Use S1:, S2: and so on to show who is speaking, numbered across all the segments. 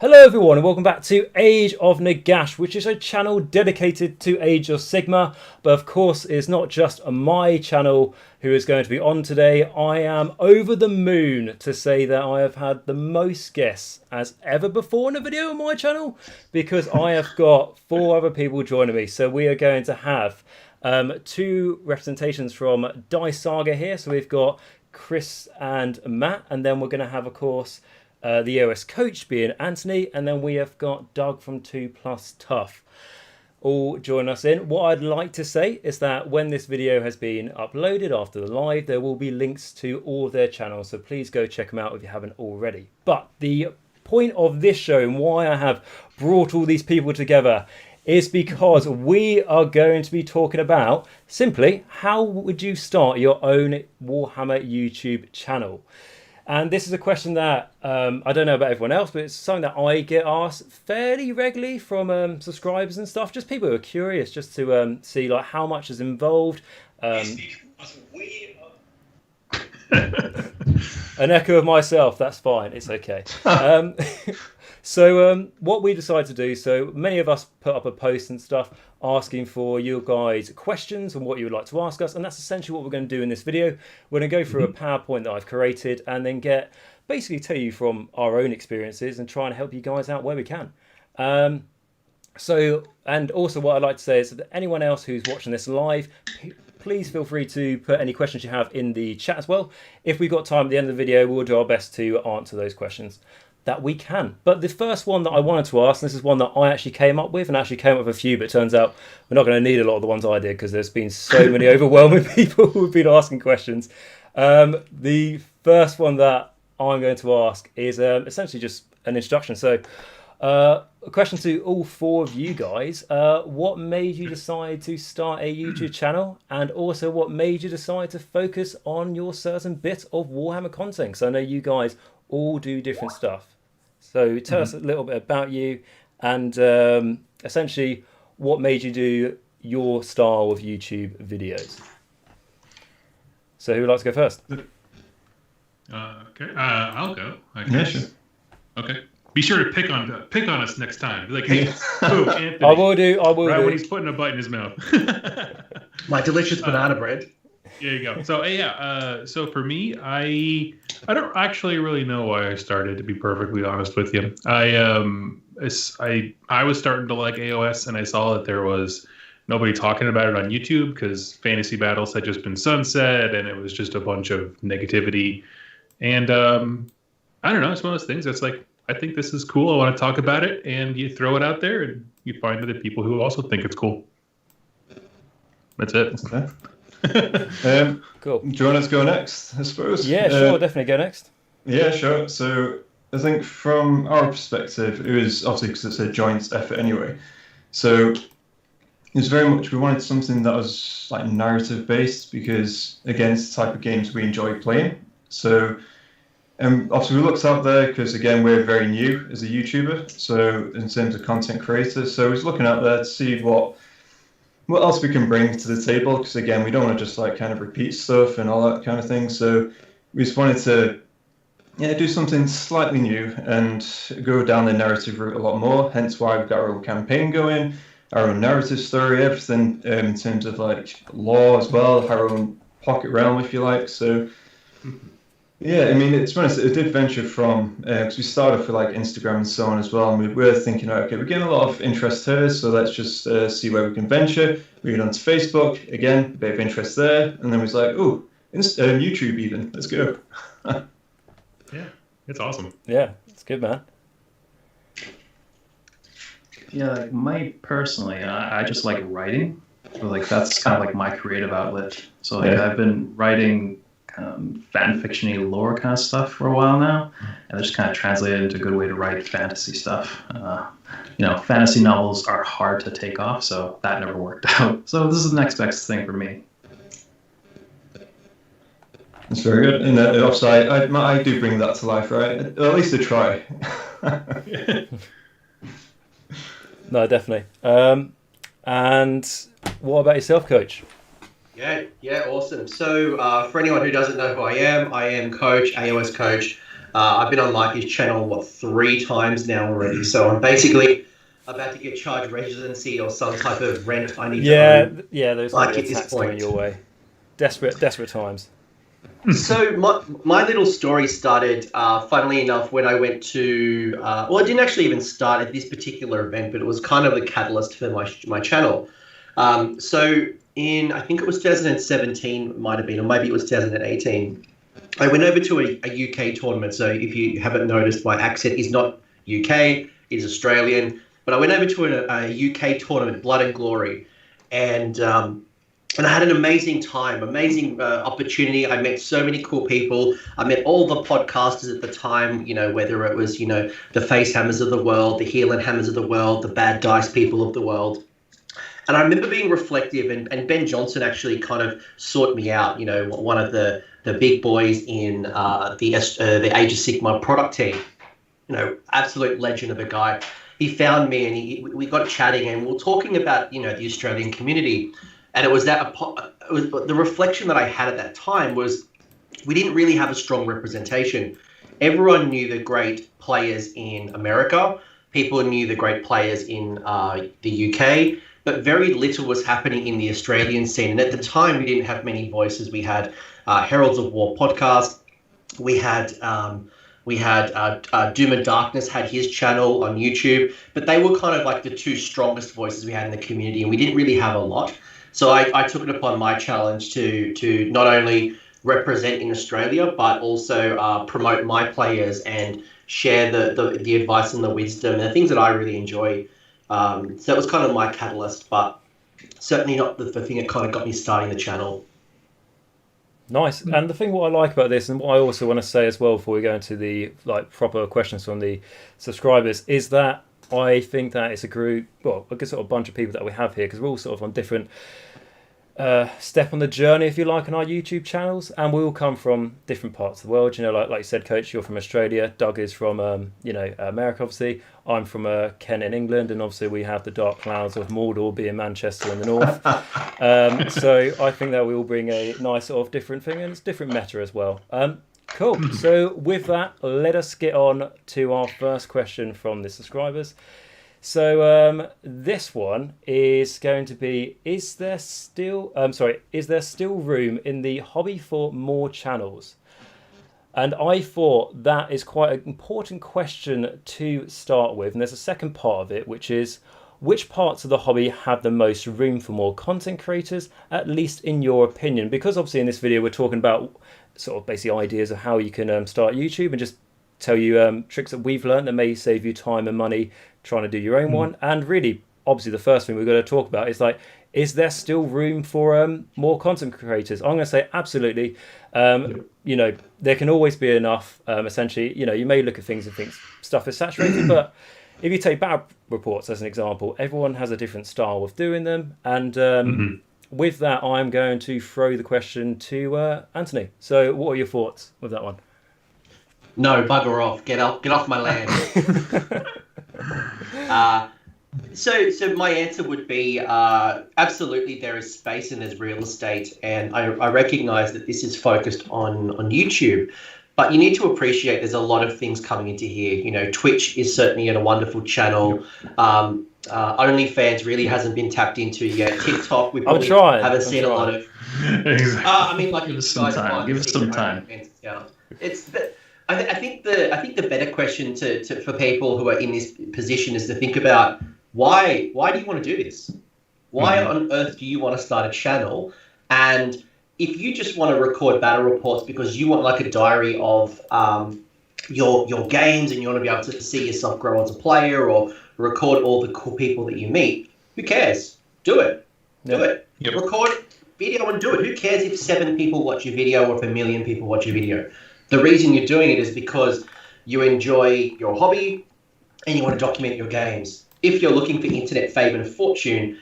S1: Hello everyone and welcome back to Age of Nagash, which is a channel dedicated to Age of Sigmar, but of course it's not just my channel who is going to be on today. I am over the moon to say that I have had the most guests as ever before in a video on my channel, because I have got 4 other people joining me. So we are going to have 2 representations from Dice Saga here. So we've got Chris and Matt, and then we're going to have, of course, the EOS coach being Anthony, and then we have got Doug from 2 Plus Tough all join us in. What I'd like to say is that when this video has been uploaded after the live, there will be links to all of their channels, so please go check them out if you haven't already. But the point of this show and why I have brought all these people together is because we are going to be talking about simply how would you start your own Warhammer YouTube channel. And this is a question that I don't know about everyone else, but it's something that I get asked fairly regularly from subscribers and stuff. Just people who are curious, just to see like how much is involved. An echo of myself. That's fine. It's okay. So what we decided to do, so many of us put up a post and stuff asking for you guys questions and what you would like to ask us, and that's essentially what we're going to do in this video. We're going to go through a PowerPoint that I've created and then basically tell you from our own experiences and try and help you guys out where we can. And also what I'd like to say is that anyone else who's watching this live, please feel free to put any questions you have in the chat as well. If we've got time at the end of the video, we'll do our best to answer those questions that we can. But the first one that I wanted to ask, and this is one that I actually came up with, and actually came up with a few, but it turns out we're not going to need a lot of the ones I did because there's been so many overwhelming people who've been asking questions. The first one that I'm going to ask is essentially just an introduction. So a question to all 4 of you guys. What made you decide to start a YouTube channel, and also what made you decide to focus on your certain bit of Warhammer content? Because I know you guys all do different stuff. So tell us a little bit about you and essentially what made you do your style of YouTube videos. So who would like to go first?
S2: Okay, I'll go. Yeah, sure. Okay. Be sure to pick on us next time. Be like, hey, Coach Anthony.
S1: I will do.
S2: Right when he's putting a bite in his mouth.
S3: My delicious banana bread.
S2: There you go. So so for me, I don't actually really know why I started, to be perfectly honest with you. I was starting to like AOS, and I saw that there was nobody talking about it on YouTube because Fantasy Battles had just been sunset, and it was just a bunch of negativity. And I don't know, it's one of those things that's like, I think this is cool. I want to talk about it, and you throw it out there, and you find other people who also think it's cool. That's it.
S4: Okay.
S1: Cool.
S4: Do you want us to go next, I suppose?
S1: Yeah, sure, definitely go next.
S4: Yeah, sure. So I think from our perspective, it was obviously because it's a joint effort anyway. So it was very much, we wanted something that was like narrative based because, again, it's the type of games we enjoy playing. So obviously we looked out there because, again, we're very new as a YouTuber. So in terms of content creators, so I was looking out there to see what else we can bring to the table, because again, we don't want to just like kind of repeat stuff and all that kind of thing. So we just wanted to do something slightly new and go down the narrative route a lot more, hence why we've got our own campaign going, our own narrative story, everything in terms of like lore as well, our own pocket realm, if you like. So yeah, I mean, it's honest, it did venture from, because we started for like Instagram and so on as well, and we were thinking, okay, we're getting a lot of interest here, so let's just see where we can venture. We went onto Facebook, again, a bit of interest there, and then we was like, oh, YouTube even, let's go.
S2: Yeah, it's awesome.
S1: Yeah, it's good, man.
S3: Yeah, like personally, I just like writing. So like that's kind of like my creative outlet. So like I've been writing fan fiction-y lore kind of stuff for a while now, and just kind of translated into a good way to write fantasy stuff. Fantasy novels are hard to take off, so that never worked out. So this is the next best thing for me.
S4: That's very good. And also, I do bring that to life, right? At least I try.
S1: No, definitely. And what about yourself, Coach?
S5: Yeah, awesome. So for anyone who doesn't know who I am Coach, AOS Coach. I've been on Mikey's channel, 3 times now already. So I'm basically about to get charged residency or some type of rent I need to own.
S1: Yeah, there's
S5: Like
S1: going to
S5: at
S1: be a
S5: this
S1: tax coming
S5: point.
S1: your way. Desperate times.
S5: So my little story started, funnily enough, when I went to, well, it didn't actually even start at this particular event, but it was kind of the catalyst for my channel. So in, I think it was 2017, it might have been, or maybe it was 2018, I went over to a UK tournament. So if you haven't noticed, my accent is not UK, it's Australian. But I went over to a UK tournament, Blood and Glory, and I had an amazing time, amazing opportunity. I met so many cool people. I met all the podcasters at the time, whether it was, the Face Hammers of the world, the Heel and Hammers of the world, the Bad Dice people of the world. And I remember being reflective, and Ben Johnson actually kind of sought me out, one of the big boys in the Age of Sigmar product team, absolute legend of a guy. He found me and we got chatting, and we were talking about, the Australian community. And it was the reflection that I had at that time was we didn't really have a strong representation. Everyone knew the great players in America. People knew the great players in the UK, but very little was happening in the Australian scene. And at the time, we didn't have many voices. We had Heralds of War podcast. We had Doom and Darkness had his channel on YouTube, but they were kind of like the 2 strongest voices we had in the community, and we didn't really have a lot. So I took it upon my challenge to not only represent in Australia, but also promote my players and share the advice and the wisdom and the things that I really enjoy. So that was kind of my catalyst, but certainly not the thing that kind of got me starting the channel.
S1: Nice. And the thing what I like about this, and what I also want to say as well before we go into the proper questions from the subscribers, is that I think that it's a group, well, a good sort of bunch of people that we have here, because we're all sort of on different step on the journey, if you like, on our YouTube channels, and we all come from different parts of the world. Like you said, Coach, you're from Australia. Doug is from America, obviously. I'm from Kent in England, and obviously we have the dark clouds of Mordor being Manchester in the north. So I think that we all bring a nice sort of different thing, and it's different meta as well. Cool. So with that, let us get on to our first question from the subscribers. So this one is going to be: Is there still room in the hobby for more channels? And I thought that is quite an important question to start with. And there's a second part of it, which is: which parts of the hobby have the most room for more content creators, at least in your opinion? Because obviously in this video we're talking about sort of basic ideas of how you can start YouTube, and just tell you tricks that we've learned that may save you time and money trying to do your own one. And really, obviously, the first thing we've got to talk about is is there still room for more content creators? I'm going to say absolutely. There can always be enough. Essentially, you may look at things and think stuff is saturated, but if you take battle reports as an example, everyone has a different style of doing them. And with that, I'm going to throw the question to Anthony. So what are your thoughts with that one?
S5: No, bugger off. Get off my land. So my answer would be absolutely there is space and there's real estate, and I recognize that this is focused on YouTube, but you need to appreciate there's a lot of things coming into here. Twitch is certainly a wonderful channel. OnlyFans really hasn't been tapped into yet. TikTok, we probably haven't seen a lot of. Exactly.
S3: Give us some time. Give us some time.
S5: I think the better question for people who are in this position is to think about why do you want to do this? Why on earth do you want to start a channel? And if you just want to record battle reports because you want like a diary of your games, and you want to be able to see yourself grow as a player, or record all the cool people that you meet, who cares? Do it. Do it. Yep. Record video and do it. Who cares if 7 people watch your video or if 1 million people watch your video? The reason you're doing it is because you enjoy your hobby and you want to document your games. If you're looking for internet fame and fortune,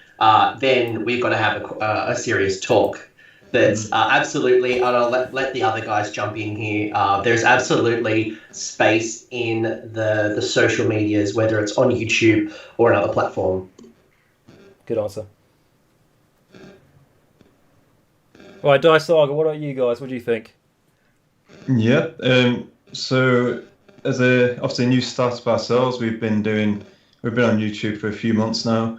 S5: then we've got to have a serious talk. That's absolutely, and I'll let the other guys jump in here. There's absolutely space in the social medias, whether it's on YouTube or another platform.
S1: Good answer. Right, Dice Saga, what about you guys? What do you think?
S4: Yeah, So as a obviously new startup ourselves, we've been on YouTube for a few months now.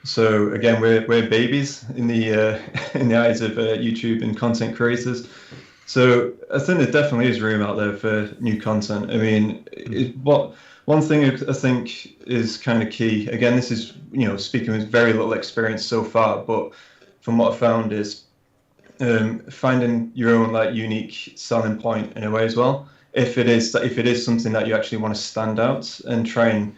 S4: So again, we're babies in the in the eyes of YouTube and content creators. So I think there definitely is room out there for new content. I mean, one thing I think is kind of key. Again, this is speaking with very little experience so far, but from what I found is finding your own like unique selling point in a way as well. If it is something that you actually want to stand out and try and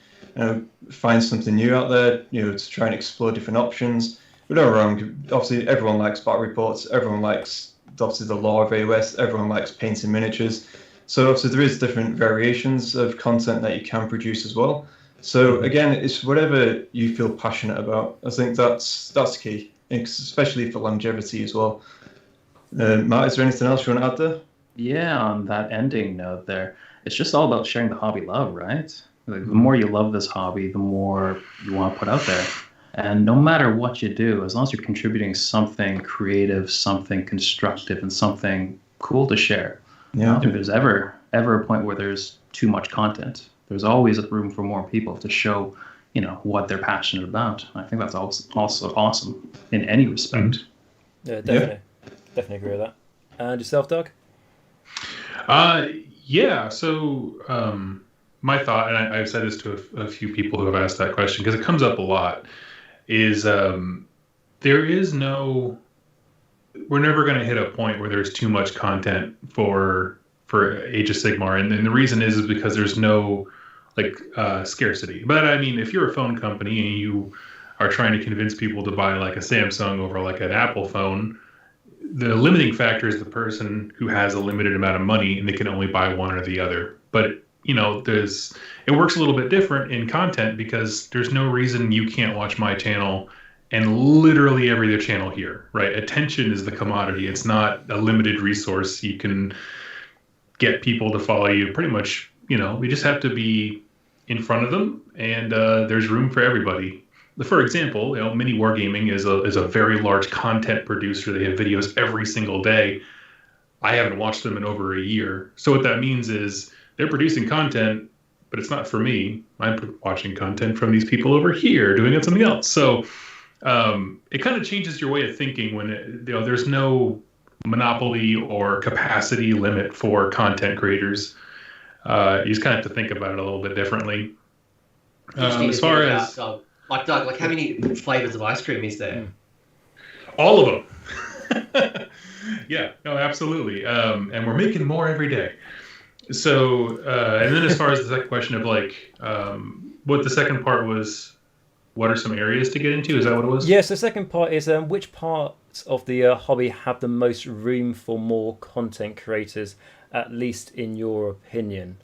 S4: find something new out there, to try and explore different options. But no wrong. Obviously, everyone likes battle reports. Everyone likes obviously the lore of AOS. Everyone likes painting miniatures. So obviously there is different variations of content that you can produce as well. So again, it's whatever you feel passionate about. I think that's key, especially for longevity as well. Matt, is there anything else you want to add there?
S3: Yeah, on that ending note there, it's just all about sharing the hobby love, right? Like, the more you love this hobby, the more you want to put out there. And no matter what you do, as long as you're contributing something creative, something constructive, and something cool to share, I don't think there's ever a point where there's too much content. There's always room for more people to show, what they're passionate about. I think that's also awesome in any respect.
S1: Yeah, definitely. Definitely agree with that. And yourself, Doug?
S2: Yeah. So my thought, and I've said this to a few people who have asked that question because it comes up a lot, is there is no. We're never going to hit a point where there's too much content for Age of Sigmar, and the reason is because there's no scarcity. But I mean, if you're a phone company and you are trying to convince people to buy like a Samsung over like an Apple phone, the limiting factor is the person who has a limited amount of money and they can only buy one or the other. But it works a little bit different in content because there's no reason you can't watch my channel and literally every other channel here, right? Attention is the commodity. It's not a limited resource. You can get people to follow you pretty much, we just have to be in front of them, and there's room for everybody. For example, Mini Wargaming is a very large content producer. They have videos every single day. I haven't watched them in over a year. So what that means is they're producing content, but it's not for me. I'm watching content from these people over here doing something else. So it kind of changes your way of thinking when there's no monopoly or capacity limit for content creators. You just kind of have to think about it a little bit differently. As far as
S5: Doug, how many flavors of ice cream is there?
S2: All of them. Yeah, no, absolutely. And we're making more every day. So, and then as far as the second question of what the second part was, what are some areas to get into? Is that what it was?
S1: Yes, the second part is which parts of the hobby have the most room for more content creators, at least in your opinion?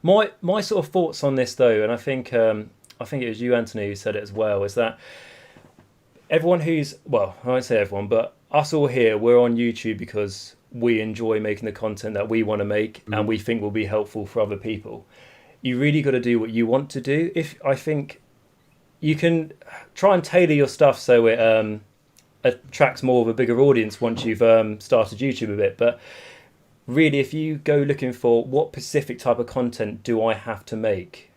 S1: My sort of thoughts on this though, and I think it was you, Anthony, who said it as well, is that everyone I won't say everyone, but us all here, we're on YouTube because we enjoy making the content that we want to make and we think will be helpful for other people. You really got to do what you want to do. I think you can try and tailor your stuff so it attracts more of a bigger audience once you've started YouTube a bit. But really, if you go looking for what specific type of content do I have to make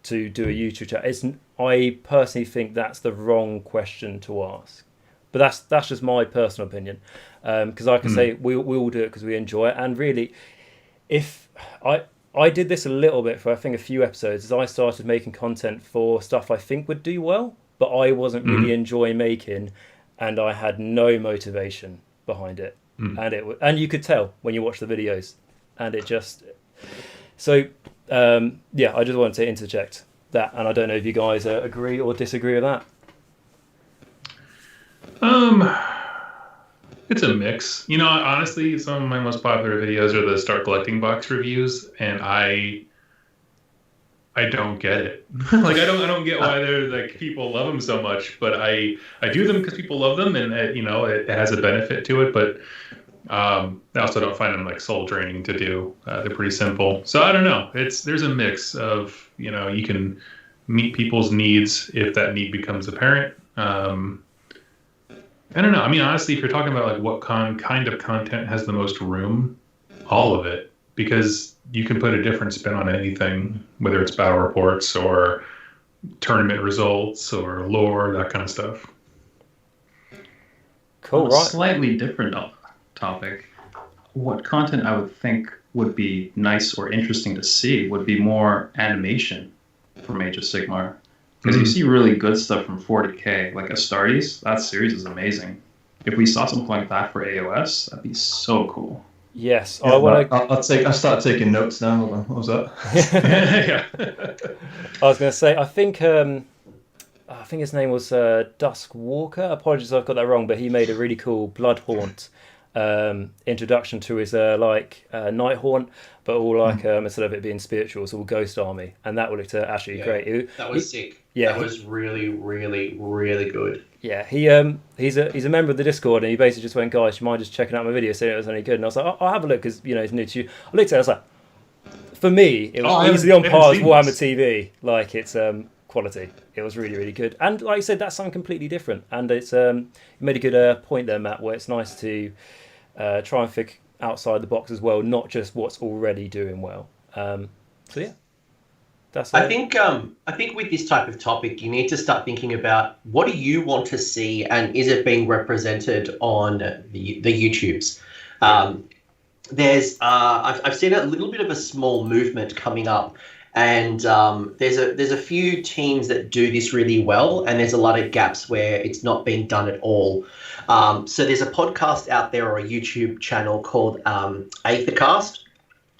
S1: to do a YouTube channel, I personally think that's the wrong question to ask. But that's just my personal opinion, because I can say we all do it because we enjoy it. And really, if I did this a little bit for I think a few episodes, as I started making content for stuff I think would do well, but I wasn't really enjoying making, and I had no motivation behind it, and you could tell when you watch the videos, and it just so I just wanted to interject that, and I don't know if you guys agree or disagree with that.
S2: It's a mix. Honestly, some of my most popular videos are the Start Collecting Box reviews, and I don't get it. I don't get why they're people love them so much, but I do them because people love them, and it has a benefit to it. But I also don't find them soul draining to do. They're pretty simple. So I don't know. There's a mix of you can meet people's needs if that need becomes apparent. I don't know. I mean, honestly, if you're talking about what kind of content has the most room, all of it. because you can put a different spin on anything, whether it's battle reports or tournament results or lore, that kind of stuff.
S1: Cool,
S3: On a
S1: right?
S3: slightly different topic, what content I would think would be nice or interesting to see would be more animation from Age of Sigmar. Because you see really good stuff from 40k, like Astartes. That series is amazing. If we saw something like that for AOS, that'd be so cool.
S1: Yes,
S4: Yeah,
S1: I want to.
S4: I start taking notes now. Hold on, what was that?
S1: I was going to say, I think his name was Dusk Walker. Apologies if I've got that wrong, but he made a really cool Bloodhaunt introduction to his Night Haunt, but all like instead of it being spiritual, it's all Ghost Army, and that looked actually great.
S5: That was sick.
S1: Yeah,
S5: that was really, really, really good.
S1: Yeah, he's a member of the Discord, and he basically just went, guys, you mind just checking out my video, saying it was any good? And I was like, I'll have a look, because it's new to you. I looked at it, I was like, for me, it was easily on par with Warhammer TV. Like, it's quality. It was really, really good. And like I said, that's something completely different. And it's you made a good point there, Matt, where it's nice to try and think outside the box as well, not just what's already doing well. So yeah, that's.
S5: I think with this type of topic, you need to start thinking about what do you want to see, and is it being represented on the YouTubes? I've seen a little bit of a small movement coming up, and there's a few teams that do this really well, and there's a lot of gaps where it's not being done at all. So there's a podcast out there or a YouTube channel called Aethercast,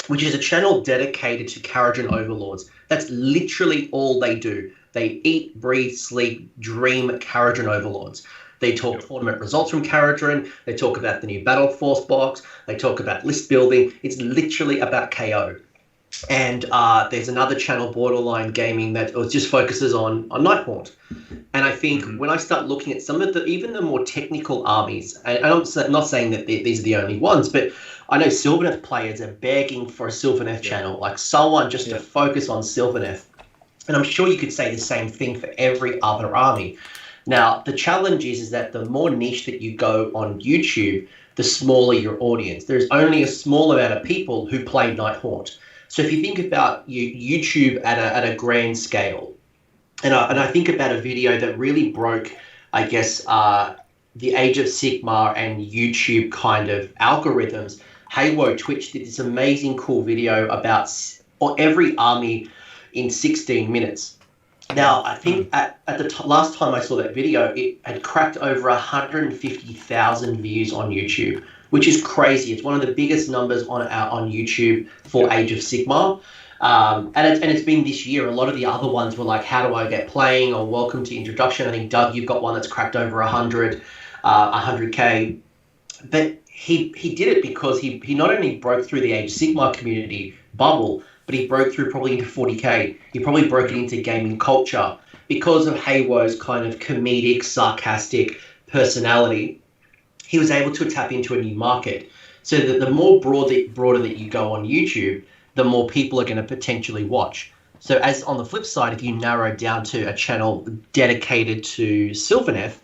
S5: which is a channel dedicated to Kharadron overlords. That's literally all they do. They eat, breathe, sleep, dream Kharadron overlords. They talk tournament results from Kharadron. They talk about the new Battle Force box. They talk about list building. It's literally about KO. And there's another channel, Borderline Gaming, that just focuses on Nighthaunt. And I think when I start looking at some of even the more technical armies, and I'm not saying that these are the only ones, but I know Sylvaneth players are begging for a Sylvaneth channel, like someone just to focus on Sylvaneth. And I'm sure you could say the same thing for every other army. Now, the challenge is that the more niche that you go on YouTube, the smaller your audience. There's only a small amount of people who play Nighthaunt. So if you think about YouTube at a grand scale, and I think about a video that really broke, I guess, the Age of Sigmar and YouTube kind of algorithms, Haywo Twitch did this amazing cool video about every army in 16 minutes. Now, I think at the last time I saw that video, it had cracked over 150,000 views on YouTube, which is crazy. It's one of the biggest numbers on YouTube for Age of Sigmar. And it's been this year. A lot of the other ones were like, how do I get playing, or welcome to introduction. I think, Doug, you've got one that's cracked over 100K. But he did it because he not only broke through the Age of Sigmar community bubble, but he broke through probably into 40K. He probably broke it into gaming culture because of Haywo's kind of comedic, sarcastic personality. He was able to tap into a new market. So that the more broader that you go on YouTube, the more people are going to potentially watch. So as on the flip side, if you narrow down to a channel dedicated to Sylvaneth,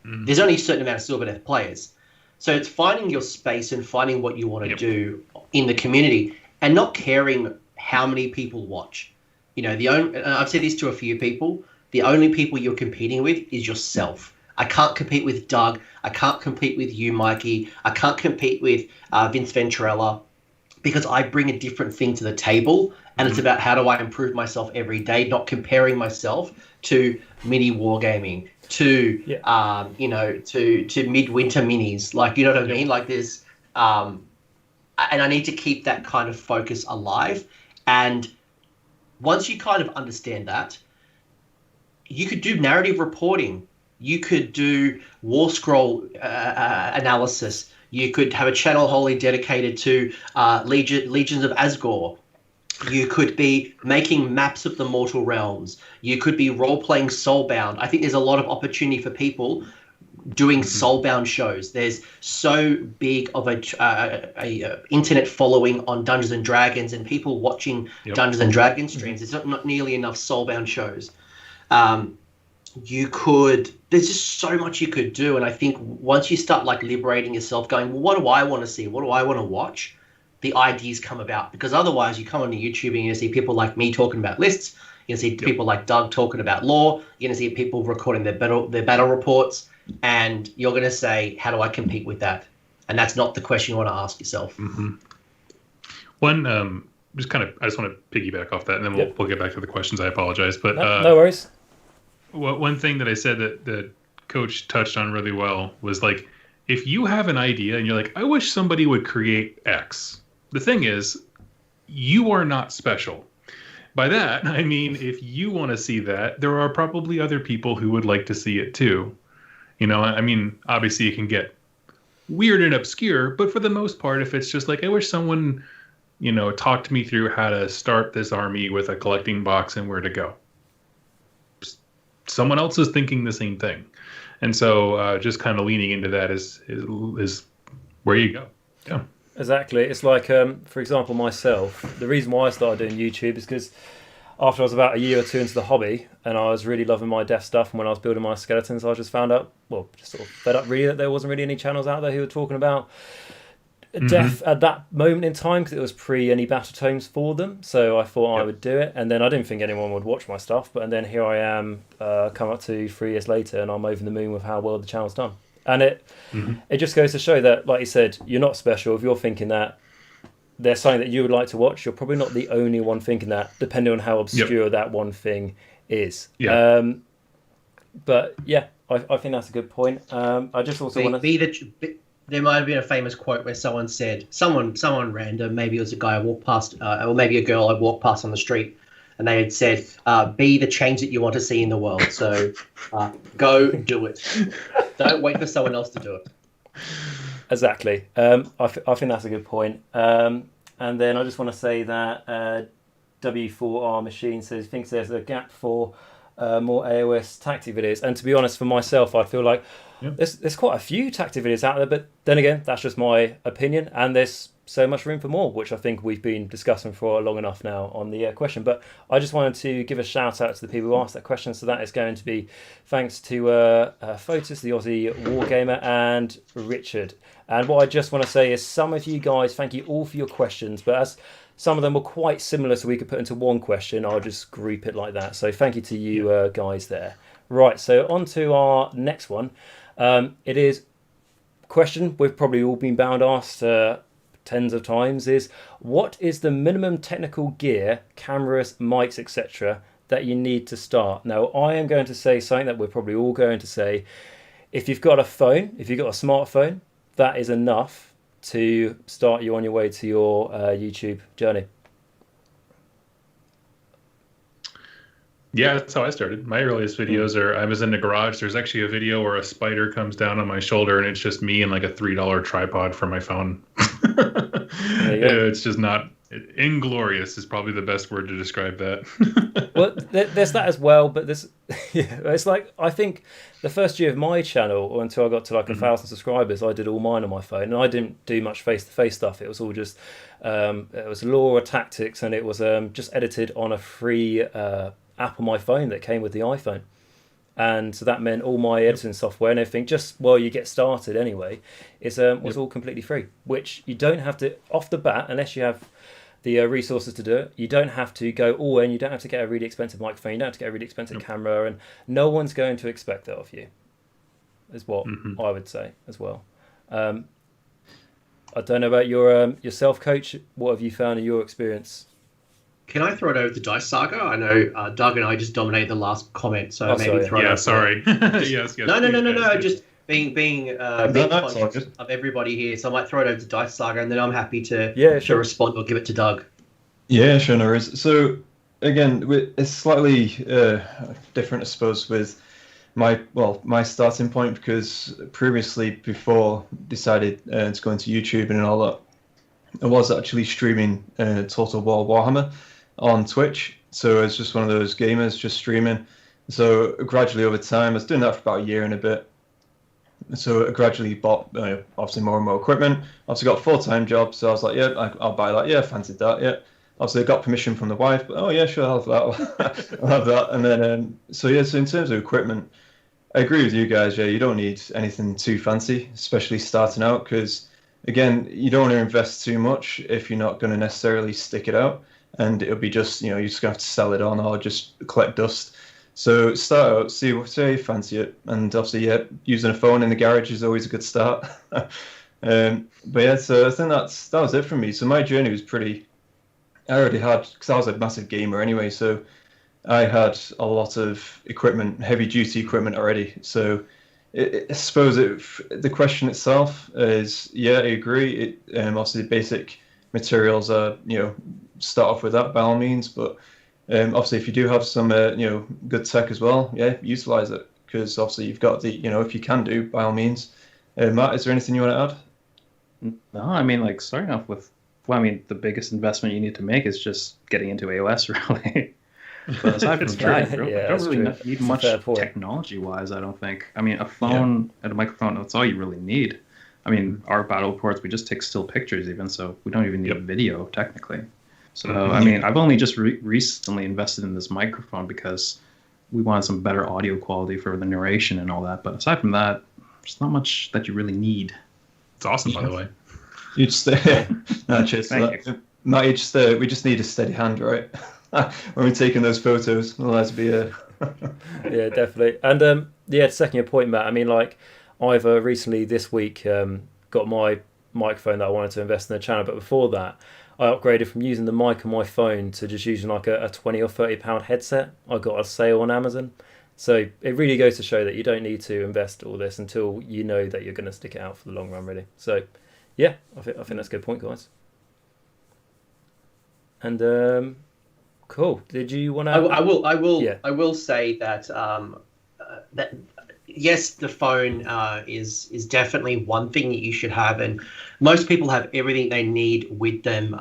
S5: there's only a certain amount of Sylvaneth players. So it's finding your space and finding what you want to do in the community, and not caring how many people watch. I've said this to a few people, the only people you're competing with is yourself. I can't compete with Doug. I can't compete with you, Mikey. I can't compete with Vince Venturella, because I bring a different thing to the table, and it's about how do I improve myself every day, not comparing myself to mini wargaming, to to midwinter minis. Like, you know what I mean? Like there's and I need to keep that kind of focus alive. And once you kind of understand that, you could do narrative reporting. You could do War Scroll analysis. You could have a channel wholly dedicated to Legions of Asgore. You could be making maps of the Mortal Realms. You could be role-playing Soulbound. I think there's a lot of opportunity for people doing Soulbound shows. There's so big of a internet following on Dungeons and Dragons, and people watching Dungeons and Dragons streams. There's not nearly enough Soulbound shows. There's just so much you could do. And I think once you start like liberating yourself, going, well, what do I want to see? What do I want to watch? the ideas come about. Because otherwise, you come onto YouTube and you see people like me talking about lists. You're going to see people like Doug talking about lore. You're going to see people recording their battle reports. And you're going to say, how do I compete with that? And that's not the question you want to ask yourself.
S2: Mm-hmm. One, I just want to piggyback off that, and then we'll get back to the questions. I apologize. But
S1: no worries.
S2: One thing that I said that Coach touched on really well was like, if you have an idea and you're like, I wish somebody would create X. The thing is, you are not special. By that, I mean, if you want to see that, there are probably other people who would like to see it too. You know, I mean, obviously it can get weird and obscure, but for the most part, if it's just like, I wish someone, you know, talked me through how to start this army with a collecting box and where to go. Someone else is thinking the same thing. And so just kind of leaning into that is where you go. Yeah.
S1: Exactly. It's like, for example, myself, the reason why I started doing YouTube is because after I was about a year or two into the hobby and I was really loving my death stuff, and when I was building my skeletons, I just found out, just sort of fed up really, that there wasn't really any channels out there who were talking about death at that moment in time, because it was pre any battle tomes for them. So I thought I would do it, and then I didn't think anyone would watch my stuff, but then here I am, come up to 3 years later, and I'm over the moon with how well the channel's done. And it just goes to show that, like you said, you're not special. If you're thinking that there's something that you would like to watch, you're probably not the only one thinking that, depending on how obscure that one thing is. But yeah, I think that's a good point. I just also want
S5: to... There might have been a famous quote where someone said, someone random, maybe it was a guy I walked past, or maybe a girl I walked past on the street, and they had said, be the change that you want to see in the world. So go do it. Don't wait for someone else to do it.
S1: Exactly. I think that's a good point. And then I just want to say that W4R Machine says, thinks there's a gap for more AOS tactic videos. And to be honest, for myself, I feel like there's quite a few tactic videos out there, but then again, that's just my opinion, and there's so much room for more, which I think we've been discussing for long enough now on the question. But I just wanted to give a shout out to the people who asked that question. So that is going to be thanks to Fotis, the Aussie Wargamer, and Richard. And what I just want to say is, some of you guys, thank you all for your questions, but as some of them were quite similar, so we could put into one question, I'll just group it like that. So thank you to you guys there. Right, so on to our next one. It is a question we've probably all been bound asked tens of times, is what is the minimum technical gear, cameras, mics, etc. that you need to start? Now, I am going to say something that we're probably all going to say. If you've got a phone, if you've got a smartphone, that is enough to start you on your way to your YouTube journey.
S2: Yeah, that's how I started. My earliest videos are, I was in the garage. There's actually a video where a spider comes down on my shoulder, and it's just me and like a $3 tripod for my phone. It's just not, inglorious is probably the best word to describe that.
S1: Well, there's that as well, but it's like, I think the first year of my channel, or until I got to like 1,000 subscribers, I did all mine on my phone, and I didn't do much face-to-face stuff. It was all just, it was lore or tactics, and it was just edited on a free app on my phone that came with the iPhone. And so that meant all my editing software and everything, just while you get started anyway, was all completely free, which you don't have to, off the bat, unless you have the resources to do it, you don't have to go all in, you don't have to get a really expensive microphone, you don't have to get a really expensive camera, and no one's going to expect that of you, is what I would say as well. I don't know about yourself, Coach. What have you found in your experience?
S5: Can I throw it over to Dice Saga? I know Doug and I just dominated the last comment, so maybe throw it over.
S2: Yeah, sorry. Yes.
S5: No. Just being conscious of everybody here, so I might throw it over to Dice Saga, and then I'm happy to respond or give it to Doug.
S4: Yeah, sure, no worries. So again, it's slightly different, I suppose, with my starting point, because previously, before decided to go into YouTube and all that, I was actually streaming Total War Warhammer on Twitch. So it's just one of those gamers just streaming. So gradually over time, I was doing that for about a year and a bit. So I gradually bought obviously more and more equipment. Obviously got a full-time job, so I was like, I'll buy that. Yeah, fancied that. Yeah. Obviously I got permission from the wife, but I'll have that. I'll have that. And then so in terms of equipment, I agree with you guys. Yeah, you don't need anything too fancy, especially starting out, because again, you don't want to invest too much if you're not going to necessarily stick it out, and it'll be just, you're just going to have to sell it on or just collect dust. So start out, see what you fancy it, and obviously, yeah, using a phone in the garage is always a good start. But yeah, so I think that was it for me. So my journey was pretty. I already had, because I was a massive gamer anyway, so I had a lot of equipment, heavy duty equipment already. So I suppose the question itself is, yeah, I agree. Obviously the basic materials are, start off with that by all means, but obviously if you do have some, good tech as well, yeah, utilize it, because obviously you've got the, if you can do, by all means. Matt, is there anything you want to add?
S3: No, I mean, like, starting off with, well, I mean, the biggest investment you need to make is just getting into AOS, really. But aside from that, you don't really need much technology-wise, I don't think. I mean, a phone and a microphone, that's all you really need. I mean, our battle reports, we just take still pictures even, so we don't even need video, technically. So, I mean, I've only just recently invested in this microphone because we wanted some better audio quality for the narration and all that. But aside from that, there's not much that you really need.
S2: It's awesome, by the way.
S4: You just no, cheers for that. Matt, we just need a steady hand, right? When we're taking those photos, otherwise it'd be a
S1: yeah, definitely. And second your point, Matt. I mean, like, I've recently this week got my microphone that I wanted to invest in the channel, but before that, I upgraded from using the mic on my phone to just using like a £20 or £30 headset. I got a sale on Amazon. So it really goes to show that you don't need to invest all this until you know that you're going to stick it out for the long run, really. So, yeah, I think that's a good point, guys. And cool. Did you want to?
S5: I will say that that yes, the phone is definitely one thing that you should have, and most people have everything they need with them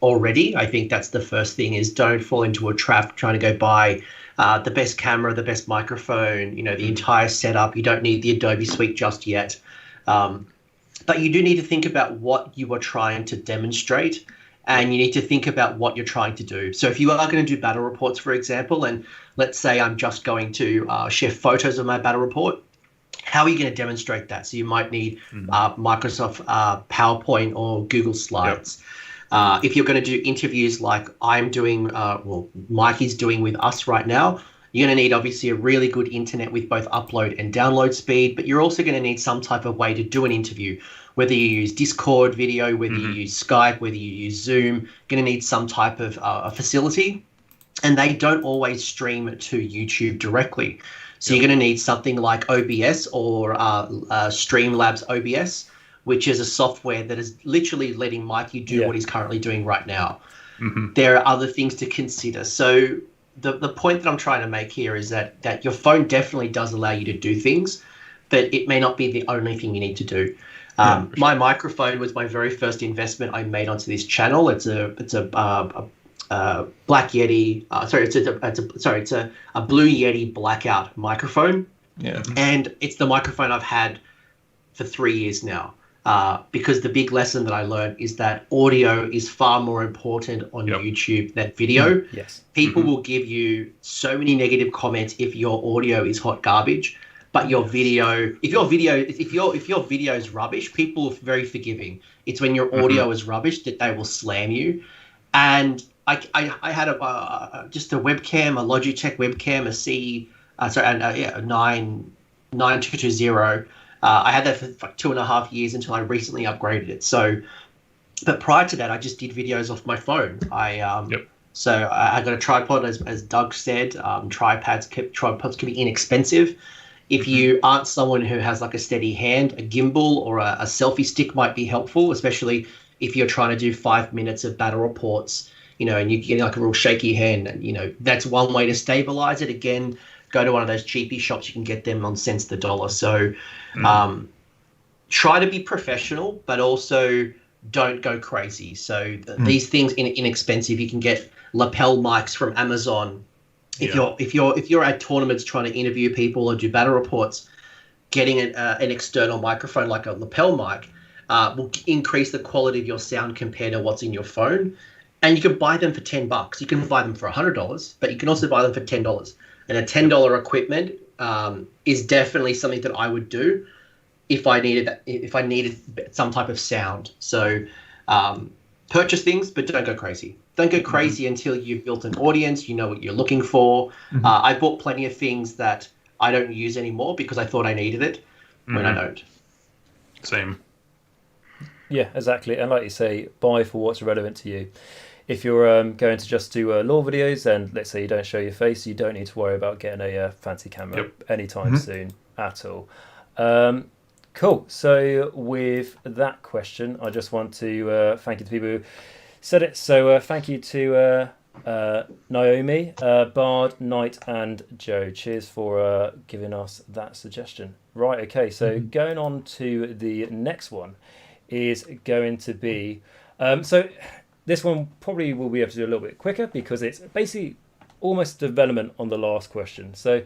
S5: already. I think that's the first thing: is don't fall into a trap trying to go buy the best camera, the best microphone, the entire setup. You don't need the Adobe Suite just yet. But you do need to think about what you are trying to demonstrate, and you need to think about what you're trying to do. So if you are going to do battle reports, for example, and let's say I'm just going to share photos of my battle report, how are you going to demonstrate that? So you might need Microsoft PowerPoint or Google Slides. Yep. If you're going to do interviews like I'm doing, Mike is doing with us right now, you're going to need obviously a really good internet with both upload and download speed, but you're also going to need some type of way to do an interview, whether you use Discord video, whether you use Skype, whether you use Zoom. You're going to need some type of a facility, and they don't always stream to YouTube directly. So you're going to need something like OBS or Streamlabs OBS, which is a software that is literally letting Mikey do what he's currently doing right now. There are other things to consider. So the point that I'm trying to make here is that your phone definitely does allow you to do things, but it may not be the only thing you need to do. My microphone was my very first investment I made onto this channel. It's a Black Yeti. It's a Blue Yeti blackout microphone. Yeah, and it's the microphone I've had for 3 years now. Because the big lesson that I learned is that audio is far more important on YouTube than video.
S1: Yes.
S5: People will give you so many negative comments if your audio is hot garbage, but your video, if your video is rubbish, people are very forgiving. It's when your audio is rubbish that they will slam you. And I had just a webcam, a Logitech webcam, a 9220. I had that for like 2.5 years until I recently upgraded it. So, but prior to that, I just did videos off my phone. So I got a tripod, as Doug said. Tripods can be inexpensive. If you aren't someone who has like a steady hand, a gimbal or a selfie stick might be helpful, especially if you're trying to do 5 minutes of battle reports, and you're getting like a real shaky hand. And, that's one way to stabilize it. Again, go to one of those cheapy shops. You can get them on cents the dollar. So try to be professional, but also don't go crazy. So these things inexpensive. You can get lapel mics from Amazon. If you're at tournaments trying to interview people or do battle reports, getting an external microphone like a lapel mic will increase the quality of your sound compared to what's in your phone. And you can buy them for $10. You can buy them for $100, but you can also buy them for $10. And a $10 equipment is definitely something that I would do. if I needed some type of sound. So purchase things, but don't go crazy. Don't go crazy until you've built an audience, you know what you're looking for. I bought plenty of things that I don't use anymore because I thought I needed it when I don't.
S2: Same.
S1: Yeah, exactly. And like you say, buy for what's relevant to you. If you're going to just do lore videos, and let's say you don't show your face, you don't need to worry about getting a fancy camera anytime soon at all. Cool. So with that question, I just want to thank you to people who said it. So thank you to Naomi, Bard, Knight, and Joe. Cheers for giving us that suggestion. Right. Okay. So going on to the next one is going to be so this one probably will be able to do a little bit quicker because it's basically almost development on the last question. So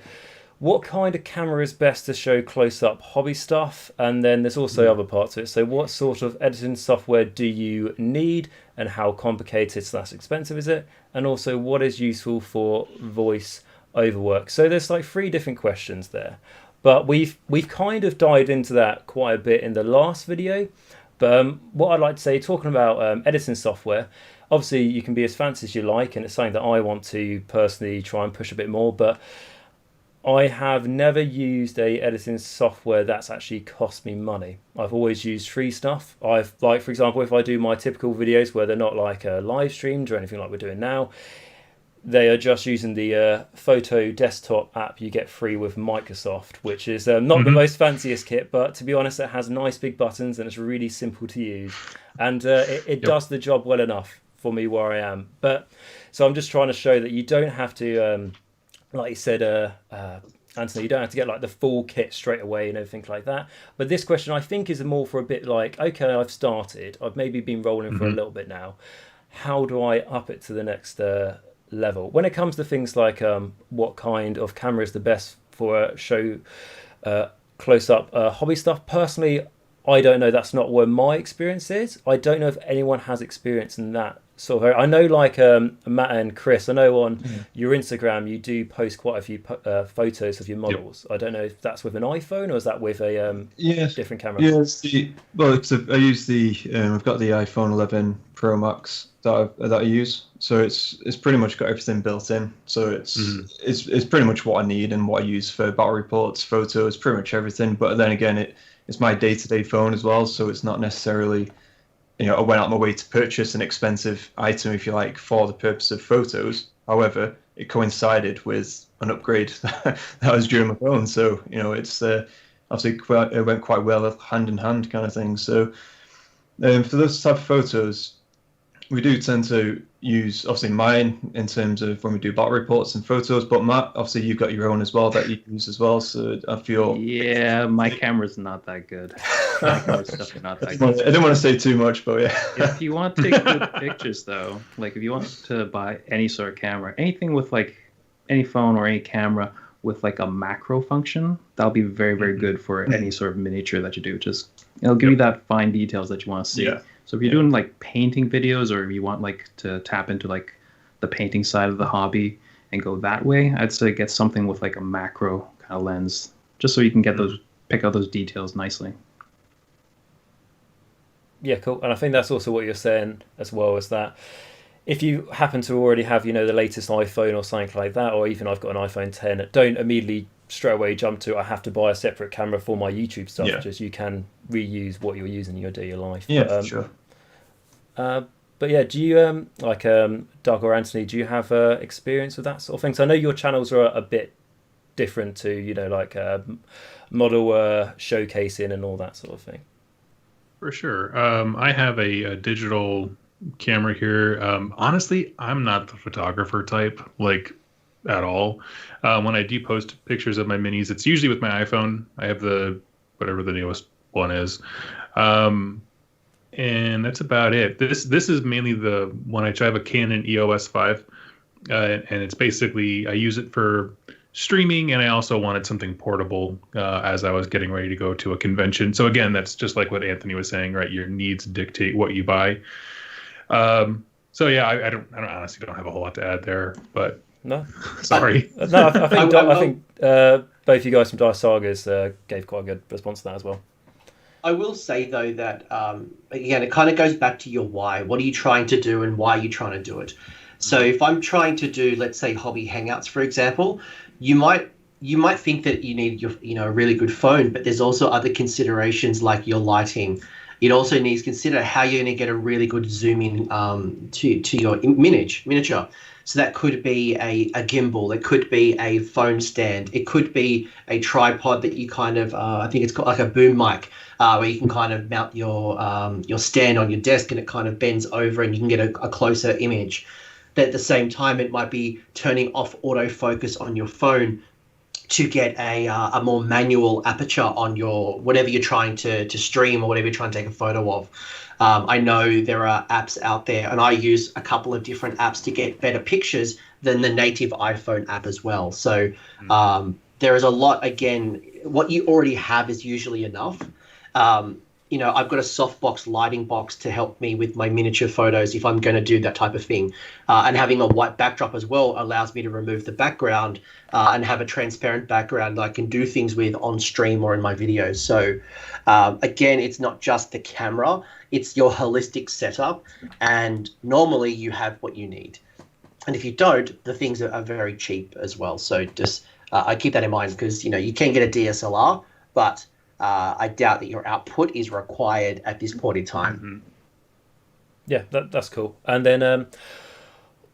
S1: what kind of camera is best to show close-up hobby stuff? And then there's also other parts to it. So what sort of editing software do you need and how complicated / expensive is it? And also what is useful for voice over work? So there's like 3 different questions there. But we've kind of dived into that quite a bit in the last video. But what I'd like to say, talking about editing software, obviously you can be as fancy as you like, and it's something that I want to personally try and push a bit more. But I have never used a editing software that's actually cost me money. I've always used free stuff. For example, if I do my typical videos where they're not like live streamed or anything like we're doing now, they are just using the photo desktop app you get free with Microsoft, which is not the most fanciest kit, but to be honest, it has nice big buttons and it's really simple to use. And it does the job well enough for me where I am. But so I'm just trying to show that you don't have to, like you said, Anthony, you don't have to get like the full kit straight away and everything like that. But this question I think is more for a bit like, okay, I've started. I've maybe been rolling for a little bit now. How do I up it to the next level? When it comes to things like what kind of camera is the best for show close-up hobby stuff, personally I don't know. That's not where my experience is. I don't know if anyone has experience in that sort of area. I know like Matt and Chris, I know on your Instagram you do post quite a few photos of your models. I don't know if that's with an iPhone or is that with a different camera?
S4: I use I've got the iPhone 11 Pro Max that I use, so it's pretty much got everything built in. So it's pretty much what I need and what I use for battle reports, photos, pretty much everything. But then again, it's my day-to-day phone as well, so it's not necessarily, I went out my way to purchase an expensive item, if you like, for the purpose of photos. However, it coincided with an upgrade that was during my phone, so it's obviously it went quite well hand in hand kind of thing. So for those type of photos, we do tend to use obviously mine in terms of when we do battle reports and photos, but Matt, obviously you've got your own as well that you use as well. So I feel
S3: my camera's not that good. My camera's definitely not that good.
S4: I didn't want to say too much, but yeah.
S3: If you want to take good pictures though, like if you want to buy any sort of camera, anything with like any phone or any camera with like a macro function, that'll be very, very good for any sort of miniature that you do. Just it'll give you that fine details that you want to see. Yeah. So if you're doing like painting videos, or if you want like to tap into like the painting side of the hobby and go that way, I'd say get something with like a macro kind of lens, just so you can get pick out those details nicely.
S1: Yeah, cool. And I think that's also what you're saying as well, is that if you happen to already have, the latest iPhone or something like that, or even I've got an iPhone 10, don't immediately straight away jump to I have to buy a separate camera for my YouTube stuff. Just you can reuse what you're using in your daily life.
S4: Yeah, sure.
S1: But yeah, do you Doug or Anthony, do you have experience with that sort of thing? So I know your channels are a bit different to model showcasing and all that sort of thing.
S2: For sure. I have a digital camera here. Honestly, I'm not the photographer type, like at all. When I do post pictures of my minis, it's usually with my iPhone. I have whatever the newest one is. And that's about it. This is mainly the one I have a Canon EOS 5. And it's basically, I use it for streaming, and I also wanted something portable as I was getting ready to go to a convention. So again, that's just like what Anthony was saying, right? Your needs dictate what you buy. So yeah, I honestly don't have a whole lot to add there, but
S1: no,
S2: sorry.
S1: No, I think both you guys from Dire Sagas gave quite a good response to that as well.
S5: I will say though that again, it kind of goes back to your why. What are you trying to do, and why are you trying to do it? So if I'm trying to do, let's say, hobby hangouts, for example, you might think that you need a really good phone, but there's also other considerations like your lighting. It also needs to consider how you're going to get a really good zoom in to your miniature. So that could be a gimbal, it could be a phone stand, it could be a tripod that you kind of, I think it's called like a boom mic, where you can kind of mount your stand on your desk and it kind of bends over and you can get a closer image. But at the same time, it might be turning off autofocus on your phone to get a more manual aperture on your whatever you're trying to stream or whatever you're trying to take a photo of. I know there are apps out there, and I use a couple of different apps to get better pictures than the native iPhone app as well. So there is a lot. Again, what you already have is usually enough. I've got a softbox lighting box to help me with my miniature photos if I'm going to do that type of thing. And having a white backdrop as well allows me to remove the background and have a transparent background that I can do things with on stream or in my videos. So again, it's not just the camera, it's your holistic setup. And normally you have what you need. And if you don't, the things are very cheap as well. So just I keep that in mind because, you can get a DSLR, but I doubt that your output is required at this point in time.
S1: Mm-hmm. Yeah, that's cool. And then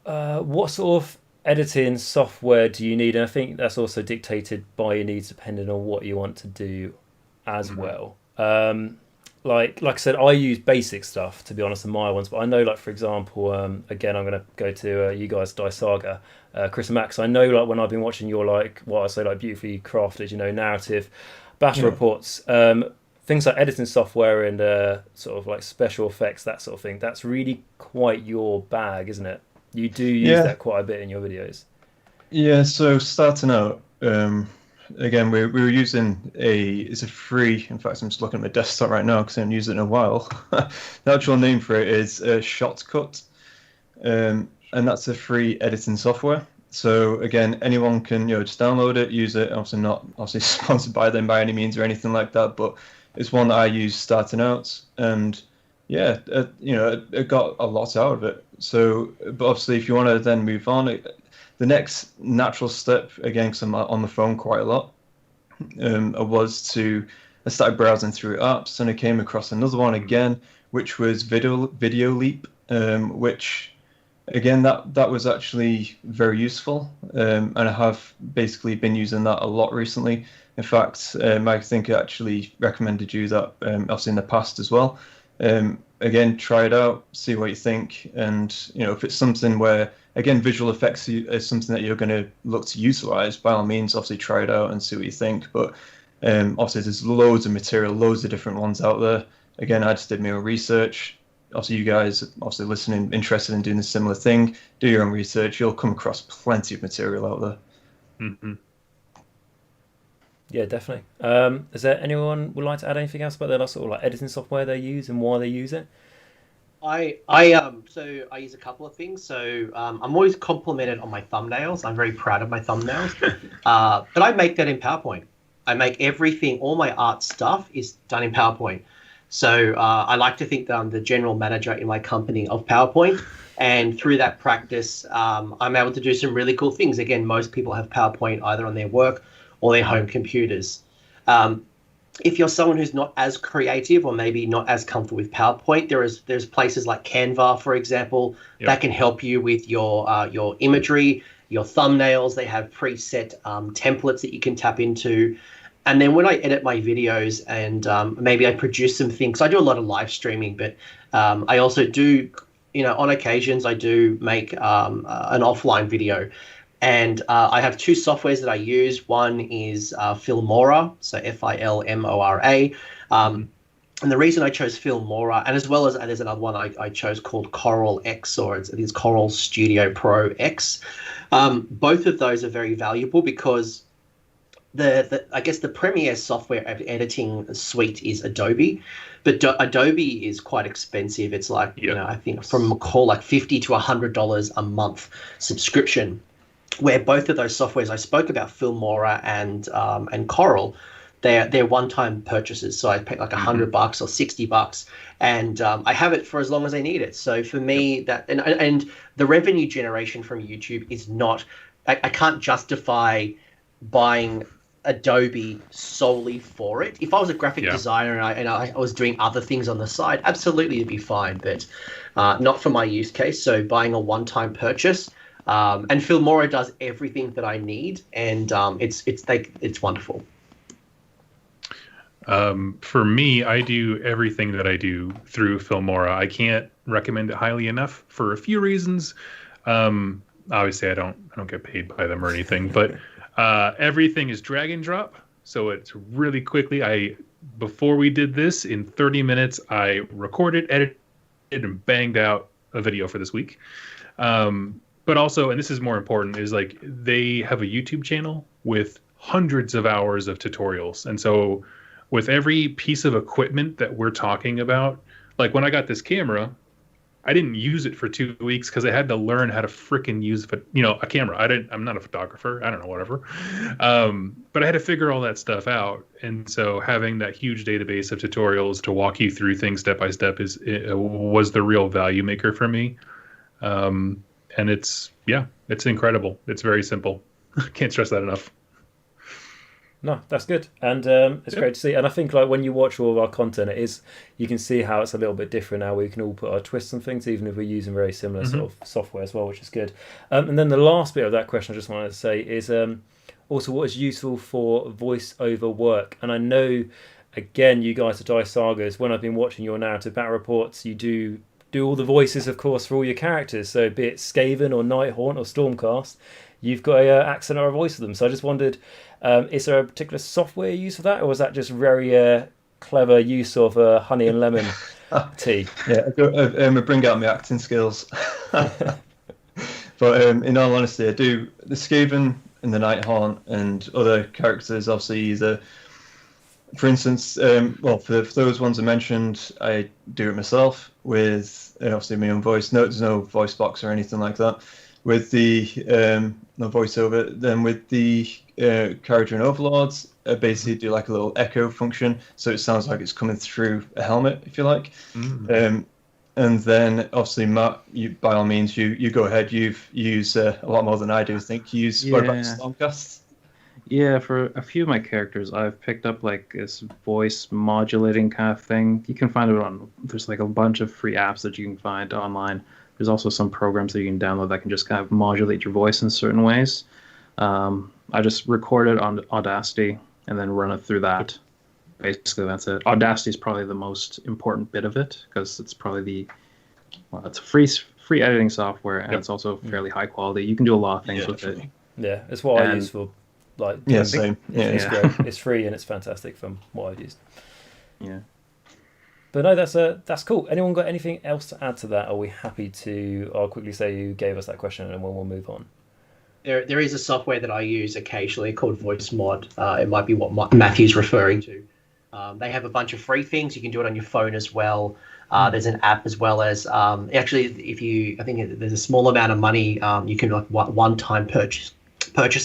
S1: what sort of editing software do you need? And I think that's also dictated by your needs depending on what you want to do as well. Like I said, I use basic stuff, to be honest, in my ones. But I know, like, for example, again, I'm going to go to you guys, Die Saga, Chris and Max. I know, like, when I've been watching your, like, what I say, like, beautifully crafted, narrative battle reports, things like editing software and sort of like special effects, that sort of thing, that's really quite your bag, isn't it? You do use that quite a bit in your videos. Yeah,
S4: so starting out, again, we were using it's a free, in fact, I'm just looking at my desktop right now because I haven't used it in a while. The actual name for it is Shotcut, and that's a free editing software. So again, anyone can just download it, use it. Obviously not sponsored by them by any means or anything like that, but it's one that I use starting out, and it got a lot out of it. So, but obviously, if you want to then move on, the next natural step, again, because I'm on the phone quite a lot, I started browsing through apps, and I came across another one again, which was Video Leap, which. Again, that was actually very useful, and I have basically been using that a lot recently. In fact, I think I actually recommended you that obviously in the past as well. Again, try it out, see what you think, and if it's something where, again, visual effects is something that you're going to look to utilize, by all means, obviously try it out and see what you think. But obviously, there's loads of material, loads of different ones out there. Again, I just did my own research. Also, you guys, obviously listening, interested in doing a similar thing, do your own research. You'll come across plenty of material out there.
S1: Mm-hmm. Yeah, definitely. Is there anyone would like to add anything else about their sort of like editing software they use and why they use it?
S5: I use a couple of things. So I'm always complimented on my thumbnails. I'm very proud of my thumbnails, but I make that in PowerPoint. I make everything, all my art stuff is done in PowerPoint. So I like to think that I'm the general manager in my company of PowerPoint. And through that practice, I'm able to do some really cool things. Again, most people have PowerPoint either on their work or their home computers. If you're someone who's not as creative or maybe not as comfortable with PowerPoint, there's places like Canva, for example, that can help you with your imagery, your thumbnails. They have preset templates that you can tap into. And then when I edit my videos and maybe I produce some things, I do a lot of live streaming, but I also do, on occasions I do make an offline video. And I have two softwares that I use. One is Filmora, so Filmora. And the reason I chose Filmora, and as well as there's another one I chose called Coral X, or it is Coral Studio Pro X. Both of those are very valuable because I guess the premier software editing suite is Adobe, but Adobe is quite expensive. It's like, I think from McCall, like $50 to $100 a month subscription, where both of those softwares I spoke about, Filmora and Coral, they're one-time purchases. So I pay like $100 or $60, and I have it for as long as I need it. So for me, that and the revenue generation from YouTube is not. I can't justify buying Adobe solely for it. If I was a graphic designer and I was doing other things on the side, absolutely it'd be fine, but not for my use case. So buying a one-time purchase, and Filmora does everything that I need, and it's wonderful.
S2: For me, I do everything that I do through Filmora. I can't recommend it highly enough for a few reasons. Obviously, I don't get paid by them or anything, but everything is drag and drop, so it's really quickly. Before we did this, in 30 minutes, I recorded, edited, and banged out a video for this week. But also, and this is more important, is like they have a YouTube channel with hundreds of hours of tutorials, and so with every piece of equipment that we're talking about, like when I got this camera, I didn't use it for 2 weeks because I had to learn how to freaking use a camera. I'm not a photographer. I don't know, whatever. But I had to figure all that stuff out. And so having that huge database of tutorials to walk you through things step by step was the real value maker for me. And it's incredible. It's very simple. Can't stress that enough.
S1: No, that's good, and it's great to see. And I think like when you watch all of our content, you can see how it's a little bit different now. We can all put our twists on things, even if we're using very similar sort of software as well, which is good. And then the last bit of that question I just wanted to say is also what is useful for voiceover work. And I know, again, you guys at Dice Sagas, when I've been watching your narrative battle reports, you do all the voices, of course, for all your characters. So be it Skaven or Nighthaunt or Stormcast, you've got an accent or a voice for them. So I just wondered, is there a particular software you use for that, or was that just very clever use of honey and lemon tea?
S4: Yeah, I bring out my acting skills. But in all honesty, I do the Skaven and the Nighthaunt and other characters, obviously, either, for instance, for those ones I mentioned, I do it myself with obviously my own voice. No, there's no voice box or anything like that. With the no voiceover, then with the character in Overlords, I basically do like a little echo function, so it sounds like it's coming through a helmet, if you like. And then obviously, Matt, by all means, you go ahead. You use a lot more than I do. I think you use what about Stormcast?
S3: Yeah, for a few of my characters, I've picked up like this voice modulating kind of thing. You can find it there's like a bunch of free apps that you can find online. There's also some programs that you can download that can just kind of modulate your voice in certain ways. I just record it on Audacity and then run it through that. Basically, that's it. Audacity is probably the most important bit of it because it's probably it's a free editing software, and it's also fairly high quality. You can do a lot of things with it.
S1: Yeah, it's what I use for
S4: same.
S1: It's great. It's free and it's fantastic from what I've used.
S3: Yeah.
S1: But no, that's cool. Anyone got anything else to add to that? Are we happy to? I'll quickly say you gave us that question, and then we'll move on.
S5: There is a software that I use occasionally called VoiceMod. It might be what Matthew's referring to. They have a bunch of free things. You can do it on your phone as well. There's an app as well as actually, I think there's a small amount of money, you can like one-time purchase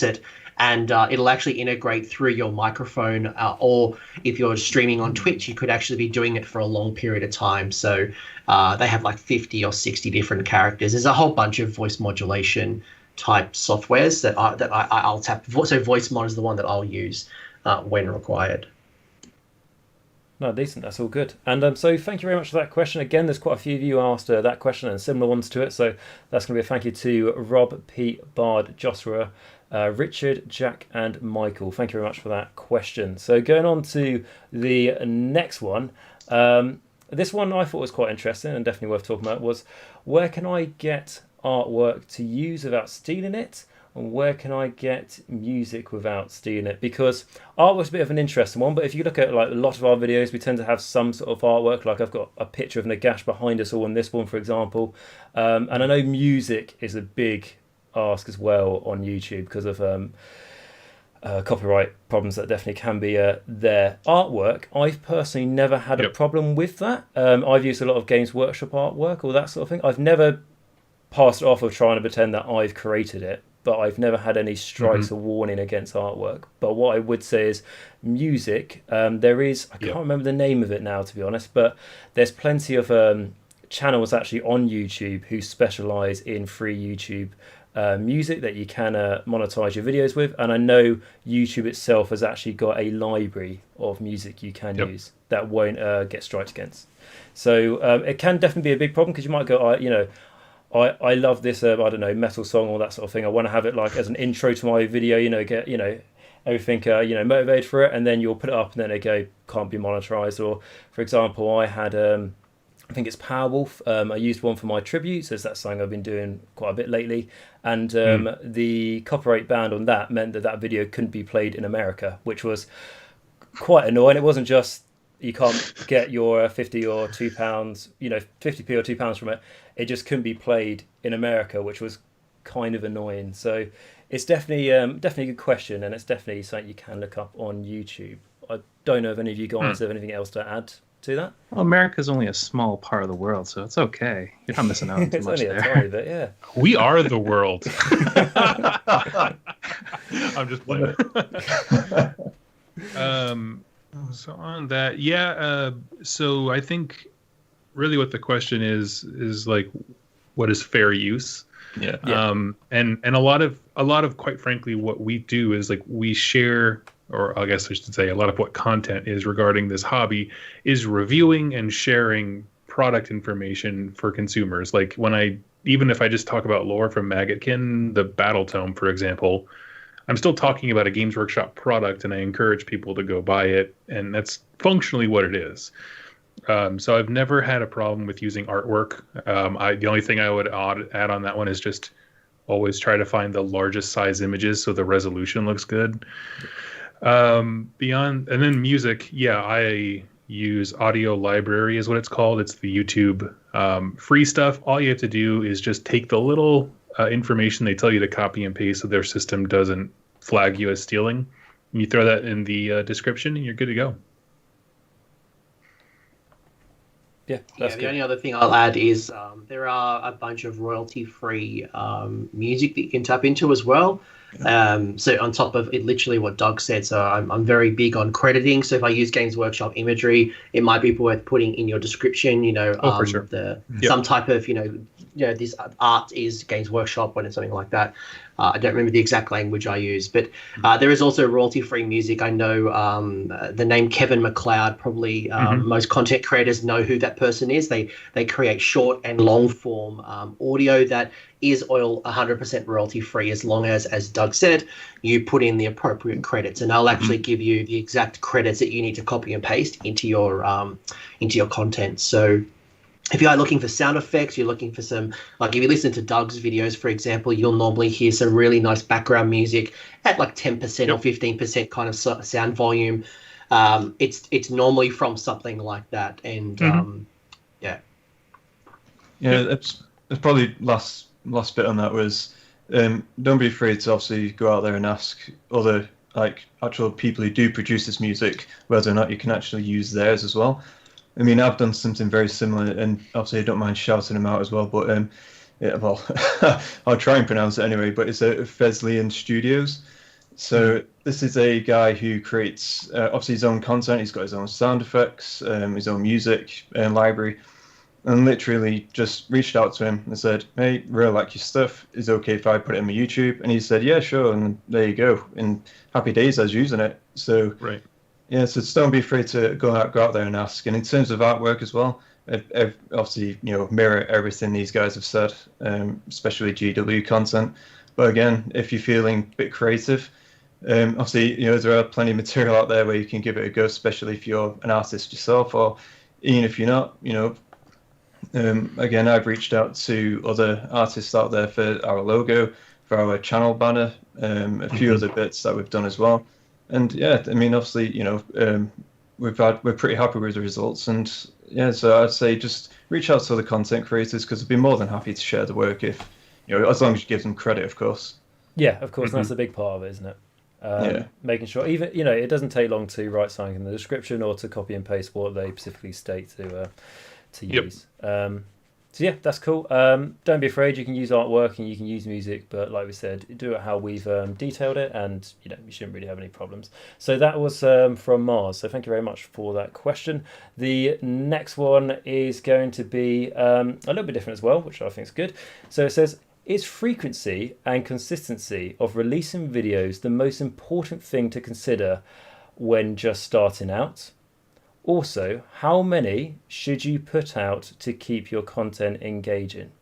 S5: it. And it'll actually integrate through your microphone, or if you're streaming on Twitch, you could actually be doing it for a long period of time. So they have like 50 or 60 different characters. There's a whole bunch of voice modulation type softwares that I'll tap. So VoiceMod is the one that I'll use when required.
S1: No, decent. That's all good. And so thank you very much for that question. Again, there's quite a few of you asked that question and similar ones to it. So that's going to be a thank you to Rob, Pete, Bard, Joshua, Richard, Jack, and Michael. Thank you very much for that question. So going on to the next one. This one I thought was quite interesting and definitely worth talking about was, where can I get artwork to use without stealing it? And where can I get music without stealing it? Because art was a bit of an interesting one, but if you look at like a lot of our videos, we tend to have some sort of artwork. Like I've got a picture of Nagash behind us all in this one, for example. And I know music is a big ask as well on YouTube because of copyright problems that definitely can be there. Artwork, I've personally never had a problem with that. I've used a lot of Games Workshop artwork or that sort of thing. I've never passed it off of trying to pretend that I've created it. but I've never had any strikes or warning against artwork. But what I would say is music. There is, I can't remember the name of it now, to be honest, but there's plenty of channels actually on YouTube who specialize in free YouTube music that you can monetize your videos with. And I know YouTube itself has actually got a library of music you can use that won't get strikes against. So it can definitely be a big problem, because you might go, I love this, I don't know, metal song or that sort of thing. I want to have it like as an intro to my video, get, everything, motivated for it. And then you'll put it up and then they go, can't be monetized. Or, for example, I had, I think it's Powerwolf. I used one for my tributes, as that's something I've been doing quite a bit lately. And the copyright ban on that meant that video couldn't be played in America, which was quite annoying. It wasn't just you can't get your 50 or £2, 50p or £2 from it. It just couldn't be played in America, which was kind of annoying. So it's definitely a good question, and it's definitely something you can look up on YouTube. I don't know if any of you guys have anything else to add to that.
S3: Well, America's only a small part of the world, so it's okay. You're not missing out on too much there.
S1: It's only a tiny bit, yeah.
S2: We are the world. I'm just playing. So on that, so I think really what the question is like, what is fair use?
S4: Yeah.
S2: And a lot of quite frankly, what we do is like we share, or I guess I should say a lot of what content is regarding this hobby is reviewing and sharing product information for consumers. Like even if I just talk about lore from Maggotkin, the Battle Tome, for example, I'm still talking about a Games Workshop product, and I encourage people to go buy it, and that's functionally what it is. So I've never had a problem with using artwork. The only thing I would add on that one is just always try to find the largest size images so the resolution looks good. And then music, I use Audio Library is what it's called. It's the YouTube free stuff. All you have to do is just take the little information they tell you to copy and paste so their system doesn't flag you as stealing. And you throw that in the description and you're good to go.
S1: Yeah, that's
S5: the only other thing I'll add is there are a bunch of royalty-free music that you can tap into as well. So on top of it, literally what Doug said, so I'm very big on crediting. So if I use Games Workshop imagery, it might be worth putting in your description,
S2: for sure.
S5: Some type of, this art is Games Workshop, when it's something like that. I don't remember the exact language I use, but there is also royalty-free music. I know the name Kevin MacLeod, probably most content creators know who that person is. They create short and long-form audio that is all 100% royalty-free, as long as Doug said, you put in the appropriate credits, and I'll actually give you the exact credits that you need to copy and paste into your content. So if you are looking for sound effects, you're looking for some, like if you listen to Doug's videos, for example, you'll normally hear some really nice background music at like 10% or 15% kind of sound volume. It's normally from something like that. And
S4: it's probably last bit on that was don't be afraid to obviously go out there and ask other actual people who do produce this music whether or not you can actually use theirs as well. I mean, I've done something very similar, and obviously I don't mind shouting them out as well, but I'll try and pronounce it anyway, but it's Feslian Studios. So this is a guy who creates obviously his own content. He's got his own sound effects, his own music library, and literally just reached out to him and said, hey, really like your stuff. Is it okay if I put it in my YouTube? And he said, yeah, sure. And there you go. And happy days, I was using it. So
S2: right.
S4: Yeah, so just don't be afraid to go out there and ask. And in terms of artwork as well, obviously, mirror everything these guys have said, especially GW content. But again, if you're feeling a bit creative, obviously, there are plenty of material out there where you can give it a go, especially if you're an artist yourself, or even if you're not, again, I've reached out to other artists out there for our logo, for our channel banner, a few other bits that we've done as well. And yeah, I mean, obviously, we're pretty happy with the results. And yeah, so I'd say just reach out to other content creators, because I'd be more than happy to share the work if, as long as you give them credit, of course.
S1: Yeah, of course. That's a big part of it, isn't it? Making sure, even, it doesn't take long to write something in the description or to copy and paste what they specifically state to use. So yeah, that's cool. Don't be afraid. You can use artwork and you can use music, but like we said, do it how we've detailed it, and you shouldn't really have any problems. So that was from Mars. So thank you very much for that question. The next one is going to be a little bit different as well, which I think is good. So it says, is frequency and consistency of releasing videos the most important thing to consider when just starting out? Also, how many should you put out to keep your content engaging?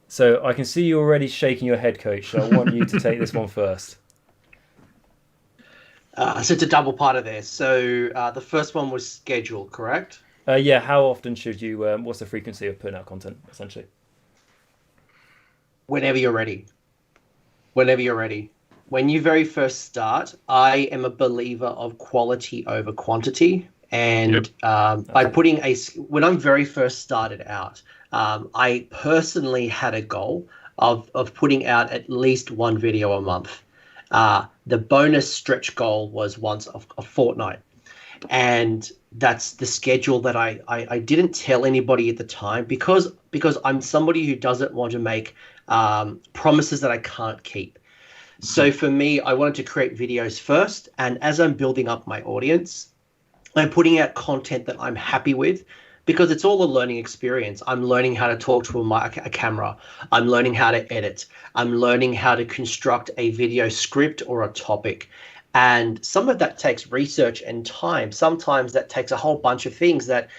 S1: So I can see you already shaking your head, Coach. So I want you to take this one first.
S5: So it's a double part of this. So the first one was schedule, correct?
S1: Yeah, how often should you, what's the frequency of putting out content, essentially?
S5: Whenever you're ready. Whenever you're ready. When you very first start, I am a believer of quality over quantity. And by putting when I very first started out, I personally had a goal of putting out at least one video a month. The bonus stretch goal was once a fortnight. And that's the schedule that I didn't tell anybody at the time because I'm somebody who doesn't want to make promises that I can't keep. So for me, I wanted to create videos first. And as I'm building up my audience, I'm putting out content that I'm happy with because it's all a learning experience. I'm learning how to talk to a camera. I'm learning how to edit. I'm learning how to construct a video script or a topic. And some of that takes research and time. Sometimes that takes a whole bunch of things that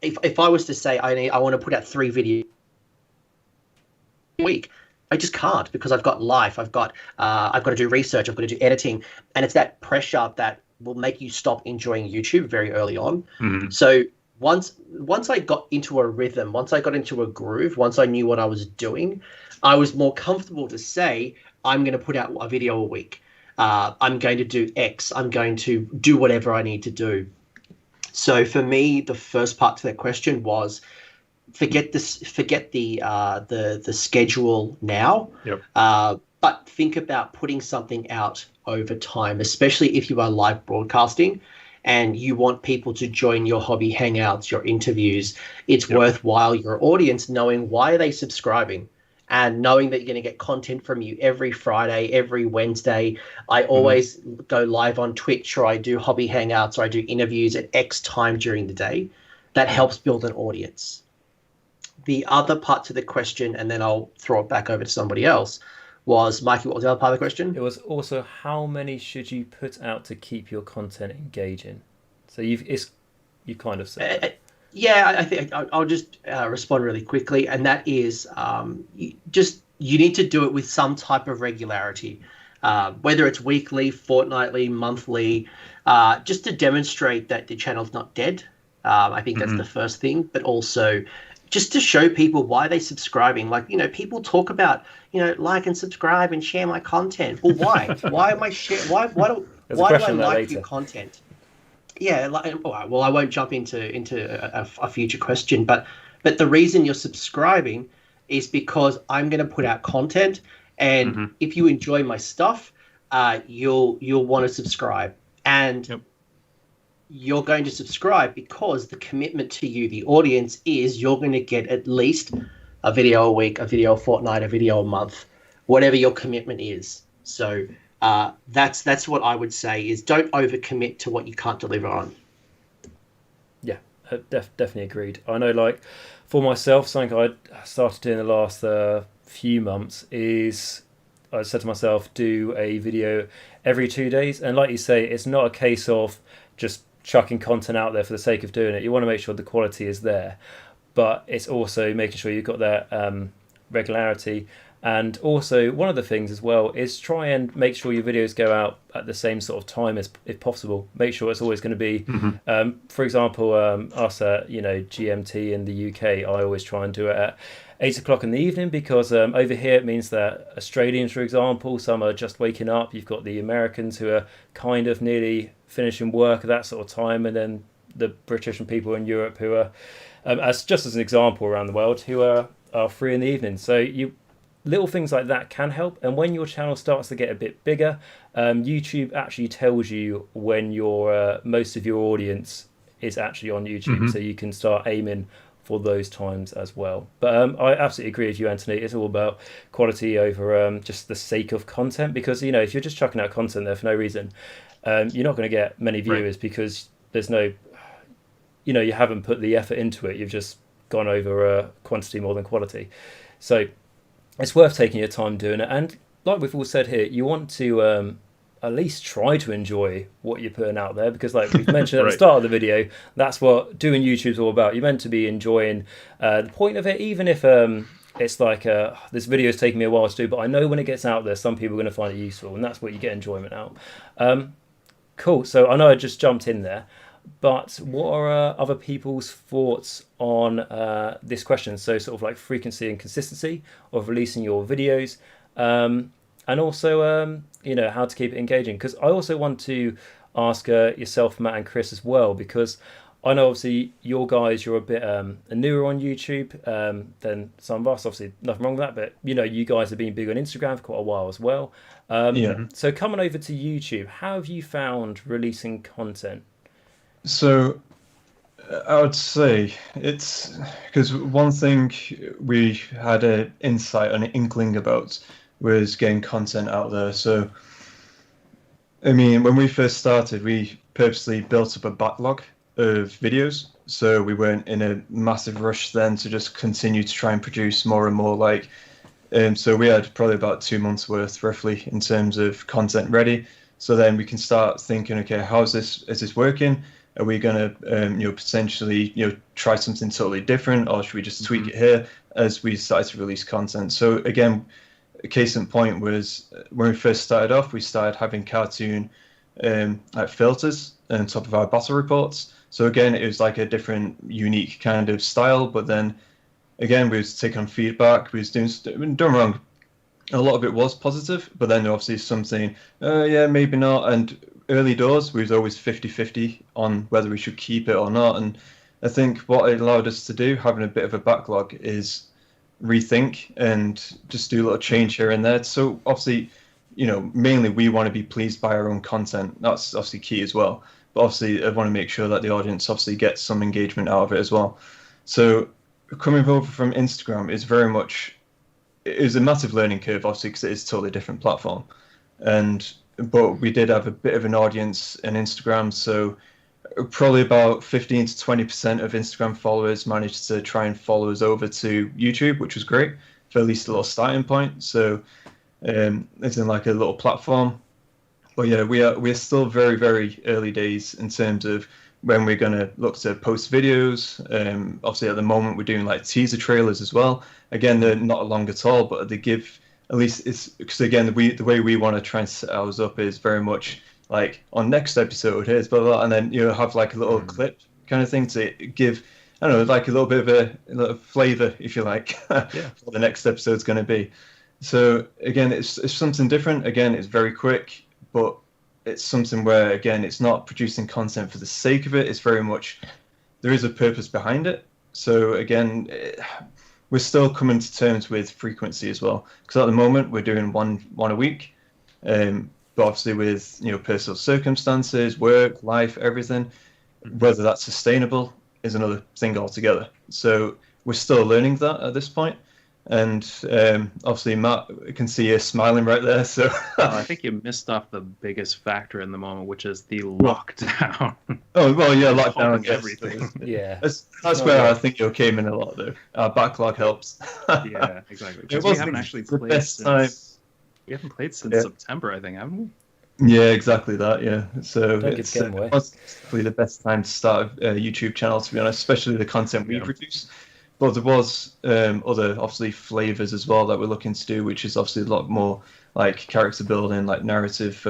S5: if I was to say I want to put out 3 videos a week, I just can't because I've got life. I've got to do research. I've got to do editing, and it's that pressure that will make you stop enjoying YouTube very early on. Mm-hmm. So once I got into a rhythm, once I got into a groove, once I knew what I was doing, I was more comfortable to say I'm going to put out a video a week. I'm going to do X. I'm going to do whatever I need to do. So for me, the first part to that question was, forget the schedule now. Yep. But think about putting something out over time, especially if you are live broadcasting and you want people to join your hobby hangouts, your interviews. It's worthwhile your audience knowing why are they subscribing and knowing that you're going to get content from you every Friday, every Wednesday. I always go live on Twitch, or I do hobby hangouts, or I do interviews at X time during the day. That helps build an audience. The other part to the question, and then I'll throw it back over to somebody else, was, Mikey, what was the other part of the question?
S1: It was also, how many should you put out to keep your content engaging? So you kind of said
S5: I think I'll just respond really quickly, and that is you need to do it with some type of regularity, whether it's weekly, fortnightly, monthly, just to demonstrate that the channel's not dead. I think that's the first thing, but also just to show people why they're subscribing. Like, people talk about, like and subscribe and share my content. Well, why? Why am I why do I like your content? Yeah, well, I won't jump into a future question, but the reason you're subscribing is because I'm going to put out content, and if you enjoy my stuff, you'll want to subscribe, and you're going to subscribe because the commitment to you, the audience, is you're going to get at least a video a week, a video a fortnight, a video a month, whatever your commitment is. So that's what I would say is, don't overcommit to what you can't deliver on.
S1: Yeah, definitely agreed. I know, like, for myself, something I started doing the last few months is I said to myself, do a video every 2 days. And like you say, it's not a case of just chucking content out there for the sake of doing it. You want to make sure the quality is there, but it's also making sure you've got that regularity. And also, one of the things as well is try and make sure your videos go out at the same sort of time as if possible. Make sure it's always going to be, for example, us at GMT in the UK, I always try and do it at 8 o'clock in the evening, because over here it means that Australians, for example, some are just waking up. You've got the Americans who are kind of nearly finishing work at that sort of time, and then the British and people in Europe who are, as an example around the world, who are free in the evening. So little things like that can help. And when your channel starts to get a bit bigger, YouTube actually tells you when most of your audience is actually on YouTube. So you can start aiming for those times as well. But I absolutely agree with you, Anthony. It's all about quality over just the sake of content, because if you're just chucking out content there for no reason, you're not going to get many viewers, because there's no, you haven't put the effort into it. You've just gone over quantity more than quality. So it's worth taking your time doing it. And like we've all said here, you want to at least try to enjoy what you're putting out there, because like we've mentioned at the start of the video, that's what doing YouTube's all about. You're meant to be enjoying the point of it, even if it's like this video is taking me a while to do, but I know when it gets out there, some people are going to find it useful, and that's what you get enjoyment out. Cool. So I know I just jumped in there, but what are other people's thoughts on this question? So sort of like frequency and consistency of releasing your videos, and also how to keep it engaging. Because I also want to ask yourself, Matt and Chris, as well, because I know obviously you're a bit newer on YouTube than some of us. Obviously nothing wrong with that, but you guys have been big on Instagram for quite a while as well. So coming over to YouTube, how have you found releasing content?
S4: So I would say it's because one thing we had an insight, an inkling about, was getting content out there. So I mean, when we first started, we purposely built up a backlog of videos, so we weren't in a massive rush then to just continue to try and produce more and more. So we had probably about 2 months worth roughly in terms of content ready, so then we can start thinking, okay, is this working? Are we going to potentially try something totally different, or should we just tweak it here as we started to release content? So again, a case in point was when we first started off, we started having cartoon filters on top of our battle reports. So again, it was like a different, unique kind of style. But then again, we was taking on feedback. We was doing wrong. A lot of it was positive, but then obviously something, maybe not. And early doors, we was always 50-50 on whether we should keep it or not. And I think what it allowed us to do, having a bit of a backlog, is rethink and just do a little change here and there. So obviously, mainly we want to be pleased by our own content. That's obviously key as well. But obviously, I want to make sure that the audience obviously gets some engagement out of it as well. So coming over from Instagram is very much, it was a massive learning curve, obviously, because it is a totally different platform. But we did have a bit of an audience in Instagram, so probably about 15 to 20% of Instagram followers managed to try and follow us over to YouTube, which was great for at least a little starting point. So it's in like a little platform. But yeah, we're still very, very early days in terms of when we're going to look to post videos. Obviously, at the moment, we're doing like teaser trailers as well. Again, they're not long at all, but they give, at least it's, because again, the way we want to try and set ours up is very much like on next episode, here's blah, blah, and then have like a little clip kind of thing to give, I don't know, like a little bit of a little flavor, if you like, for the next episode's going to be. So again, it's something different. Again, it's very quick, but it's something where, again, it's not producing content for the sake of it. It's very much, there is a purpose behind it. So again, we're still coming to terms with frequency as well, because at the moment we're doing one a week. But obviously with personal circumstances, work, life, everything, whether that's sustainable is another thing altogether. So we're still learning that at this point. And obviously Matt, I can see you smiling right there. So
S3: I think you missed off the biggest factor in the moment, which is the lockdown.
S4: Oh well, yeah, lockdown,
S3: everything.
S1: Yeah,
S4: that's where I think you came in a lot though. Our backlog helps.
S3: Yeah, exactly.
S4: It
S3: we haven't actually
S4: the
S3: played
S4: best
S3: since.
S4: time.
S3: We haven't played since September, I think, haven't we?
S4: Yeah, exactly that. Yeah, so
S1: Don't
S4: it's
S1: get away.
S4: definitely the best time to start a YouTube channel, to be honest, especially the content we produce. But there was other obviously flavors as well that we're looking to do, which is obviously a lot more like character building, like narrative,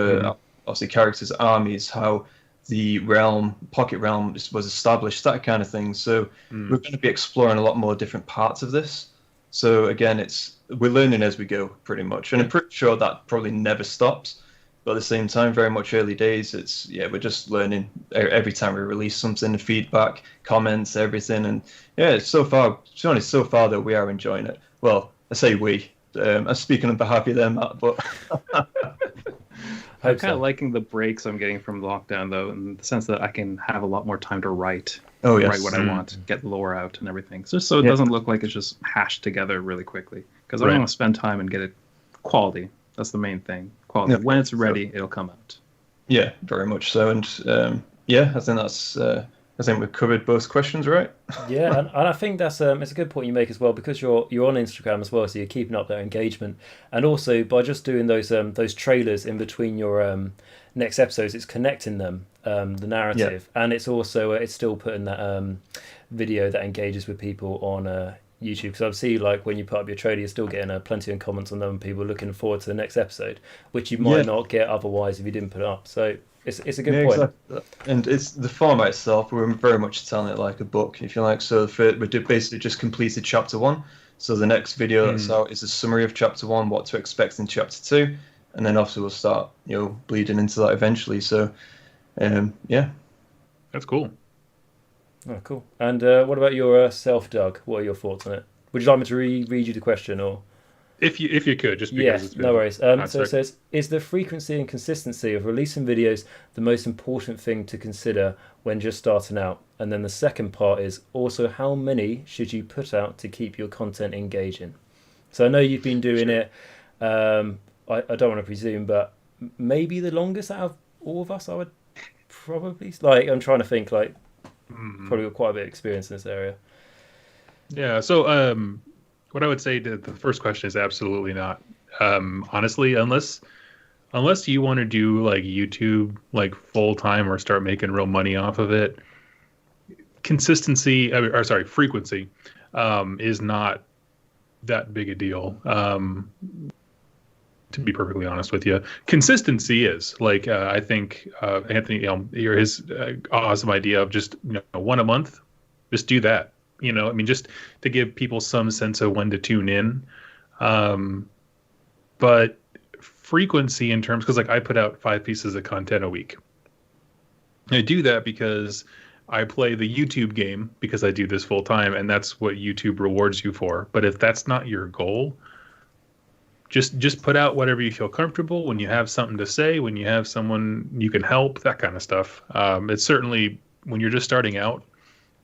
S4: obviously characters, armies, how the pocket realm was established, that kind of thing. So we're going to be exploring a lot more different parts of this. So again, we're learning as we go, pretty much, and I'm pretty sure that probably never stops. But at the same time, very much early days. We're just learning every time we release something, the feedback, comments, everything, and so far, to be honest, that we are enjoying it. Well, I say we. I'm speaking on behalf of them, Matt, but
S3: I'm
S1: Hope
S3: kind of
S1: so.
S3: liking the breaks I'm getting from lockdown, though, in the sense that I can have a lot more time to write.
S4: Oh, yes.
S3: Write what I want, get the lore out and everything. Just so it
S4: Yeah.
S3: doesn't look like it's just hashed together really quickly. Because I
S2: Right.
S3: want to spend time and get it quality. That's the main thing. Quality.
S4: Yeah.
S3: When it's ready, it'll come out.
S4: Yeah, very much so. And yeah, I think that's. I think we've covered both questions, right?
S1: Yeah, and I think that's it's a good point you make as well, because you're on Instagram as well, so you're keeping up that engagement, and also by just doing those trailers in between your next episodes, it's connecting them, the narrative, and it's also it's still putting that video that engages with people on YouTube, because I see like when you put up your trailer, you're still getting plenty of comments on them, and people looking forward to the next episode, which you might not get otherwise if you didn't put it up. So it's a good point.
S4: Exactly. And it's the format itself. We're very much telling it like a book, if you like. So we did basically just completed chapter 1. So the next video that's out is a summary of chapter 1, what to expect in chapter 2, and then obviously we'll start, bleeding into that eventually. So, yeah.
S2: That's cool.
S1: Oh, cool. And what about your self, Doug? What are your thoughts on it? Would you like me to read you the question, or?
S2: If you could, just because
S1: Yes,
S2: it's been
S1: no worries. So
S2: answered.
S1: it says, is the frequency and consistency of releasing videos the most important thing to consider when just starting out? And then the second part is also, how many should you put out to keep your content engaging? So I know you've been doing it, I don't want to presume, but maybe the longest out of all of us, I would probably, I'm trying to think, probably got quite a bit of experience in this area.
S2: Yeah, so what I would say to the first question is absolutely not. Honestly, unless you want to do like YouTube like full time or start making real money off of it, frequency is not that big a deal. To be perfectly honest with you, consistency is like I think Anthony, his awesome idea of just one a month, just do that. Just to give people some sense of when to tune in. But frequency in terms, because like I put out 5 pieces of content a week. I do that because I play the YouTube game, because I do this full time, and that's what YouTube rewards you for. But if that's not your goal, just put out whatever you feel comfortable, when you have something to say, when you have someone you can help, that kind of stuff. It's certainly, when you're just starting out,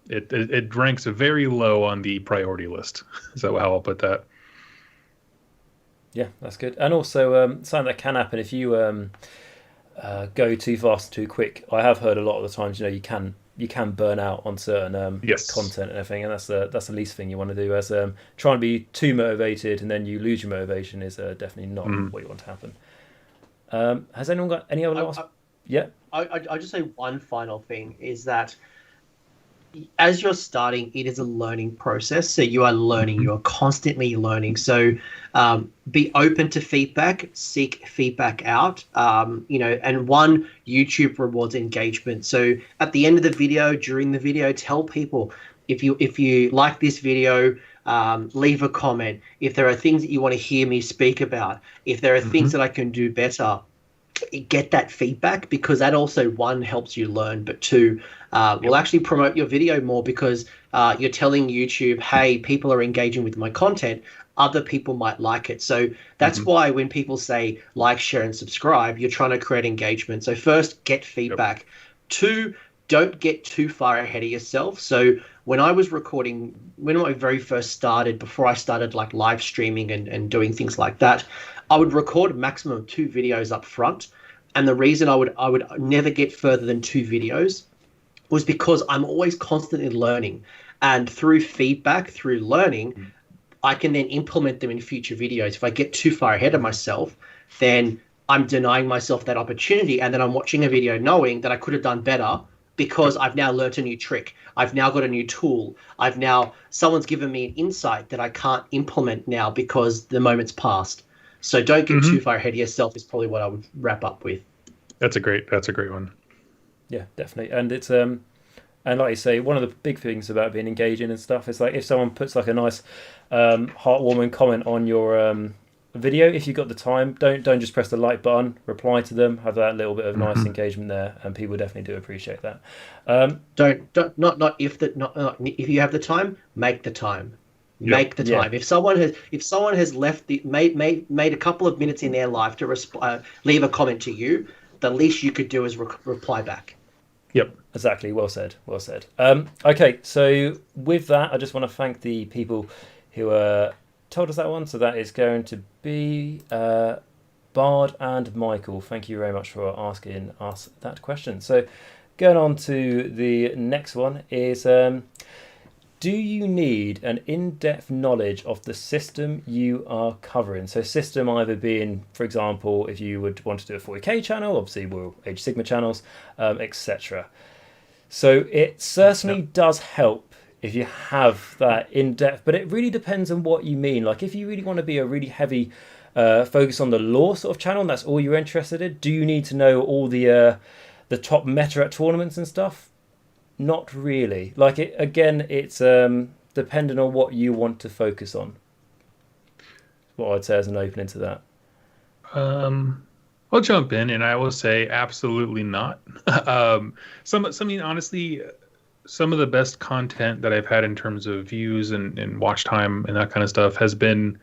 S2: it ranks very low on the priority list. Is that how I'll put that?
S1: Yeah, that's good. And also, something that can happen if you go too fast, too quick. I have heard a lot of the times, you can burn out on certain content and everything, and that's the least thing you want to do. As trying to be too motivated and then you lose your motivation is definitely not what you want to happen. Has anyone got any other last? Yeah.
S5: I'll just say one final thing is that as you're starting, it is a learning process. So you are learning, you are constantly learning. So be open to feedback, seek feedback out, and YouTube rewards engagement. So at the end of the video, during the video, tell people if you like this video, leave a comment. If there are things that you want to hear me speak about, if there are things that I can do better, get that feedback, because that also, one, helps you learn, but two, will actually promote your video more, because you're telling YouTube, hey, people are engaging with my content, other people might like it. So that's why when people say like, share, and subscribe, you're trying to create engagement. So first, get feedback. Two, don't get too far ahead of yourself. So when I was recording, when I very first started, before I started like live streaming and doing things like that, I would record a maximum of 2 videos up front. And the reason I would never get further than 2 videos was because I'm always constantly learning. And through feedback, through learning, I can then implement them in future videos. If I get too far ahead of myself, then I'm denying myself that opportunity. And then I'm watching a video knowing that I could have done better, because I've now learnt a new trick. I've now got a new tool. Someone's given me an insight that I can't implement now because the moment's passed. So don't get too far ahead of yourself is probably what I would wrap up with. That's a great
S2: one.
S1: Yeah, definitely. And it's and like you say, one of the big things about being engaging and stuff is like if someone puts like a nice heartwarming comment on your video, if you've got the time, don't just press the like button, reply to them, have that little bit of nice engagement there, and people definitely do appreciate that.
S5: Not if you have the time, make the time. Make the time. If someone has left made a couple of minutes in their life to leave a comment to you, the least you could do is reply back.
S1: Yep, exactly. Well said. Well said. Okay, so with that, I just want to thank the people who told us that one. So that is going to be Bard and Michael. Thank you very much for asking us that question. So going on to the next one is, do you need an in-depth knowledge of the system you are covering? So system either being, for example, if you would want to do a 40k channel, obviously we're Age Sigma channels, etc. So it certainly does help if you have that in-depth, but it really depends on what you mean. Like if you really want to be a really heavy focus on the lore sort of channel and that's all you're interested in, do you need to know all the top meta at tournaments and stuff? Not really. Like it again, it's depending on what you want to focus on. What I'd say as an opening to that.
S2: I'll jump in and I will say absolutely not. Honestly, some of the best content that I've had in terms of views and watch time and that kind of stuff has been,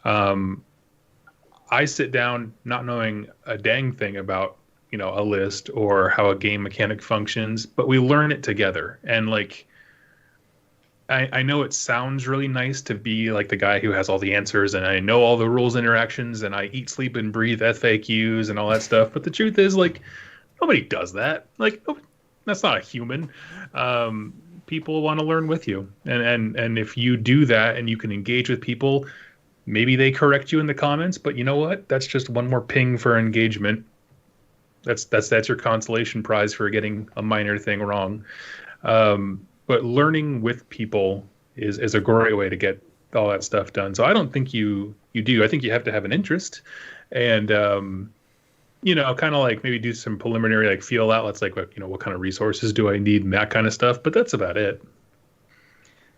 S2: I sit down not knowing a dang thing about a list or how a game mechanic functions, but we learn it together. And like, I know it sounds really nice to be like the guy who has all the answers and I know all the rules, interactions, and I eat, sleep, and breathe FAQs and all that stuff. But the truth is, like, nobody does that. Like, that's not a human. People want to learn with you. And if you do that and you can engage with people, maybe they correct you in the comments, but you know what? That's just one more ping for engagement. That's your consolation prize for getting a minor thing wrong. But learning with people is a great way to get all that stuff done. So I don't think you do. I think you have to have an interest and, kind of like maybe do some preliminary like feel outlets, like, what kind of resources do I need and that kind of stuff. But that's about it.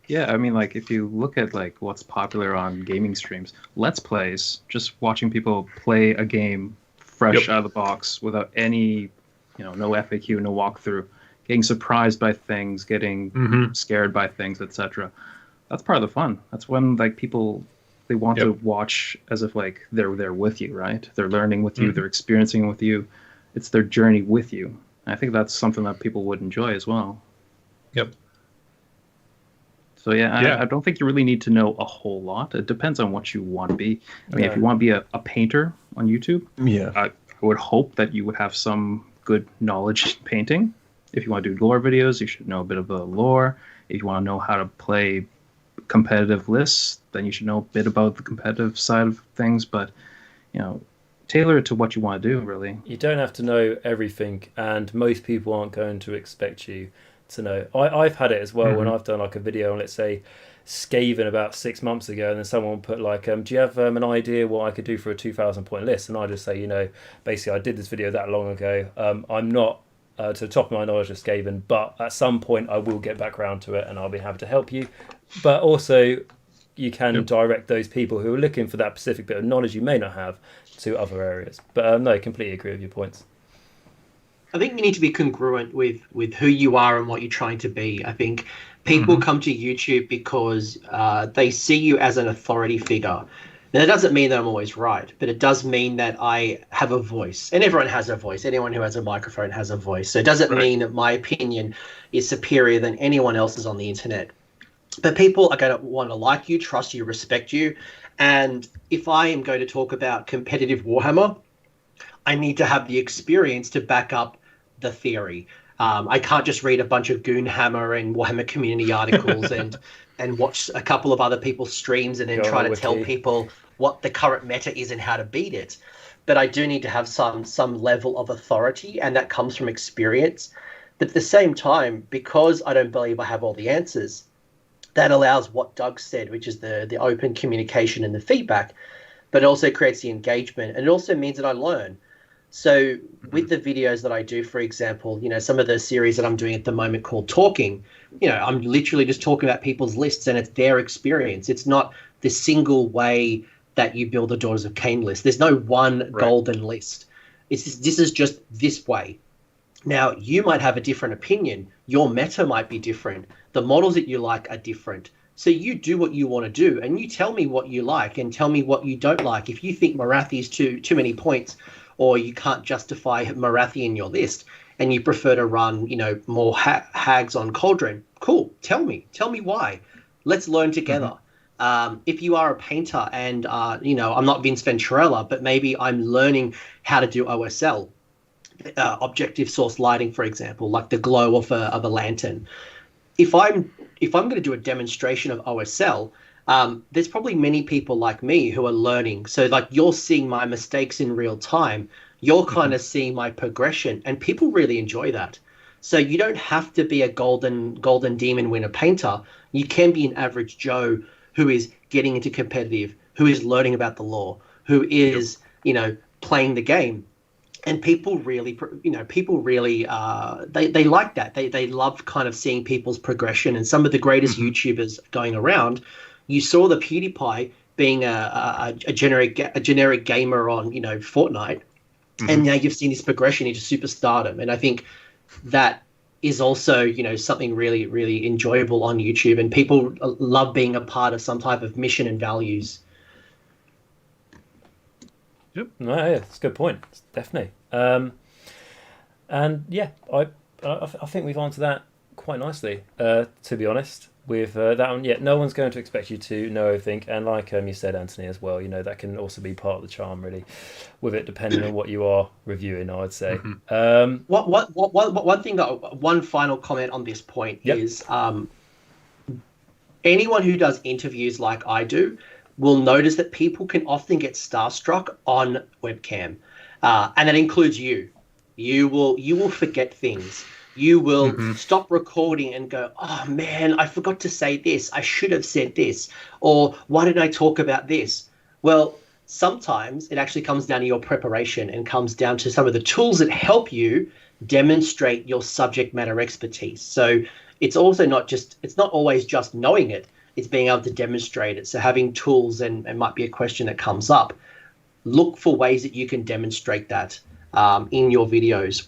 S3: Yeah, I mean, like if you look at like what's popular on gaming streams, Let's Plays, just watching people play a game fresh out of the box without any, no FAQ, no walkthrough, getting surprised by things, getting scared by things, etc. That's part of the fun. That's when like people, they want to watch as if like they're there with you, right? They're learning with you, they're experiencing with you. It's their journey with you. And I think that's something that people would enjoy as well.
S2: Yep.
S3: So I don't think you really need to know a whole lot. It depends on what you want to be. I mean, if you want to be a painter on YouTube, I would hope that you would have some good knowledge in painting. If you want to do lore videos, you should know a bit of the lore. If you want to know how to play competitive lists, then you should know a bit about the competitive side of things. But, tailor it to what you want to do, really.
S1: You don't have to know everything, and most people aren't going to expect you to know. I've had it as well when I've done like a video on, let's say, Skaven about 6 months ago, and then someone put like, do you have an idea what I could do for a 2,000 point list? And I just say, basically I did this video that long ago. I'm not to the top of my knowledge of Skaven, but at some point I will get back around to it and I'll be happy to help you. But also you can direct those people who are looking for that specific bit of knowledge you may not have to other areas. But no, completely agree with your points.
S5: I think you need to be congruent with who you are and what you're trying to be. I think people come to YouTube because they see you as an authority figure. Now, that doesn't mean that I'm always right, but it does mean that I have a voice. And everyone has a voice. Anyone who has a microphone has a voice. So it doesn't mean that my opinion is superior than anyone else's on the internet. But people are going to want to like you, trust you, respect you. And if I am going to talk about competitive Warhammer, I need to have the experience to back up the theory. I can't just read a bunch of Goonhammer and Warhammer community articles and watch a couple of other people's streams and then try to tell people what the current meta is and how to beat it. But I do need to have some level of authority, and that comes from experience. But at the same time, because I don't believe I have all the answers, that allows what Doug said, which is the open communication and the feedback, but it also creates the engagement, and it also means that I learn. So with the videos that I do, for example, some of the series that I'm doing at the moment called Talking, I'm literally just talking about people's lists and it's their experience. It's not the single way that you build a Daughters of Cain list. There's no one golden list. This is just this way. Now, you might have a different opinion. Your meta might be different. The models that you like are different. So you do what you want to do, and you tell me what you like and tell me what you don't like. If you think Marathi is too many points, or you can't justify Marathi in your list, and you prefer to run, more hags on Cauldron, cool. Tell me why. Let's learn together. If you are a painter and, I'm not Vince Venturella, but maybe I'm learning how to do OSL, objective source lighting, for example, like the glow of a lantern. If I'm going to do a demonstration of OSL, there's probably many people like me who are learning. So like you're seeing my mistakes in real time. You're kind of seeing my progression, and people really enjoy that. So you don't have to be a golden demon winner painter. You can be an average Joe who is getting into competitive, who is learning about the lore, who is, playing the game. And people really, they like that. They love kind of seeing people's progression. And some of the greatest YouTubers going around, you saw the PewDiePie being a generic gamer on, Fortnite. And now you've seen his progression into superstardom. And I think that is also, something really, really enjoyable on YouTube. And people love being a part of some type of mission and values.
S1: Yep. No, yeah, that's a good point. Definitely. And yeah, I think we've answered that quite nicely, to be honest. With that one, yeah, no one's going to expect you to know everything, and like you said, Anthony, as well, that can also be part of the charm, really, with it depending on what you are reviewing, I would say.
S5: One final comment on this point is anyone who does interviews like I do will notice that people can often get starstruck on webcam, and that includes you. You will forget things. You will stop recording and go, oh man, I forgot to say this. I should have said this. Or why didn't I talk about this? Well, sometimes it actually comes down to your preparation and comes down to some of the tools that help you demonstrate your subject matter expertise. So it's also it's not always just knowing it. It's being able to demonstrate it. So having tools, and might be a question that comes up, look for ways that you can demonstrate that in your videos.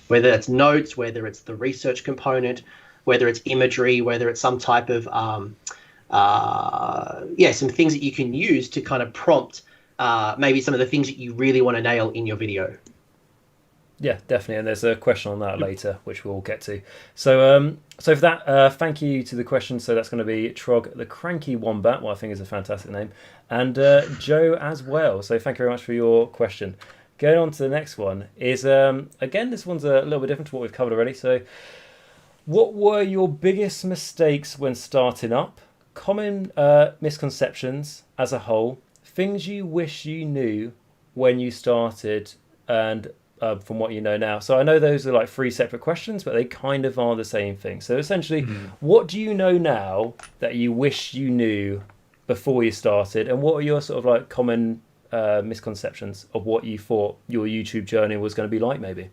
S5: Whether it's notes, whether it's the research component, whether it's imagery, whether it's some type of, some things that you can use to kind of prompt maybe some of the things that you really want to nail in your video.
S1: Yeah, definitely. And there's a question on that later, which we'll get to. So for that, thank you to the question. So that's going to be Trog the Cranky Wombat, what I think is a fantastic name, and Joe as well. So thank you very much for your question. Going on to the next one is, again, this one's a little bit different to what we've covered already. So what were your biggest mistakes when starting up? Common misconceptions as a whole, things you wish you knew when you started, and from what you know now. So I know those are like three separate questions, but they kind of are the same thing. So essentially, what do you know now that you wish you knew before you started? And what are your sort of like common misconceptions of what you thought your YouTube journey was going to be like, maybe?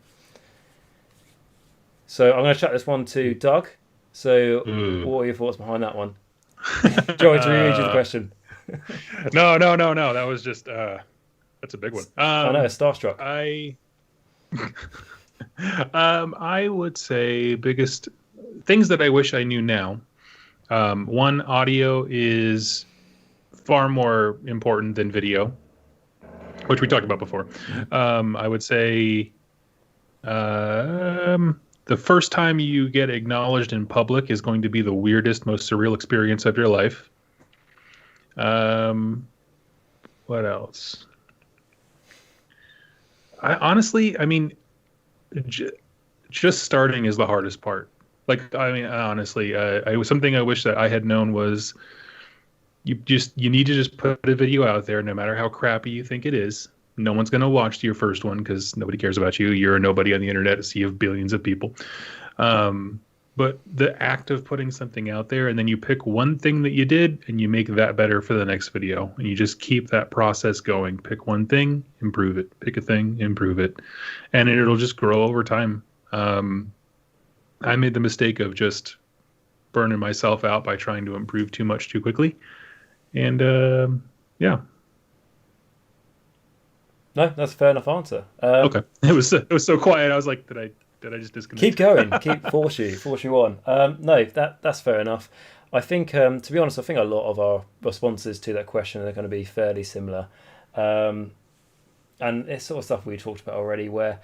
S1: So I'm going to chuck this one to Doug. So what are your thoughts behind that one? Do you want me to read you the question?
S2: No. That was just that's a big one.
S1: I know, starstruck.
S2: I would say biggest things that I wish I knew now. One, audio is far more important than video, which we talked about before. I would say the first time you get acknowledged in public is going to be the weirdest, most surreal experience of your life. What else? I mean, just starting is the hardest part. Like, I mean, honestly, it was something I wish that I had known was you need to just put a video out there, no matter how crappy you think it is. No one's going to watch your first one because nobody cares about you. You're a nobody on the internet, a sea of billions of people. But the act of putting something out there, and then you pick one thing that you did and you make that better for the next video. And you just keep that process going. Pick one thing, improve it. Pick a thing, improve it. And it'll just grow over time. I made the mistake of just burning myself out by trying to improve too much too quickly. And yeah.
S1: No, that's a fair enough answer.
S2: Okay. It was so quiet. I was like, did I just disconnect?
S1: Keep going. Keep force you on. No, that's fair enough. I think, to be honest, I think a lot of our responses to that question are going to be fairly similar. And it's sort of stuff we talked about already, where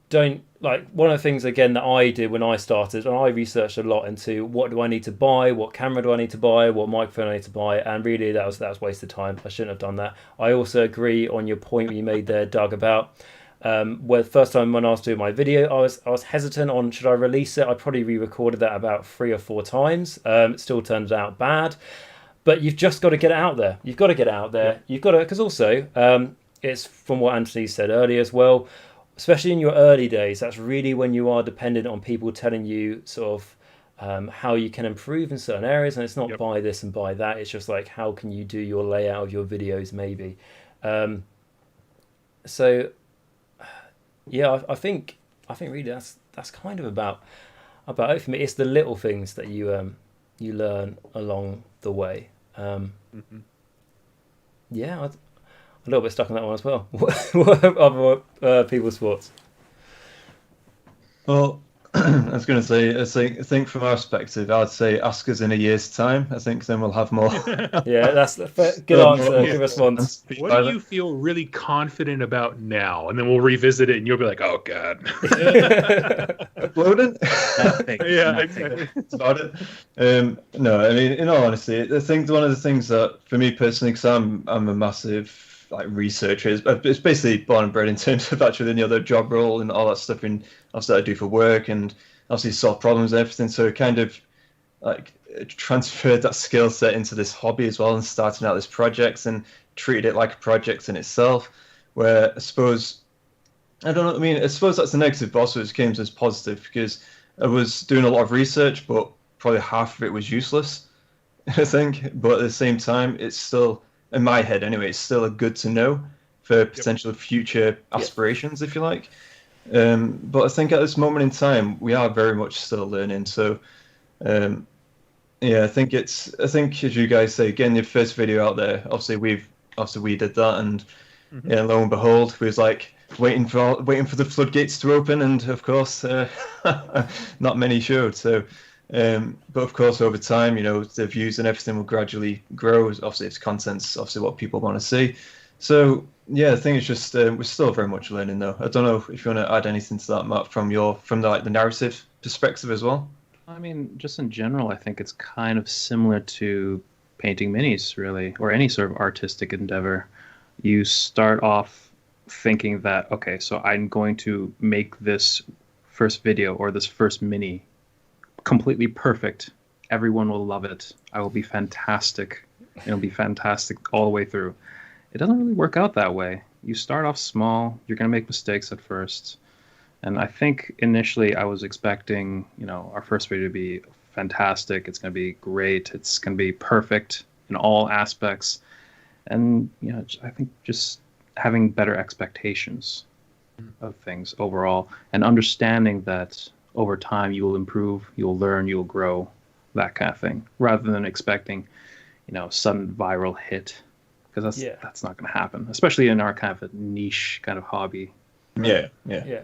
S1: don't, like, one of the things again that I did when I started, and I researched a lot into what do I need to buy, what camera do I need to buy, what microphone I need to buy, and really that was wasted time. I shouldn't have done that. I also agree on your point you made there, Doug, about where the first time when I was doing my video, I was hesitant on should I release it. I probably re-recorded that about 3 or 4 times. It still turned out bad, but you've just got to get it out there. You've got to get it out there. You've got to, because also it's from what Anthony said earlier as well. Especially in your early days, that's really when you are dependent on people telling you sort of how you can improve in certain areas. And it's not buy this and buy that. It's just like, how can you do your layout of your videos maybe? So, yeah, I think really that's kind of about it for me. It's the little things that you learn along the way. Yeah, a little bit stuck on that one as well. What other people's thoughts?
S4: Well, I was going to say, I think from our perspective, I'd say ask us in a year's time. I think then we'll have more.
S1: Yeah, that's a good answer, good response.
S2: What do you feel really confident about now? And then we'll revisit it, and you'll be like, "Oh God."
S4: Uploading?
S2: Yeah, exactly.
S4: That's about it. No, I mean, in all honesty, I think one of the things that, for me personally, because I'm a massive researcher, it's basically born and bred in terms of actually the other job role and all that stuff, and obviously I do for work and obviously solve problems and everything. So it kind of transferred that skill set into this hobby as well, and starting out this projects and treated it like a project in itself. Where I suppose, I don't know, I mean, I suppose that's a negative, but also it came as positive because I was doing a lot of research, but probably half of it was useless, I think. But at the same time, it's still, in my head anyway, it's still a good to know for potential future aspirations, if you like. But I think at this moment in time, we are very much still learning. So, I think as you guys say, getting your first video out there, obviously we did that, and lo and behold, we was like waiting for the floodgates to open, and of course, not many showed. So, but of course, over time, the views and everything will gradually grow. Obviously, it's content's obviously what people want to see. So yeah, I think it's just we're still very much learning, though. I don't know if you want to add anything to that, Matt, from the narrative perspective as well.
S3: I mean, just in general, I think it's kind of similar to painting minis, really, or any sort of artistic endeavor. You start off thinking that, okay, so I'm going to make this first video or this first mini completely perfect. Everyone will love it. I will be fantastic. It'll be fantastic all the way through. It doesn't really work out that way. You start off small. You're going to make mistakes at first. And I think initially I was expecting, our first video to be fantastic. It's going to be great. It's going to be perfect in all aspects. And, I think just having better expectations of things overall and understanding that over time you will improve, you'll learn, you'll grow, that kind of thing, rather than expecting, sudden viral hit, because that's not going to happen, especially in our kind of a niche kind of hobby.
S1: Yeah.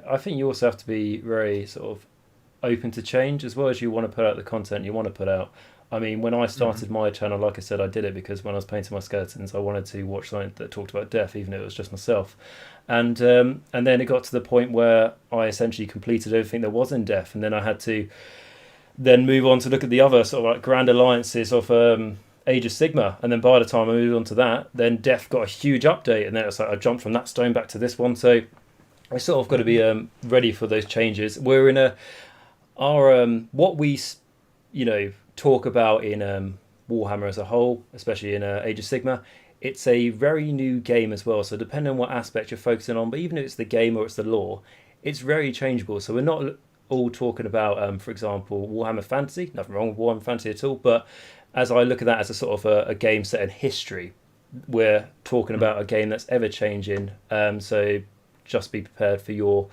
S1: I think you also have to be very sort of open to change as well as you want to put out the content you want to put out. I mean, when I started my channel, like I said, I did it because when I was painting my skeletons, I wanted to watch something that talked about death, even if it was just myself. And then it got to the point where I essentially completed everything there was in death, and then I had to then move on to look at the other sort of like grand alliances of Age of Sigma. And then by the time I moved on to that, then death got a huge update, and then it's like I jumped from that stone back to this one. So I sort of got to be ready for those changes. We're in what we talk about in Warhammer as a whole, especially in Age of Sigma, it's a very new game as well. So depending on what aspect you're focusing on, but even if it's the game or it's the lore, it's very changeable. So we're not all talking about, for example, Warhammer Fantasy. Nothing wrong with Warhammer Fantasy at all. But as I look at that as a sort of a game set in history, we're talking about a game that's ever changing. So just be prepared for your...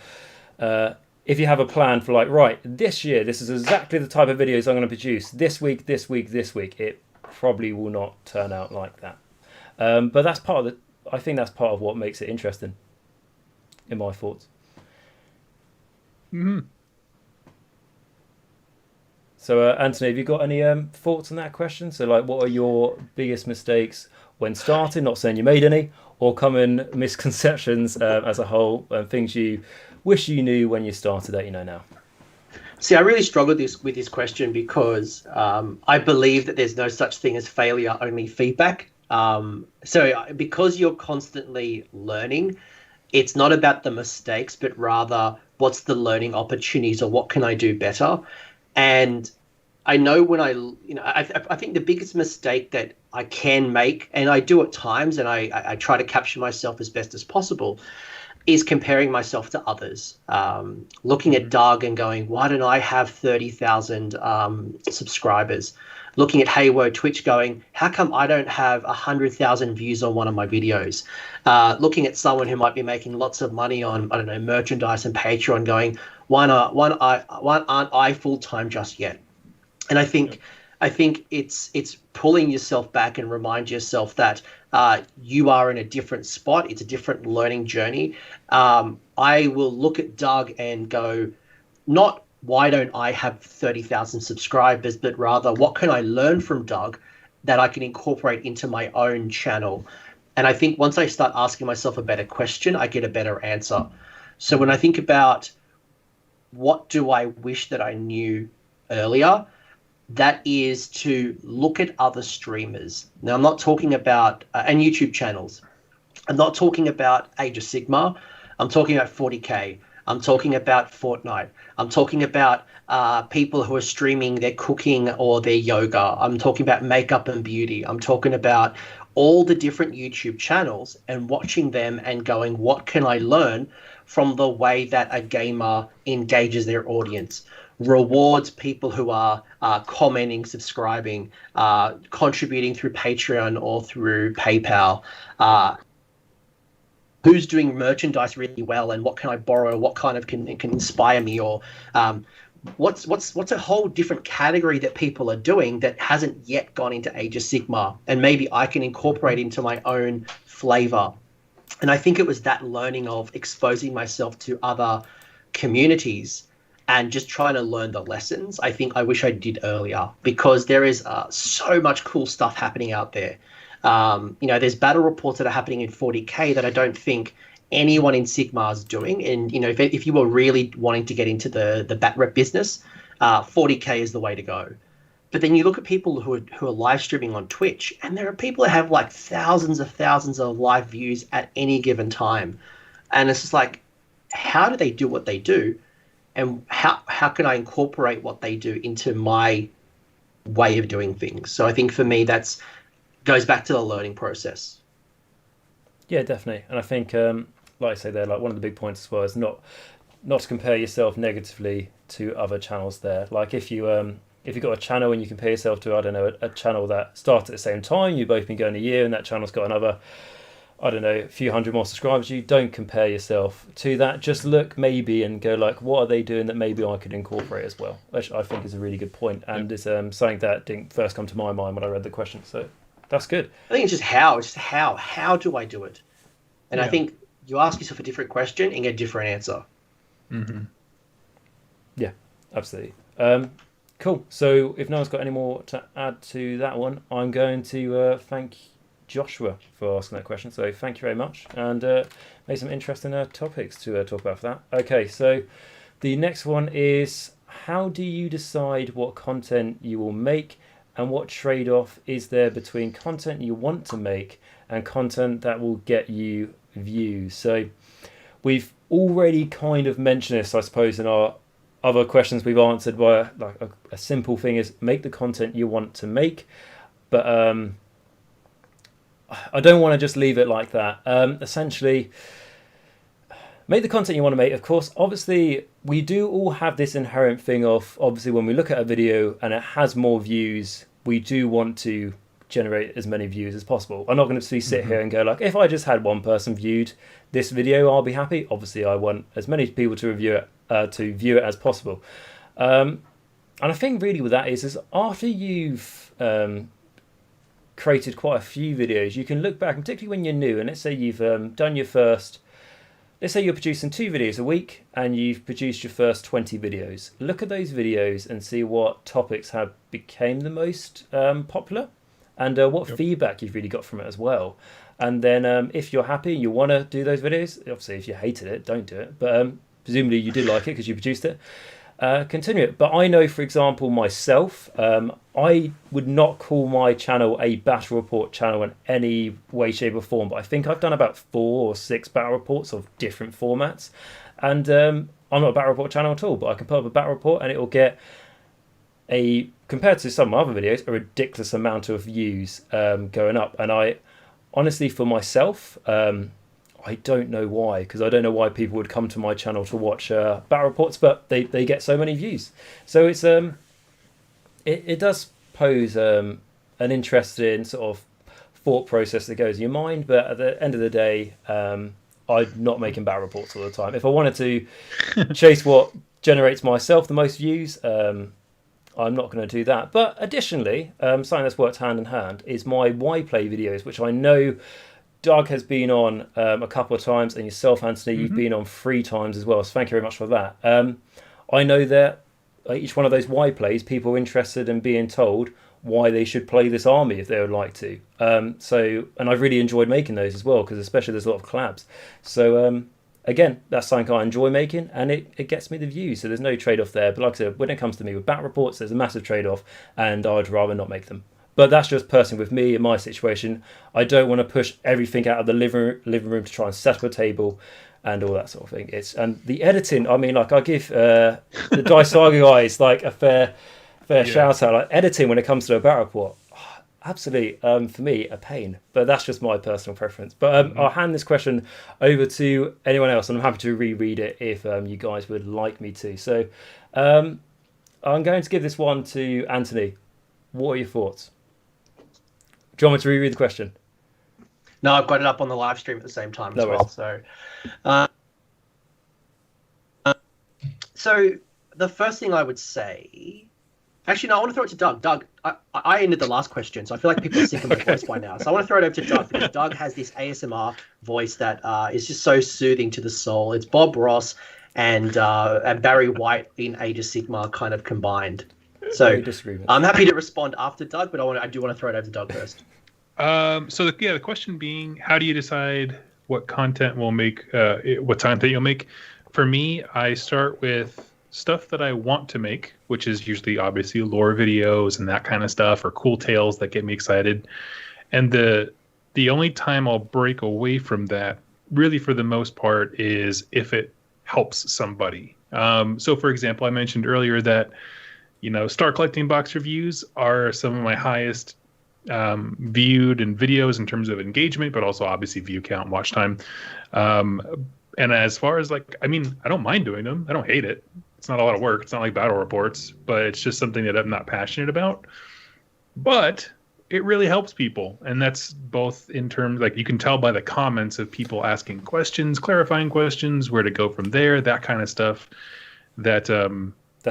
S1: if you have a plan for right, this year, this is exactly the type of videos I'm going to produce. This week, it probably will not turn out like that. But that's part of I think that's part of what makes it interesting, in my thoughts.
S2: Mm-hmm.
S1: So, Anthony, have you got any thoughts on that question? So, like, what are your biggest mistakes when starting? Not saying you made any, or common misconceptions as a whole, and things you wish you knew when you started that you know now.
S5: See, I really struggle with this question because I believe that there's no such thing as failure, only feedback. So because you're constantly learning, it's not about the mistakes, but rather what's the learning opportunities or what can I do better? And I know when I think the biggest mistake that I can make, and I do at times, and I try to capture myself as best as possible, is comparing myself to others. Looking at Doug and going, why don't I have 30,000 subscribers? Looking at Haywo Twitch going, how come I don't have 100,000 views on one of my videos? Looking at someone who might be making lots of money on, I don't know, merchandise and Patreon going, why aren't I full-time just yet? And I think it's pulling yourself back and remind yourself that you are in a different spot. It's a different learning journey. I will look at Doug and go, not why don't I have 30,000 subscribers, but rather what can I learn from Doug that I can incorporate into my own channel? And I think once I start asking myself a better question, I get a better answer. So when I think about what do I wish that I knew earlier, that is to look at other streamers. Now, I'm not talking about, and YouTube channels. I'm not talking about Age of Sigmar. I'm talking about 40K. I'm talking about Fortnite. I'm talking about people who are streaming their cooking or their yoga. I'm talking about makeup and beauty. I'm talking about all the different YouTube channels and watching them and going, what can I learn from the way that a gamer engages their audience? Rewards people who are commenting, subscribing, contributing through Patreon or through PayPal. Who's doing merchandise really well, and what can I borrow? What kind of can inspire me? Or what's a whole different category that people are doing that hasn't yet gone into Age of Sigmar, and maybe I can incorporate into my own flavor. And I think it was that learning of exposing myself to other communities and just trying to learn the lessons. I think I wish I did earlier, because there is so much cool stuff happening out there. There's battle reports that are happening in 40K that I don't think anyone in Sigmar is doing. And, if you were really wanting to get into the bat rep business, 40K is the way to go. But then you look at people who are live streaming on Twitch, and there are people that have like thousands of live views at any given time. And it's just like, how do they do what they do? And how can I incorporate what they do into my way of doing things? So I think for me, that's goes back to the learning process.
S1: Yeah, definitely. And I think, like I say there, like one of the big points as well is not to compare yourself negatively to other channels there. Like if you've got a channel and you compare yourself to, I don't know, a channel that started at the same time, you've both been going a year and that channel's got another, I don't know, a few hundred more subscribers, you don't compare yourself to that. Just look maybe and go like, what are they doing that maybe I could incorporate as well? Which I think is a really good point. And it's something that didn't first come to my mind when I read the question. So that's good.
S5: I think it's just how do I do it? And I think you ask yourself a different question and get a different answer.
S2: Mm-hmm.
S1: Yeah, absolutely. Cool. So if no one's got any more to add to that one, I'm going to thank Joshua for asking that question. So thank you very much, and made some interesting topics to talk about for that. Okay, so the next one is, how do you decide what content you will make, and what trade-off is there between content you want to make and content that will get you views? So we've already kind of mentioned this, I suppose, in our other questions we've answered, by like a simple thing is make the content you want to make, but I don't want to just leave it like that. Essentially, make the content you want to make. Of course, obviously, we do all have this inherent thing of, obviously, when we look at a video and it has more views, we do want to generate as many views as possible. I'm not going to sit here and go like, if I just had one person viewed this video, I'll be happy. Obviously, I want as many people to view it as possible. And I think really with that is after you've created quite a few videos, you can look back, and particularly when you're new, and let's say you've done your first let's say you're producing 2 videos a week and you've produced your first 20 videos. Look at those videos and see what topics have became the most popular, and what feedback you've really got from it as well. And then if you're happy and you want to do those videos, obviously if you hated it, don't do it. But presumably you did like it because you produced it. Continue it. But I know, for example, myself, I would not call my channel a battle report channel in any way, shape or form, but I think I've done about 4 or 6 battle reports of different formats, and I'm not a battle report channel at all, but I can put up a battle report and it will get compared to some of my other videos, a ridiculous amount of views going up. And I honestly, for myself, I don't know why, because I don't know why people would come to my channel to watch battle reports, but they get so many views. So it's it does pose an interesting sort of thought process that goes in your mind, but at the end of the day, I'm not making battle reports all the time. If I wanted to chase what generates myself the most views, I'm not going to do that. But additionally, something that's worked hand in hand is my why play videos, which I know Doug has been on a couple of times, and yourself, Anthony, you've been on 3 times as well. So thank you very much for that. I know that each one of those why plays, people are interested in being told why they should play this army if they would like to. And I've really enjoyed making those as well, because especially there's a lot of collabs. So again, that's something I enjoy making, and it gets me the views. So there's no trade-off there. But like I said, when it comes to me with bat reports, there's a massive trade-off, and I'd rather not make them. But that's just personally with me in my situation. I don't want to push everything out of the living room to try and set up a table and all that sort of thing. And the editing, I mean, like I give the Dice Saga guys like a fair shout out. Like editing when it comes to a battle report, absolutely, for me, a pain. But that's just my personal preference. But I'll hand this question over to anyone else, and I'm happy to reread it if you guys would like me to. So I'm going to give this one to Anthony. What are your thoughts? Do you want me to reread the question?
S5: No, I've got it up on the live stream at the same time as well. So the first thing I would say, actually, no, I want to throw it to Doug. Doug, I ended the last question, so I feel like people are sick of my voice by now. So I want to throw it over to Doug, because Doug has this ASMR voice that is just so soothing to the soul. It's Bob Ross and Barry White in Age of Sigmar kind of combined. So I'm happy to respond after Doug, but I do want to throw it over to Doug first.
S2: So the question being, how do you decide what content will make, what content you'll make? For me, I start with stuff that I want to make, which is usually obviously lore videos and that kind of stuff, or cool tales that get me excited. And the only time I'll break away from that, really for the most part, is if it helps somebody. So for example, I mentioned earlier that, Star Collecting Box reviews are some of my highest viewed in videos in terms of engagement, but also obviously view count and watch time. And as far as I don't mind doing them. I don't hate it. It's not a lot of work. It's not like battle reports, but it's just something that I'm not passionate about. But it really helps people. And that's both in terms, you can tell by the comments of people asking questions, clarifying questions, where to go from there, that kind of stuff. That's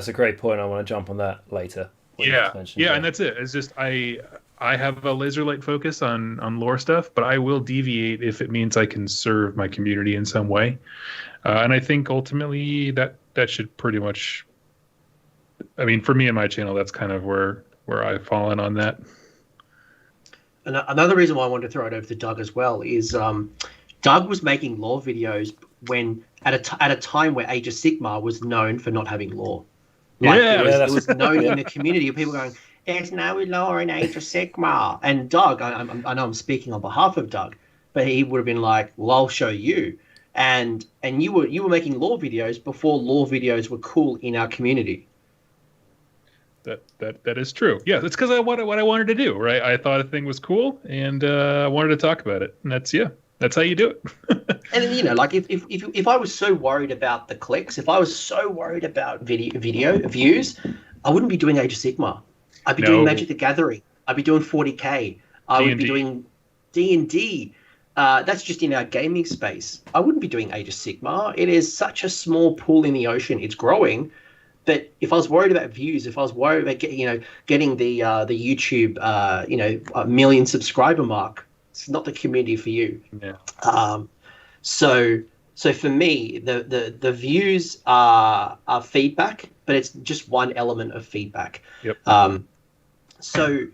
S1: a great point. I want to jump on that later.
S2: Yeah, and that's it. It's just I have a laser light focus on lore stuff, but I will deviate if it means I can serve my community in some way. And I think ultimately that should pretty much, for me and my channel, that's kind of where I've fallen on that.
S5: And another reason why I wanted to throw it over to Doug as well is Doug was making lore videos when at a time where Age of Sigmar was known for not having lore. It was known in the community of people going, there's no lore in Age of Sigmar. And Doug, I know I'm speaking on behalf of Doug, but he would have been like, well, I'll show you. And you were making lore videos before lore videos were cool in our community.
S2: That is true. Yeah, that's because what I wanted to do, right? I thought a thing was cool, and I wanted to talk about it. And that's how you do it.
S5: And if I was so worried about the clicks, if I was so worried about video views, I wouldn't be doing Age of Sigmar. I'd be doing Magic the Gathering. I'd be doing 40k. I would be doing D&D. That's just in our gaming space. I wouldn't be doing Age of Sigmar. It is such a small pool in the ocean. It's growing. But if I was worried about views, if I was worried about getting the YouTube a million subscriber mark, it's not the community for you.
S2: Yeah.
S5: So So for me, the views are feedback, but it's just one element of feedback.
S1: Yep.
S5: So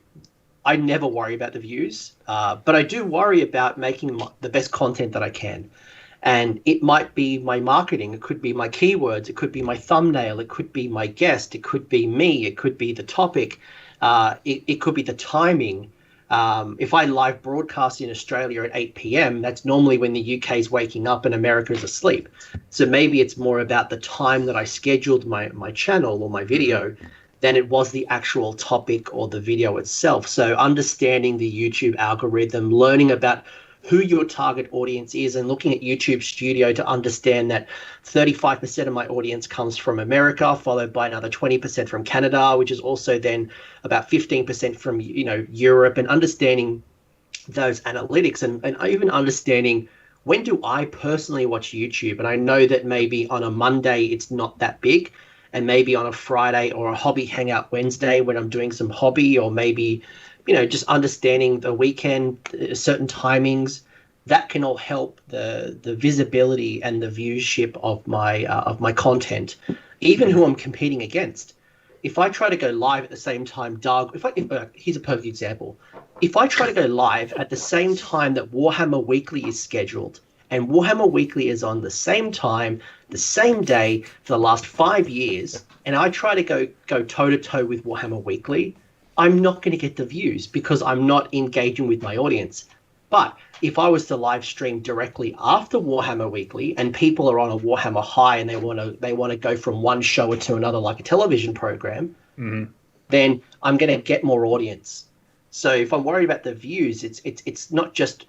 S5: I never worry about the views, but I do worry about making the best content that I can. And it might be my marketing, it could be my keywords, it could be my thumbnail, it could be my guest, it could be me, it could be the topic, it could be the timing. If I live broadcast in Australia at 8 p.m., that's normally when the UK is waking up and America is asleep. So maybe it's more about the time that I scheduled my channel or my video than it was the actual topic or the video itself. So understanding the YouTube algorithm, learning about who your target audience is, and looking at YouTube Studio to understand that 35% of my audience comes from America, followed by another 20% from Canada, which is also then about 15% from Europe, and understanding those analytics and even understanding when do I personally watch YouTube. And I know that maybe on a Monday it's not that big, and maybe on a Friday or a hobby hangout Wednesday when I'm doing some hobby, or maybe just understanding the weekend, certain timings, that can all help the visibility and the viewership of my content, even who I'm competing against. If I try to go live at the same time, Doug, here's a perfect example. If I try to go live at the same time that Warhammer Weekly is scheduled, and Warhammer Weekly is on the same time, the same day for the last 5 years, and I try to go toe-to-toe with Warhammer Weekly, I'm not going to get the views because I'm not engaging with my audience. But if I was to live stream directly after Warhammer Weekly and people are on a Warhammer high and they want to go from one show to another like a television program, then I'm going to get more audience. So if I'm worried about the views, it's not just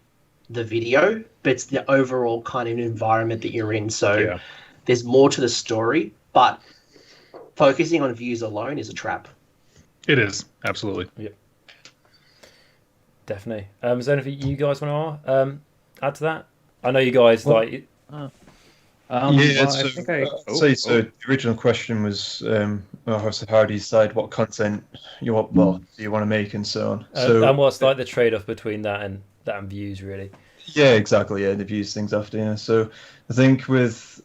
S5: the video, but it's the overall kind of environment that you're in. So there's more to the story, but focusing on views alone is a trap.
S2: It is, absolutely.
S1: Yep. Definitely. Is there anything you guys want to add to that? I know you guys like.
S4: So
S1: The
S4: original question was, how do you decide what content you want to make and so on.
S1: And what's like the trade-off between that and views, really?
S4: Yeah, exactly. Yeah, the views things after. Yeah. So I think with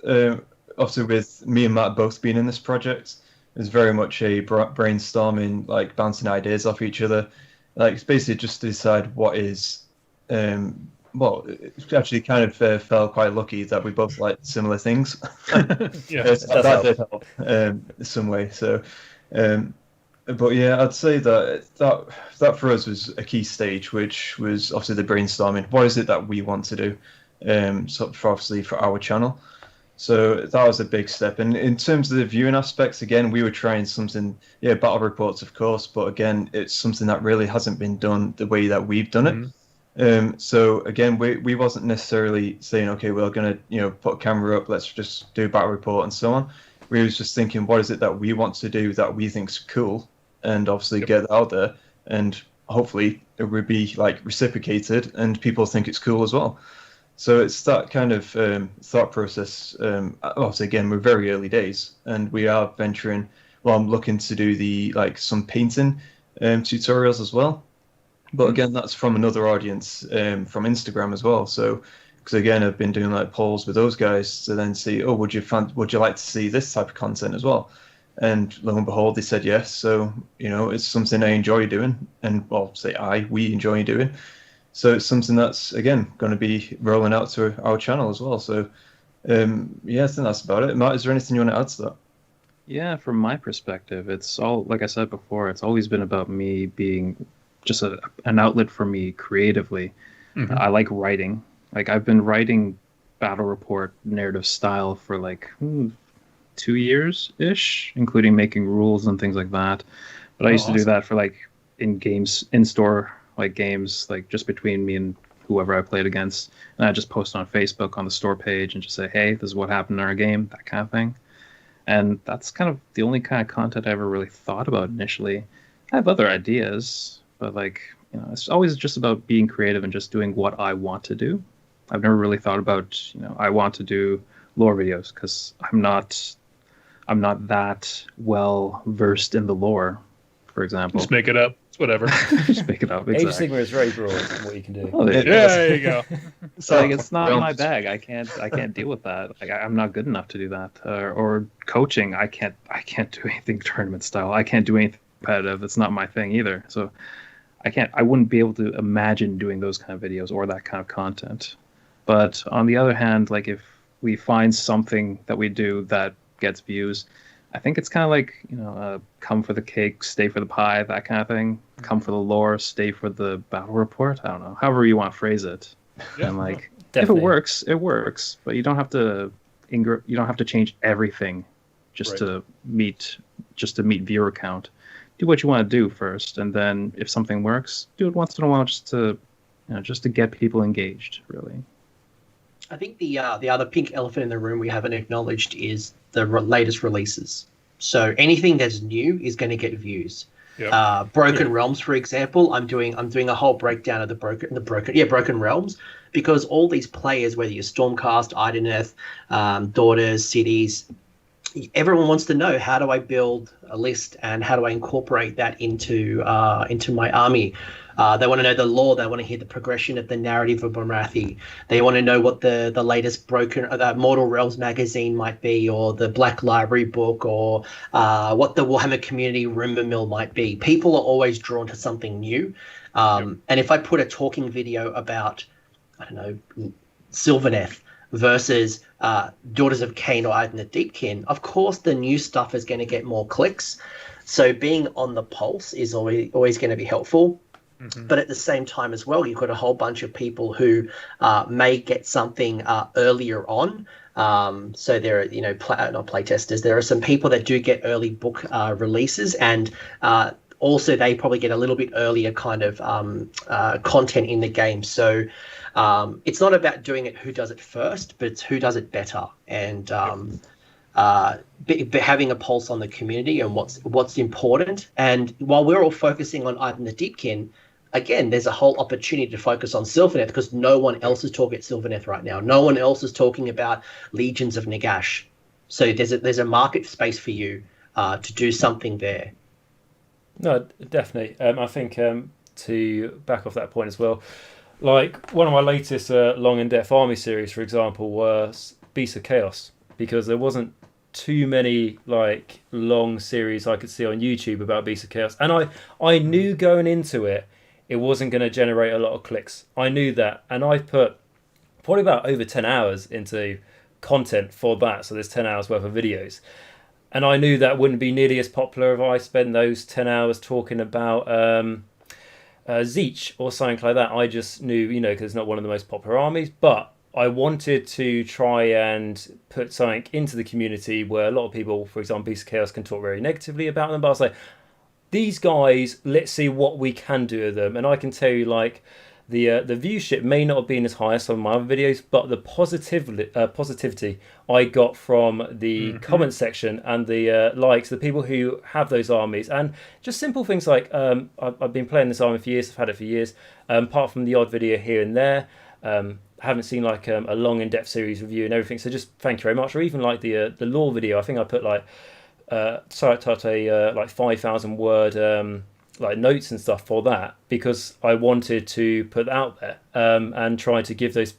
S4: obviously with me and Matt both being in this project, it's very much a brainstorming, like bouncing ideas off each other. Like it's basically just to decide what is. It actually kind of felt quite lucky that we both liked similar things. That did help in some way. So, but yeah, I'd say that for us was a key stage, which was obviously the brainstorming. What is it that we want to do? Obviously for our channel. So that was a big step. And in terms of the viewing aspects, again, we were trying something, battle reports, of course, but again, it's something that really hasn't been done the way that we've done it. So again, we wasn't necessarily saying, okay, we're going to, put a camera up, let's just do a battle report and so on. We was just thinking, what is it that we want to do that we think's cool, and obviously get it out there, and hopefully it would be like reciprocated and people think it's cool as well. So it's that kind of thought process. Obviously, again, we're very early days, and we are venturing. Well, I'm looking to do some painting tutorials as well. But again, that's from another audience from Instagram as well. So, because again, I've been doing like polls with those guys to then see, would you like to see this type of content as well? And lo and behold, they said yes. So, it's something I enjoy doing, and we enjoy doing. So it's something that's again going to be rolling out to our channel as well. So, I think that's about it. Matt, is there anything you want to add to that?
S3: Yeah, from my perspective, it's all, like I said before, it's always been about me being just an outlet for me creatively. I like writing. Like I've been writing battle report narrative style for 2 years ish, including making rules and things like that. But I used to do that for in-store games, just between me and whoever I played against. And I just post on Facebook on the store page and just say, hey, this is what happened in our game, that kind of thing. And that's kind of the only kind of content I ever really thought about initially. I have other ideas, but it's always just about being creative and just doing what I want to do. I've never really thought about, I want to do lore videos because I'm not that well versed in the lore, for example.
S2: Just make it up. Whatever.
S3: Just make it up.
S1: Age of
S3: Exactly.
S1: Sigma is very broad in what you can do.
S3: Oh,
S2: Yeah, there you go.
S3: So like, it's not my bag. I can't deal with that. Like I'm not good enough to do that. Or coaching, I can't do anything tournament style. I can't do anything competitive. It's not my thing either. So I wouldn't be able to imagine doing those kind of videos or that kind of content. But on the other hand, like if we find something that we do that gets views, I think it's kind of like, come for the cake, stay for the pie, that kind of thing. Come for the lore, stay for the battle report. I don't know, however you want to phrase it.
S2: Yeah,
S3: and like,
S1: definitely.
S3: if it works, it works. But you don't have to change everything just to meet viewer count. Do what you want to do first, and then if something works, do it once in a while just to get people engaged. Really.
S5: I think the other pink elephant in the room we haven't acknowledged is the latest releases. So anything that's new is going to get views.
S2: Yep.
S5: Broken Realms, for example, I'm doing a whole breakdown of the Broken Realms, because all these players, whether you're Stormcast, Ideneth, Daughters, Cities, everyone wants to know, how do I build a list and how do I incorporate that into my army? They want to know the lore. They want to hear the progression of the narrative of Morathi. They want to know what the latest Mortal Realms magazine might be, or the Black Library book, or what the Warhammer community rumor mill might be. People are always drawn to something new. And if I put a talking video about, I don't know, Sylvaneth versus Daughters of Cain or Aiden the Deepkin, of course the new stuff is going to get more clicks. So being on the pulse is always going to be helpful. Mm-hmm. But at the same time as well, you've got a whole bunch of people who may get something earlier on. So there are, not playtesters. There are some people that do get early book releases, and also they probably get a little bit earlier kind of content in the game. So it's not about doing it who does it first, but it's who does it better. And having a pulse on the community and what's important. And while we're all focusing on Ivan the Deepkin, again, there's a whole opportunity to focus on Sylvaneth, because no one else is talking about Sylvaneth right now. No one else is talking about Legions of Nagash. So there's a market space for you to do something there.
S1: No, definitely. I think to back off that point as well, like one of my latest long in-depth army series, for example, was Beasts of Chaos, because there wasn't too many like long series I could see on YouTube about Beasts of Chaos, and I knew going into it wasn't going to generate a lot of clicks. I knew that, and I put probably about over 10 hours into content for that, so there's 10 hours worth of videos, and I knew that wouldn't be nearly as popular if I spent those 10 hours talking about Zeech or something like that. I just knew, because it's not one of the most popular armies, but I wanted to try and put something into the community where a lot of people, for example, Beast of Chaos, can talk very negatively about them. But I was like, these guys, let's see what we can do with them. And I can tell you, like, the viewership may not have been as high as some of my other videos, but the positivity I got from the comment section and the likes, the people who have those armies, and just simple things like, I've been playing this army for years, I've had it for years, apart from the odd video here and there. Haven't seen like a long in-depth series review and everything, so just thank you very much. Or even like the lore video, I think I put like like 5,000 word like notes and stuff for that, because I wanted to put that out there and try to give those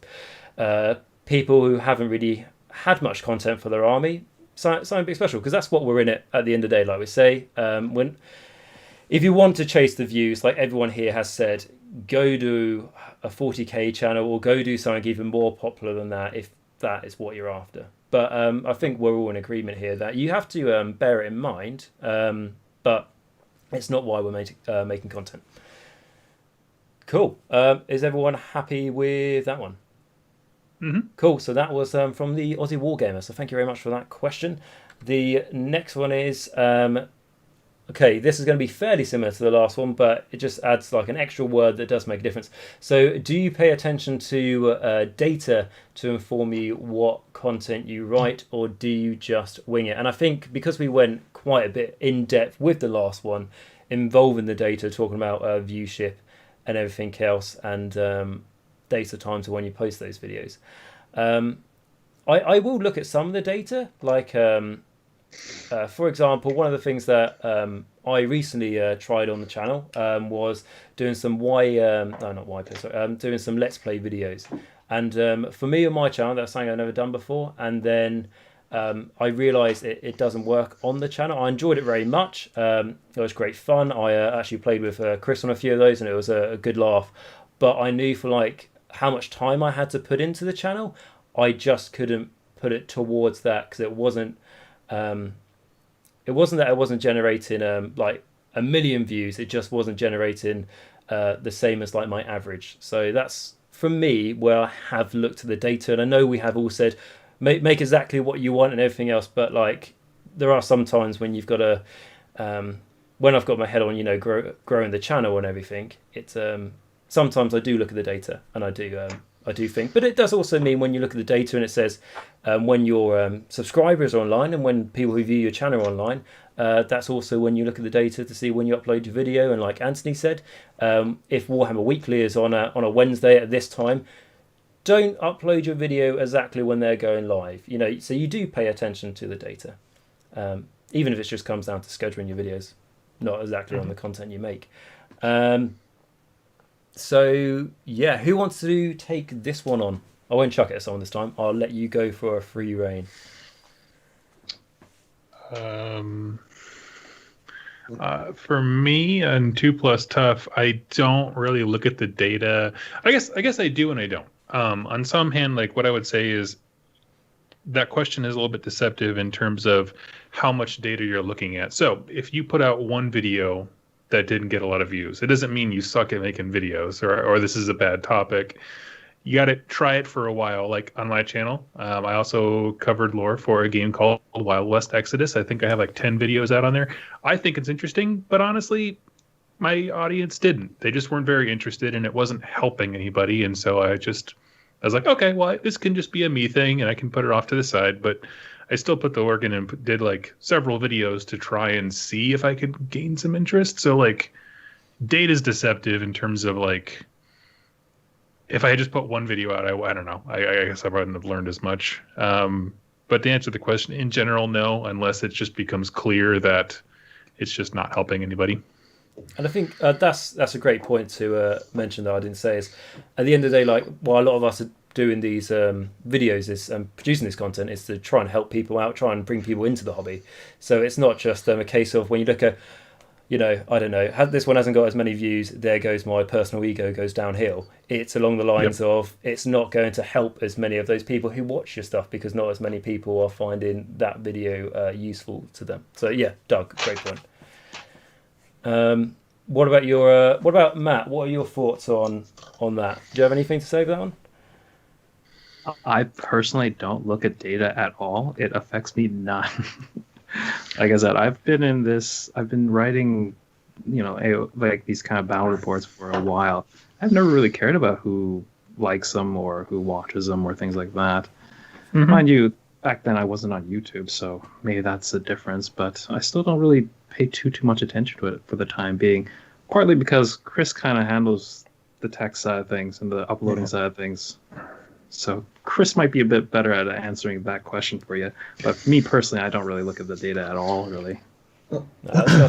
S1: people who haven't really had much content for their army something big special, because that's what we're in it at the end of the day. Like we say, if you want to chase the views, like everyone here has said, go do a 40k channel or go do something even more popular than that if that is what you're after. But I think we're all in agreement here that you have to bear it in mind, but it's not why we're making content. Cool. Is everyone happy with that one?
S2: Mm-hmm.
S1: Cool. So that was from the Aussie Wargamer. So thank you very much for that question. The next one is... Okay, this is going to be fairly similar to the last one, but it just adds like an extra word that does make a difference. So do you pay attention to data to inform you what content you write, or do you just wing it? And I think because we went quite a bit in depth with the last one, involving the data, talking about viewship and everything else, and data time to when you post those videos. I will look at some of the data, like... For example, one of the things that I recently tried on the channel was doing some doing some Let's Play videos. And for me on my channel, that's something I've never done before. And then I realised it doesn't work on the channel. I enjoyed it very much. It was great fun. I actually played with Chris on a few of those, and it was a good laugh. But I knew for like how much time I had to put into the channel, I just couldn't put it towards that, because it wasn't that it wasn't generating like a million views. It just wasn't generating the same as like my average. So that's from me where I have looked at the data, and I know we have all said make exactly what you want and everything else, but like there are some times when you've got to when I've got my head on, you know, growing the channel and everything, it's sometimes I do look at the data, and I do think, but it does also mean when you look at the data and it says when your subscribers are online and when people who view your channel online, that's also when you look at the data to see when you upload your video. And like Anthony said, if Warhammer Weekly is on a Wednesday at this time, don't upload your video exactly when they're going live. You know, so you do pay attention to the data, even if it just comes down to scheduling your videos, not exactly on the content you make. So yeah, who wants to take this one on? I won't chuck it at someone this time. I'll let you go for a free reign.
S2: For me on 2+ Tough, I don't really look at the data. I guess I do and I don't. On some hand, like what I would say is that question is a little bit deceptive in terms of how much data you're looking at. So if you put out one video that didn't get a lot of views, it doesn't mean you suck at making videos or this is a bad topic. You got to try it for a while. Like on my channel, I also covered lore for a game called Wild West Exodus. I think I have like 10 videos out on there. I think it's interesting, but honestly, my audience didn't. They just weren't very interested, and it wasn't helping anybody. And so I was like, okay, well, this can just be a me thing, and I can put it off to the side. But I still put the work in and did like several videos to try and see if I could gain some interest. So like, data's deceptive in terms of like, if I had just put one video out, I don't know. I guess I wouldn't have learned as much. But to answer the question, in general, no, unless it just becomes clear that it's just not helping anybody.
S1: And I think that's a great point to mention that I didn't say is, at the end of the day, like while a lot of us are doing these videos is producing this content is to try and help people out, try and bring people into the hobby. So it's not just a case of when you look at, you know, I don't know, this one hasn't got as many views, there goes my personal ego goes downhill. It's along the lines of it's not going to help as many of those people who watch your stuff because not as many people are finding that video useful to them. So yeah, Doug, great point. What about Matt? What are your thoughts on that? Do you have anything to say about that one?
S3: I personally don't look at data at all. It affects me none. Like I said, I've been writing, you know, like these kind of battle reports for a while. I've never really cared about who likes them or who watches them or things like that. Mm-hmm. Mind you, back then I wasn't on YouTube, so maybe that's the difference, but I still don't really pay too much attention to it for the time being, partly because Chris kind of handles the tech side of things and the uploading side of things. So Chris might be a bit better at answering that question for you. But for me personally, I don't really look at the data at all, really.
S4: I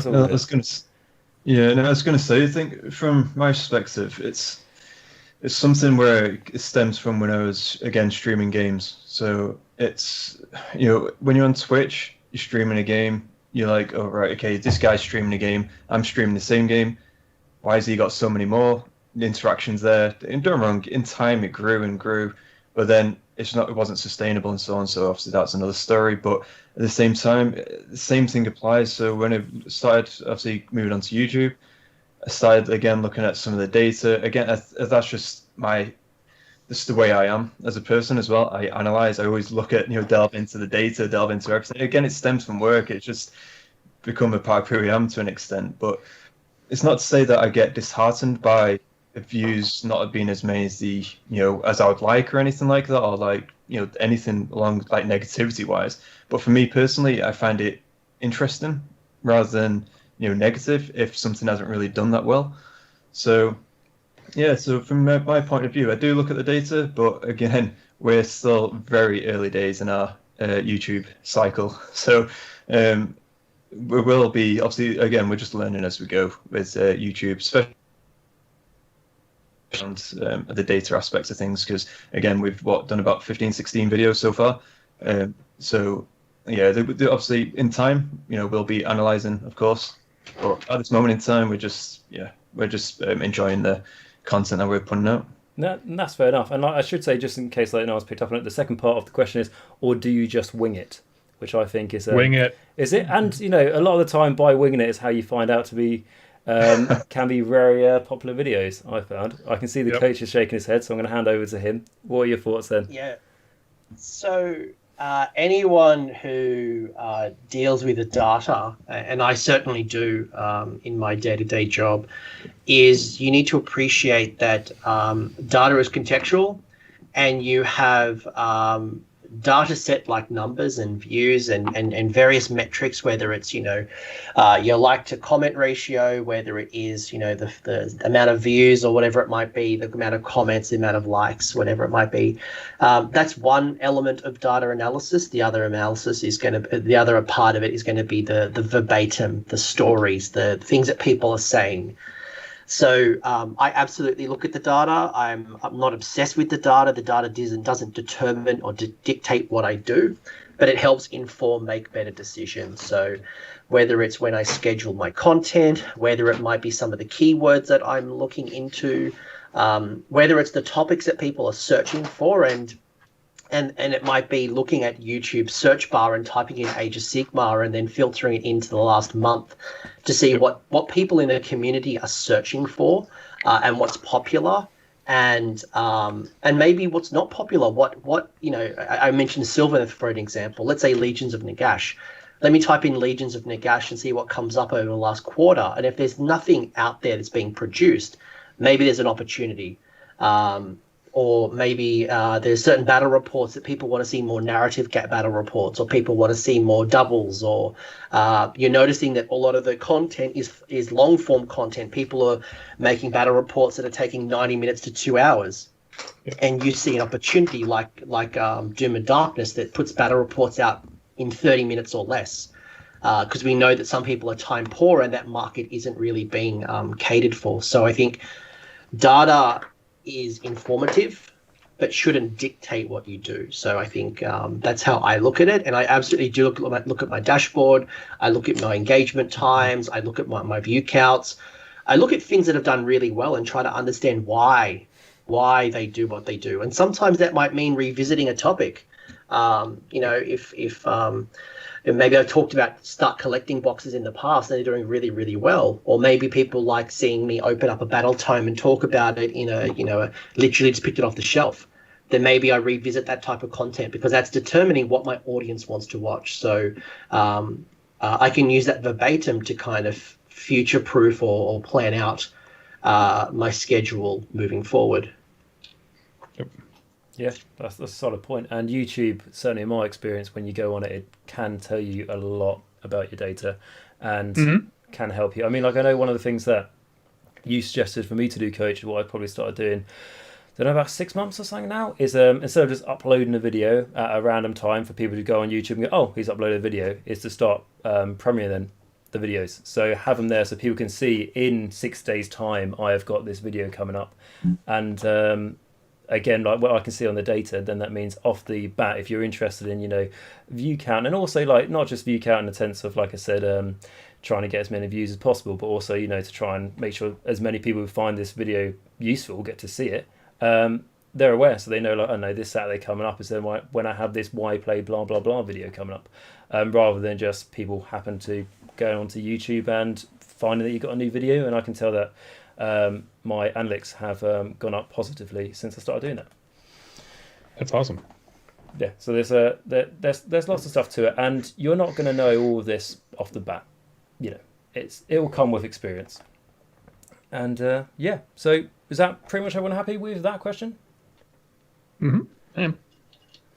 S4: was going to say, I think from my perspective, it's something where it stems from when I was, again, streaming games. So it's, you know, when you're on Twitch, you're streaming a game, you're like, oh, right, okay, this guy's streaming a game, I'm streaming the same game. Why has he got so many more interactions there? And don't get me wrong, in time it grew and grew. But then it wasn't sustainable and so on. So obviously that's another story. But at the same time, the same thing applies. So when I started obviously moving on to YouTube, I started again looking at some of the data. Again, that's just the way I am as a person as well. I analyze. I always look at, you know, delve into the data, delve into everything. Again, it stems from work. It's just become a part of who I am to an extent. But it's not to say that I get disheartened by views not being as many as as I would like or anything like that, or like, you know, anything along like negativity wise. But for me personally, I find it interesting rather than, you know, negative if something hasn't really done that well. So yeah, so from my point of view, I do look at the data, but again, we're still very early days in our YouTube cycle. So we will be, obviously, again, we're just learning as we go with YouTube, especially around the data aspects of things, because again, we've done about 15-16 videos so far. So yeah, obviously in time, we'll be analyzing, of course, but at this moment in time, we're just enjoying the content that we're putting out.
S1: That's fair enough. And I should say, just in case no one's picked up on it, the second part of the question is, or do you just wing it? Which I think is
S2: wing it.
S1: Is it? And a lot of the time, by winging it is how you find out to be can be very popular videos. I found. I can see the coach is shaking his head, so I'm going to hand over to him. What are your thoughts then?
S5: Yeah. So anyone who deals with the data, and I certainly do in my day-to-day job, is you need to appreciate that data is contextual, and you have data set like numbers and views and various metrics, whether it's your like to comment ratio, whether it is the amount of views or whatever it might be, the amount of comments, the amount of likes, whatever it might be. That's one element of data analysis. The other analysis is the other part of it is going to be the verbatim, the stories, the things that people are saying. So I absolutely look at the data. I'm not obsessed with the data. The data doesn't determine or dictate what I do, but it helps inform, make better decisions. So whether it's when I schedule my content, whether it might be some of the keywords that I'm looking into, whether it's the topics that people are searching for, and it might be looking at YouTube search bar and typing in Age of Sigmar and then filtering it into the last month to see what people in the community are searching for and what's popular and maybe what's not popular. I mentioned Silver for an example. Let's say Legions of Nagash. Let me type in Legions of Nagash and see what comes up over the last quarter. And if there's nothing out there that's being produced, maybe there's an opportunity. Or maybe there's certain battle reports that people want to see more narrative battle reports, or people want to see more doubles, or you're noticing that a lot of the content is long form content. People are making battle reports that are taking 90 minutes to 2 hours. Yeah. And you see an opportunity like Doom and Darkness that puts battle reports out in 30 minutes or less. Because we know that some people are time poor and that market isn't really being catered for. So I think data is informative, but shouldn't dictate what you do. So I think that's how I look at it. And I absolutely do look at my dashboard. I look at my engagement times. I look at my view counts. I look at things that have done really well and try to understand why they do what they do. And sometimes that might mean revisiting a topic. If maybe I've talked about start collecting boxes in the past and they're doing really, really well. Or maybe people like seeing me open up a battle tome and talk about it literally just picked it off the shelf. Then maybe I revisit that type of content because that's determining what my audience wants to watch. So I can use that verbatim to kind of future-proof or plan out my schedule moving forward.
S1: Yeah, that's a solid point. And YouTube, certainly in my experience, when you go on it, it can tell you a lot about your data and can help you. I mean, I know one of the things that you suggested for me to do, Coach, what I probably started doing, I don't know, about 6 months or something now, is instead of just uploading a video at a random time for people to go on YouTube and go, oh, he's uploaded a video, is to start premiering the videos. So have them there so people can see in 6 days' time, I have got this video coming up. And again, like what I can see on the data, then that means off the bat, if you're interested in, view count, and also like not just view count in the sense of, like I said, trying to get as many views as possible, but also, to try and make sure as many people who find this video useful get to see it. They're aware, so they know, like, I know this Saturday coming up is then when I have this why play blah blah blah video coming up, rather than just people happen to go onto YouTube and finding that you've got a new video, and I can tell that my analytics have gone up positively since I started doing that.
S2: That's awesome.
S1: Yeah, so there's lots of stuff to it, and you're not going to know all of this off the bat. It will come with experience. And so is that pretty much everyone happy with that question?
S2: Mm-hmm. I am.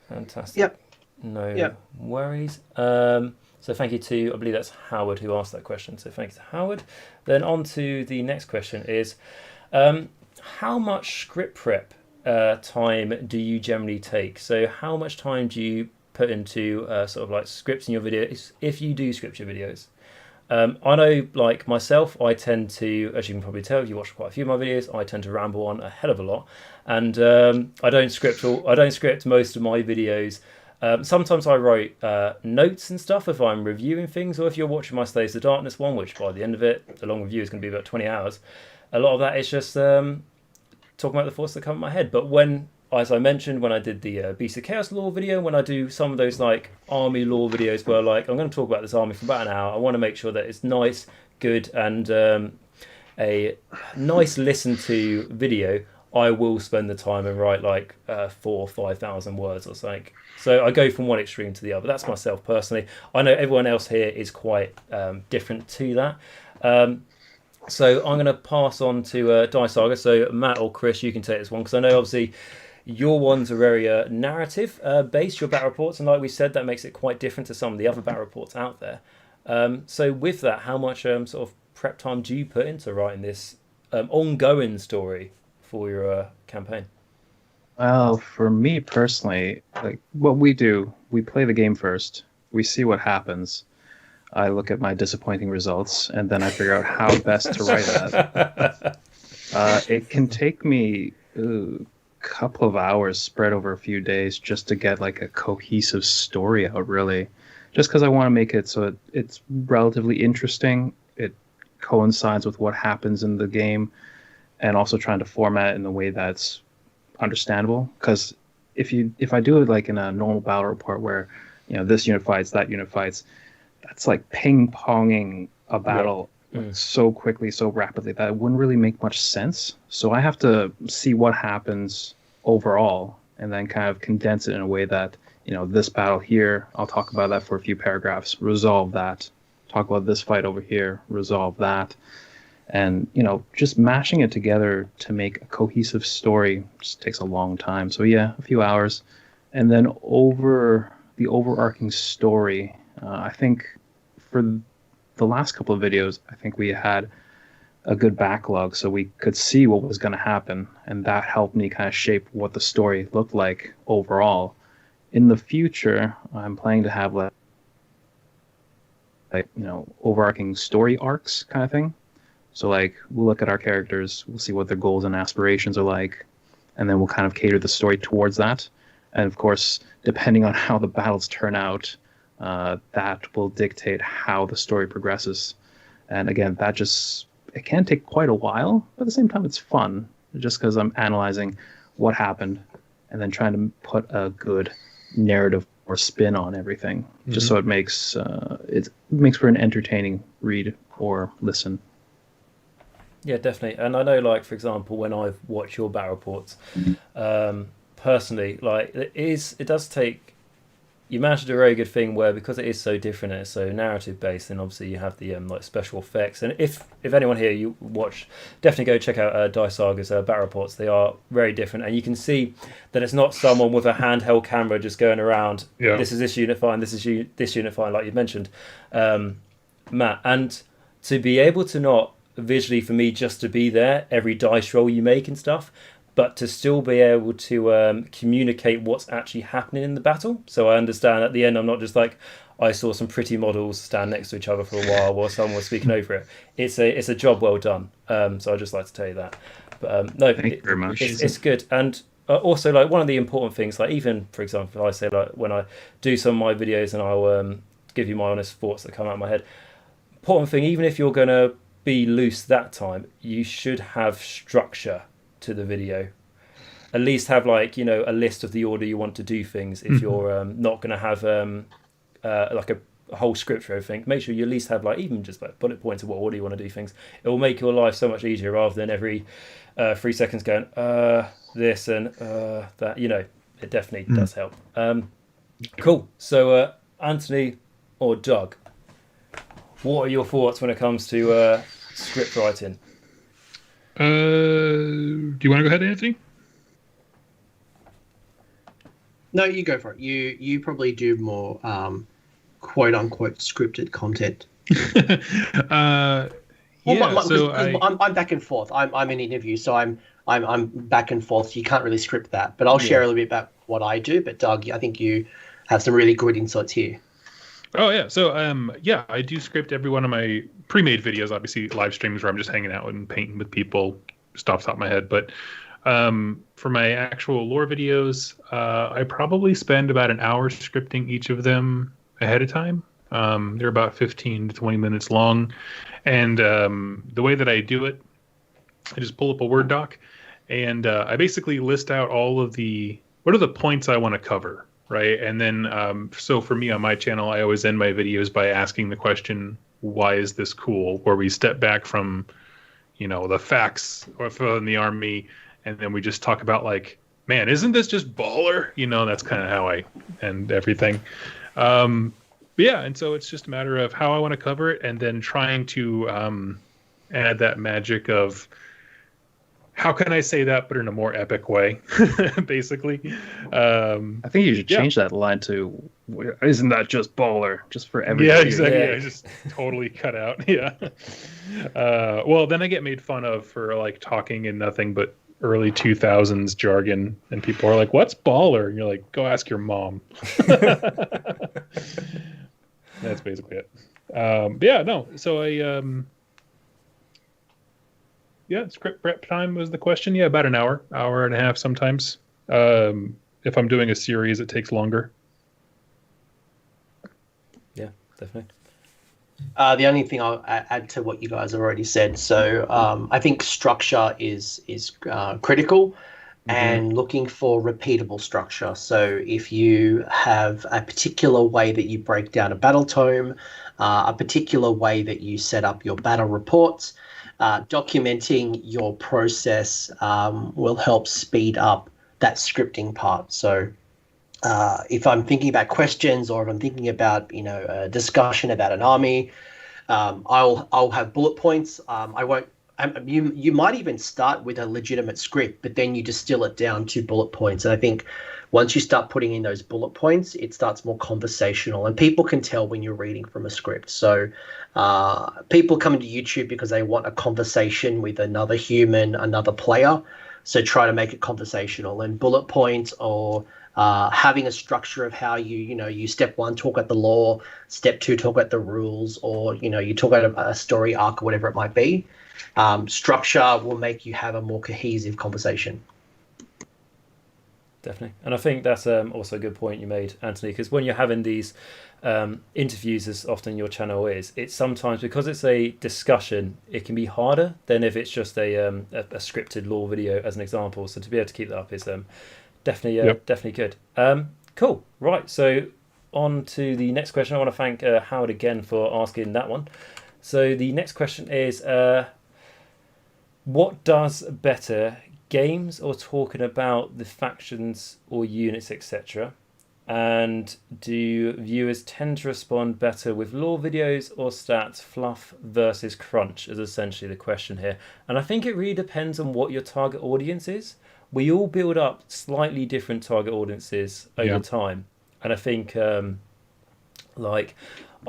S1: Fantastic.
S5: Yep.
S1: No worries. So thank you to, I believe that's Howard who asked that question. So thank you to Howard. Then on to the next question is, how much script prep time do you generally take? So how much time do you put into sort of like scripting your videos, if you do script your videos. I know, like myself, I tend to, as you can probably tell, if you watch quite a few of my videos, I tend to ramble on a hell of a lot, and I don't script most of my videos. Sometimes I write notes and stuff if I'm reviewing things, or if you're watching my Slaves of Darkness one, which by the end of it, the long review is going to be about 20 hours. A lot of that is just talking about the thoughts that come in my head. But when, as I mentioned, when I did the Beast of Chaos lore video, when I do some of those like army lore videos where like I'm going to talk about this army for about an hour, I want to make sure that it's nice, good, and a nice listen to video. I will spend the time and write like 4,000 or 5,000 words or something. So I go from one extreme to the other. That's myself personally. I know everyone else here is quite different to that. So I'm going to pass on to Die Saga. So Matt or Chris, you can take this one, because I know obviously your ones are very narrative based, your battle reports, and like we said, that makes it quite different to some of the other battle reports out there. So with that, how much sort of prep time do you put into writing this ongoing story for your campaign?
S6: Well, for me personally, like what we do, we play the game first. We see what happens. I look at my disappointing results, and then I figure out how best to write that. It can take me a couple of hours spread over a few days just to get like a cohesive story out, really. Just because I want to make it so it's relatively interesting. It coincides with what happens in the game, and also trying to format it in a way that's understandable. Because if I do it like in a normal battle report where, you know, this unit fights, that unit fights, that's like ping-ponging a battle so quickly, so rapidly, that it wouldn't really make much sense. So I have to see what happens overall and then kind of condense it in a way that, you know, this battle here, I'll talk about that for a few paragraphs, resolve that, talk about this fight over here, resolve that. And, you know, just mashing it together to make a cohesive story just takes a long time. So yeah, a few hours. And then over the overarching story, I think for the last couple of videos, I think we had a good backlog so we could see what was going to happen. And that helped me kind of shape what the story looked like overall. In the future, I'm planning to have like you know, overarching story arcs kind of thing. So like we'll look at our characters, we'll see what their goals and aspirations are like, and then we'll kind of cater the story towards that. And of course, depending on how the battles turn out, that will dictate how the story progresses. And again, it can take quite a while, but at the same time it's fun, just because I'm analyzing what happened and then trying to put a good narrative or spin on everything, just so it makes for an entertaining read or listen.
S1: Yeah, definitely. And I know, like, for example, when I've watched your battle reports, personally, like, it does take, you managed to do a very good thing where, because it is so different and it's so narrative based, and obviously you have the like special effects. And if anyone here you watch, definitely go check out Die Saga's battle reports. They are very different, and you can see that it's not someone with a handheld camera just going around. Yeah. This is this unit fine. This is this unit fine, like you mentioned, Matt. And to be able to not visually, for me, just to be there every dice roll you make and stuff, but to still be able to communicate what's actually happening in the battle. So I understand at the end, I'm not just like, I saw some pretty models stand next to each other for a while while someone was speaking over it. It's a job well done. So I'd just like to tell you that. But no,
S6: thank you very much.
S1: It's good. And also, like, one of the important things, like, even, for example, I say, like, when I do some of my videos and I'll give you my honest thoughts that come out of my head, important thing, even if you're going to be loose that time, you should have structure to the video. At least have, like, you know, a list of the order you want to do things. If you're not going to have like a whole script for everything, make sure you at least have, like, even just like bullet points of what order you want to do things. It will make your life so much easier rather than every 3 seconds going this and that. You know, it definitely does help. Cool. So Anthony or Doug, what are your thoughts when it comes to script writing?
S2: Do you want to go ahead, Anthony?
S5: No, you go for it. You probably do more quote unquote scripted content. I'm back and forth. I'm in interview, so I'm back and forth. So you can't really script that, but I'll share a little bit about what I do. But Doug, I think you have some really good insights here.
S2: Oh yeah, so yeah, I do script every one of my pre-made videos. Obviously, live streams where I'm just hanging out and painting with people, just off the top of my head. But for my actual lore videos, I probably spend about an hour scripting each of them ahead of time. They're about 15 to 20 minutes long, and the way that I do it, I just pull up a Word doc, and I basically list out all of what are the points I want to cover, right? And then, so for me on my channel, I always end my videos by asking the question, why is this cool? Where we step back from, the facts in the army, and then we just talk about like, man, isn't this just baller? That's kind of how I end everything. But yeah, and so it's just a matter of how I want to cover it, and then trying to add that magic of, how can I say that, but in a more epic way, basically.
S6: I think you should change that line to, isn't that just baller? Just for everybody.
S2: Yeah, exactly. Yeah. Just totally cut out. Yeah. Well, then I get made fun of for like talking in nothing but early 2000s jargon, and people are like, what's baller? And you're like, go ask your mom. That's basically it. But yeah, no. So script prep time was the question. Yeah, about an hour and a half sometimes. If I'm doing a series, it takes longer.
S1: Yeah, definitely.
S5: The only thing I'll add to what you guys have already said. So I think structure is critical, and looking for repeatable structure. So if you have a particular way that you break down a battle tome, a particular way that you set up your battle reports, documenting your process will help speed up that scripting part. So if I'm thinking about questions, or if I'm thinking about a discussion about an army, I'll have bullet points. I won't. You might even start with a legitimate script, but then you distill it down to bullet points. And I think once you start putting in those bullet points, it starts more conversational, and people can tell when you're reading from a script. So people come to YouTube because they want a conversation with another human, another player. So try to make it conversational, and bullet points, or having a structure of how you step one, talk about the lore, step two, talk about the rules, or you talk about a story arc or whatever it might be. Structure will make you have a more cohesive conversation.
S1: Definitely. And I think that's also a good point you made, Anthony, because when you're having these interviews, as often your channel is, it's sometimes, because it's a discussion, it can be harder than if it's just a scripted lore video, as an example. So to be able to keep that up is definitely good. Cool. Right. So on to the next question. I want to thank Howard again for asking that one. So the next question is, what does better, games or talking about the factions or units, etc.? And do viewers tend to respond better with lore videos or stats, fluff versus crunch, is essentially the question here. And I think it really depends on what your target audience is. We all build up slightly different target audiences over time. And I think, I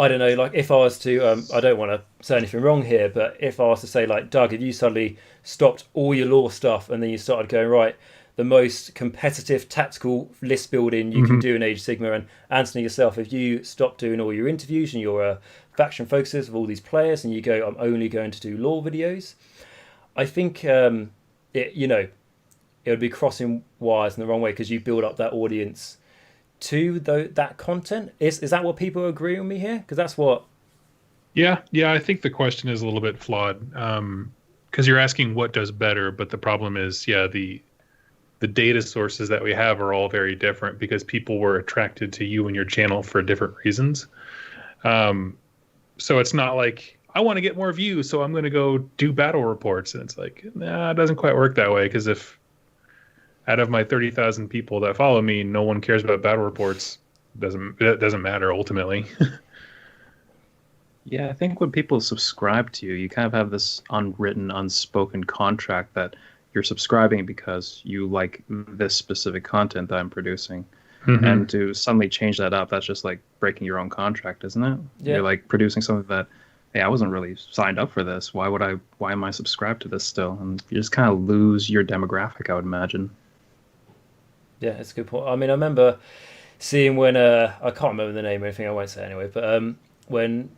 S1: don't know, like if I was to, I don't want to say anything wrong here, but if I was to say, like, Doug, if you suddenly stopped all your lore stuff and then you started going, right, the most competitive tactical list building you can do in Age of Sigmar, and Anthony yourself, if you stop doing all your interviews and your faction focuses of all these players and you go, I'm only going to do lore videos, I think it would be crossing wires in the wrong way, because you build up that audience to that content. Is that what people agree with me here? Because that's what.
S2: Yeah, I think the question is a little bit flawed, because you're asking what does better, but the problem is, the data sources that we have are all very different, because people were attracted to you and your channel for different reasons. So it's not like, I want to get more views, so I'm going to go do battle reports. And it's like, nah, it doesn't quite work that way, because if out of my 30,000 people that follow me, no one cares about battle reports, it doesn't matter ultimately.
S6: Yeah, I think when people subscribe to you, you kind of have this unwritten, unspoken contract that you're subscribing because you like this specific content that I'm producing. And to suddenly change that up, that's just like breaking your own contract, isn't it? Yeah. You're like producing something that, hey, I wasn't really signed up for this. Why am I subscribed to this still? And you just kind of lose your demographic, I would imagine.
S1: Yeah, it's a good point. I mean, I remember seeing when I can't remember the name or anything, I won't say anyway, but when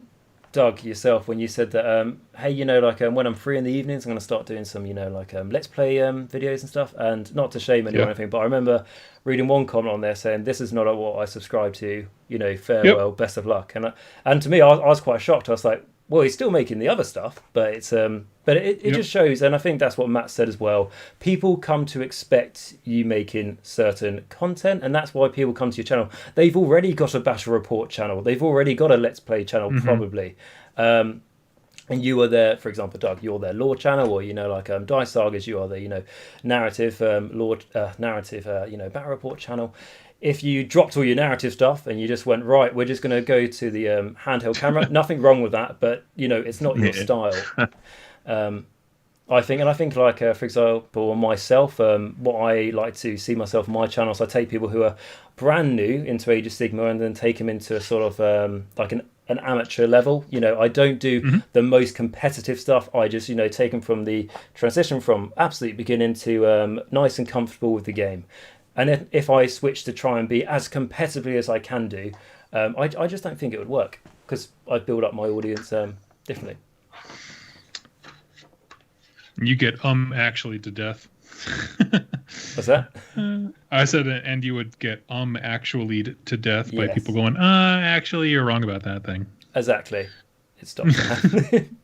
S1: Doug, yourself, when you said that hey, you know, like when I'm free in the evenings, I'm going to start doing some, you know, like let's play videos and stuff, and not to shame anyone or anything, but I remember reading one comment on there saying this is not what I subscribe to, you know, farewell, best of luck. And to me, I was quite shocked. I was like, well, he's still making the other stuff, but it's it just shows, and I think that's what Matt said as well. People come to expect you making certain content, and that's why people come to your channel. They've already got a Battle Report channel. They've already got a Let's Play channel, probably. And you are there, for example, Doug, you're their lore channel, or, you know, like Dice Sagas, you are the, you know, narrative lore, you know, Battle Report channel. If you dropped all your narrative stuff and you just went, right, we're just going to go to the handheld camera, nothing wrong with that, but, you know, it's not your style. I think like, for example, myself, what I like to see myself on my channels, I take people who are brand new into Age of Sigmar and then take them into a sort of like an amateur level. You know, I don't do the most competitive stuff. I just, you know, take them from the transition from absolute beginning to nice and comfortable with the game. And if I switch to try and be as competitively as I can do, I just don't think it would work, because I build up my audience differently.
S7: You get actually to death.
S1: What's that?
S7: I said, and you would get actually to death by people going, actually, you're wrong about that thing.
S1: Exactly. It stops happening.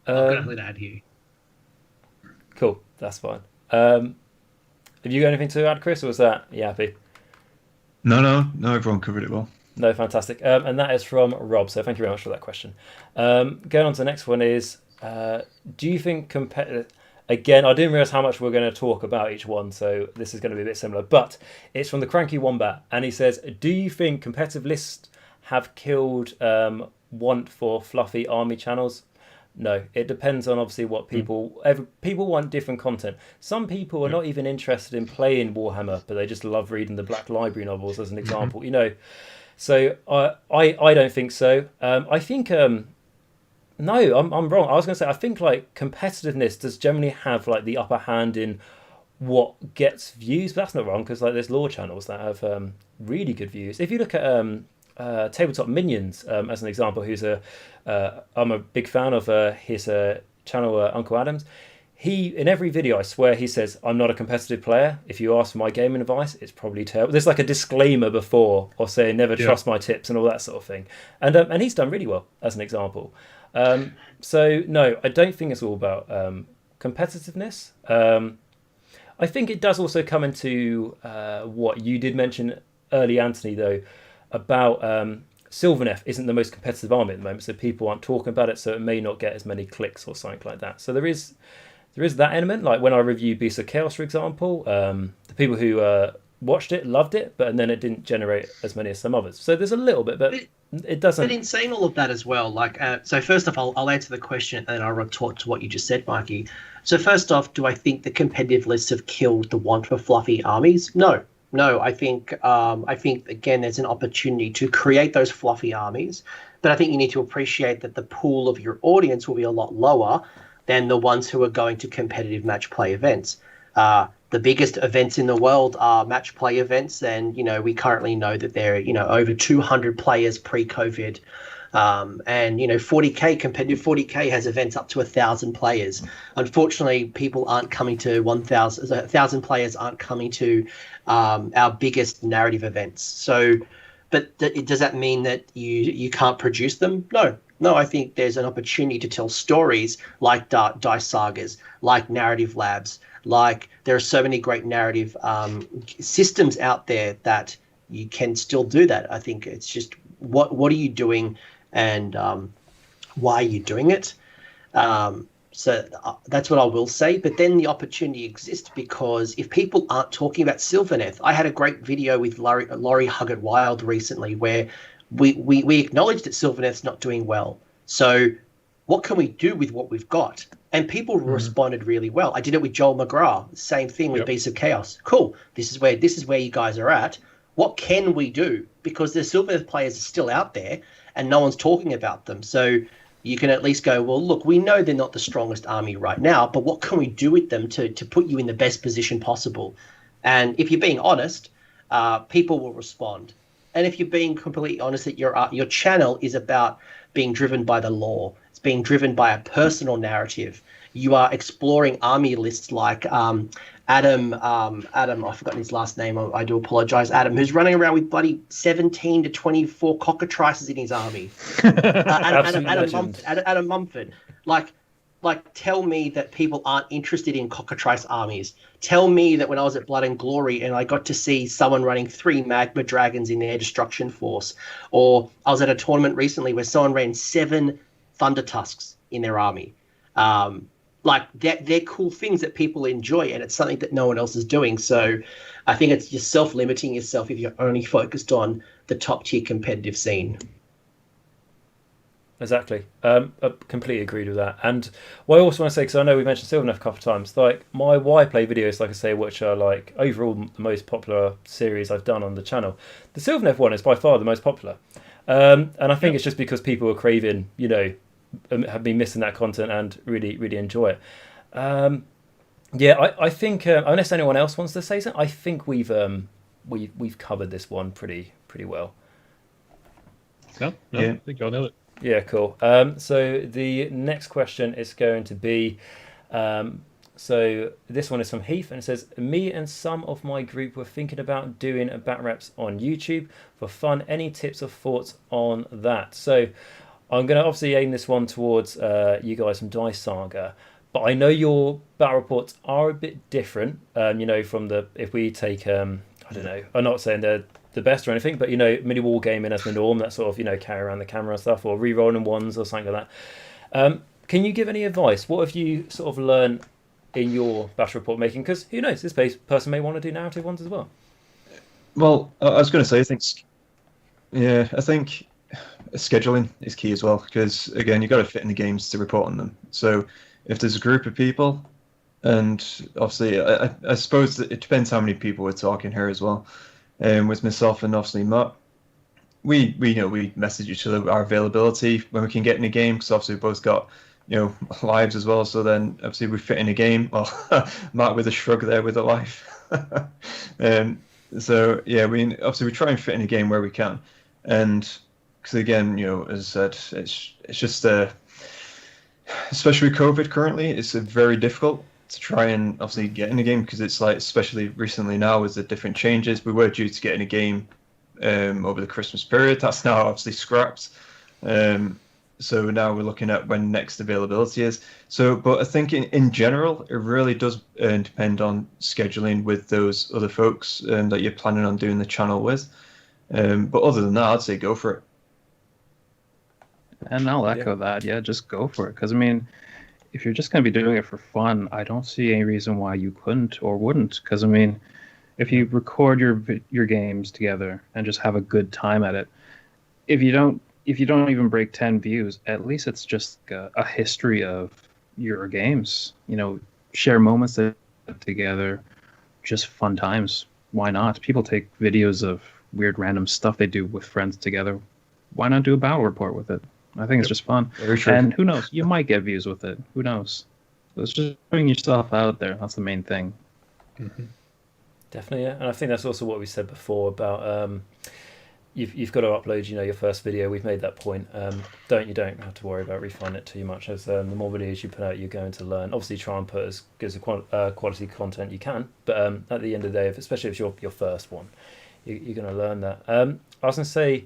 S8: I'm going to add here.
S1: Cool, that's fine. Have you got anything to add, Chris, or was that you happy?
S4: No, everyone covered it well.
S1: No, fantastic. And that is from Rob, so thank you very much for that question. Going on to the next one is, do you think again, I didn't realise how much we're going to talk about each one, so this is going to be a bit similar, but it's from the Cranky Wombat, and he says, do you think competitive lists have killed want for fluffy army channels? No, it depends on obviously what people want different content. Some people are not even interested in playing Warhammer, but they just love reading the Black Library novels as an example, you know. So I don't think so. I think no, I'm wrong. I was going to say I think like competitiveness does generally have like the upper hand in what gets views, but that's not wrong, because like there's lore channels that have really good views. If you look at Tabletop Minions as an example, who's I'm a big fan of his channel, Uncle Adams. He, in every video, I swear, he says, I'm not a competitive player. If you ask for my gaming advice, it's probably terrible. There's like a disclaimer before, or saying never trust my tips and all that sort of thing. And he's done really well, as an example. So, no, I don't think it's all about competitiveness. I think it does also come into what you did mention early, Anthony, though, about Sylvaneth isn't the most competitive army at the moment, so people aren't talking about it, so it may not get as many clicks or something like that. So there is that element. Like when I reviewed Beasts of Chaos, for example, the people who watched it loved it, but then it didn't generate as many as some others. So there's a little bit, but it doesn't.
S8: But in saying all of that as well, like so first off, I'll answer the question and then I'll retort to what you just said, Mikey. So first off, do I think the competitive lists have killed the want for fluffy armies? No, I think again, there's an opportunity to create those fluffy armies, but I think you need to appreciate that the pool of your audience will be a lot lower than the ones who are going to competitive match play events. The biggest events in the world are match play events, and we currently know that there are over 200 players pre-COVID, and 40k competitive 40k has events up to 1,000 players. Unfortunately, people aren't coming to 1,000 players aren't coming to our biggest narrative events. So, but does that mean that you can't produce them? No, I think there's an opportunity to tell stories like Dice Sagas, like Narrative Labs, like there are so many great narrative systems out there that you can still do that. I think it's just what are you doing and why are you doing it? So that's what I will say. But then the opportunity exists because if people aren't talking about Sylvaneth, I had a great video with Laurie Huggett-Wild recently where we acknowledge that Sylvaneth's not doing well. So what can we do with what we've got? And people responded really well. I did it with Joel McGrath. Same thing with Beasts of Chaos. Cool. This is where you guys are at. What can we do? Because the Sylvaneth players are still out there and no one's talking about them. So you can at least go, well, look, we know they're not the strongest army right now, but what can we do with them to put you in the best position possible? And if you're being honest, people will respond. And if you're being completely honest that your channel is about being driven by the lore, it's being driven by a personal narrative, you are exploring army lists like Adam, I've forgotten his last name, I do apologize, Adam, who's running around with bloody 17 to 24 cockatrices in his army. Adam Mumford. Like, tell me that people aren't interested in cockatrice armies. Tell me that when I was at Blood and Glory and I got to see someone running 3 magma dragons in their destruction force, or I was at a tournament recently where someone ran 7 thunder tusks in their army. Like, they're cool things that people enjoy, and it's something that no one else is doing. So I think it's just self-limiting yourself if you're only focused on the top-tier competitive scene.
S1: Exactly. I completely agreed with that. And what I also want to say, because I know we mentioned Sylvaneth a couple of times, like my why play videos, like I say, which are like overall the most popular series I've done on the channel, the Sylvaneth one is by far the most popular. And I think it's just because people are craving, you know, have been missing that content and really, really enjoy it. I think unless anyone else wants to say something, I think we've covered this one pretty well.
S7: No, yeah. I think y'all nailed it.
S1: Yeah, cool. So the next question is going to be, so this one is from Heath, and it says, me and some of my group were thinking about doing a batreps on YouTube for fun. Any tips or thoughts on that? So I'm going to obviously aim this one towards you guys from Dice Saga, but I know your battle reports are a bit different, you know, from if we take, I don't know, I'm not saying they're the best or anything, but, you know, mini wargaming as the norm, that sort of, you know, carry around the camera and stuff, or re-rolling ones or something like that. Can you give any advice? What have you sort of learned in your battle report making? Because who knows, this person may want to do narrative ones as well.
S4: Well, I was going to say, I think scheduling is key as well, because again, you've got to fit in the games to report on them. So if there's a group of people, and obviously I suppose that it depends how many people we're talking here as well. With myself and obviously Matt, we message each other our availability when we can get in a game, because obviously we both got, you know, lives as well. So then obviously we fit in a game. Well, Matt with a shrug there with a life. So yeah, obviously we try and fit in a game where we can, and because again, you know, as I said, it's just especially with COVID currently, it's very difficult to try and obviously get in a game, because it's like, especially recently now with the different changes, we were due to get in a game over the Christmas period. That's now obviously scrapped. So now we're looking at when next availability is. So, but I think in general, it really does depend on scheduling with those other folks that you're planning on doing the channel with. But other than that, I'd say go for it.
S6: And I'll echo that. Yeah, just go for it. Because, I mean, if you're just going to be doing it for fun, I don't see any reason why you couldn't or wouldn't. Because, I mean, if you record your games together and just have a good time at it, if you don't even break 10 views, at least it's just a history of your games. You know, share moments together, just fun times. Why not? People take videos of weird random stuff they do with friends together. Why not do a battle report with it? I think it's just fun. And who knows? You might get views with it. Who knows? So it's just putting yourself out there. That's the main thing.
S1: Mm-hmm. Definitely, yeah. And I think that's also what we said before about you've got to upload, you know, your first video. We've made that point. You don't have to worry about refining it too much, as the more videos you put out, you're going to learn. Obviously, try and put as good a quality content you can. But at the end of the day, especially if it's your first one, you're going to learn that. I was going to say,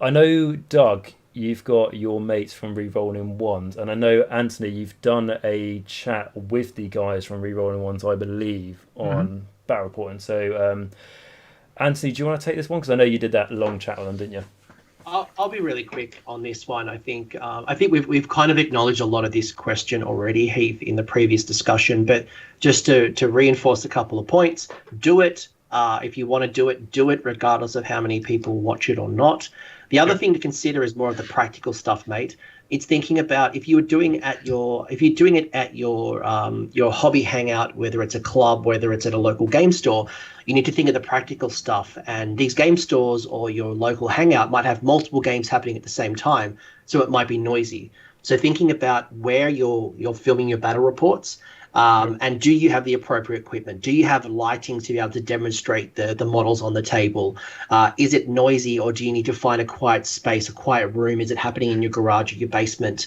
S1: I know, Doug, you've got your mates from Rerolling Ones, and I know, Anthony, you've done a chat with the guys from Rerolling Ones, I believe, on battle reporting. So, Anthony, do you want to take this one? Because I know you did that long chat with them, didn't you?
S8: I'll be really quick on this one. I think we've kind of acknowledged a lot of this question already, Heath, in the previous discussion. But just to reinforce a couple of points, do it. If you want to do it regardless of how many people watch it or not. The other thing to consider is more of the practical stuff, mate. It's thinking about if you're doing it at your hobby hangout, whether it's a club, whether it's at a local game store, you need to think of the practical stuff. And these game stores or your local hangout might have multiple games happening at the same time, so it might be noisy. So thinking about where you're filming your battle reports, And do you have the appropriate equipment? Do you have lighting to be able to demonstrate the models on the table? Is it noisy, or do you need to find a quiet space, a quiet room? Is it happening in your garage or your basement?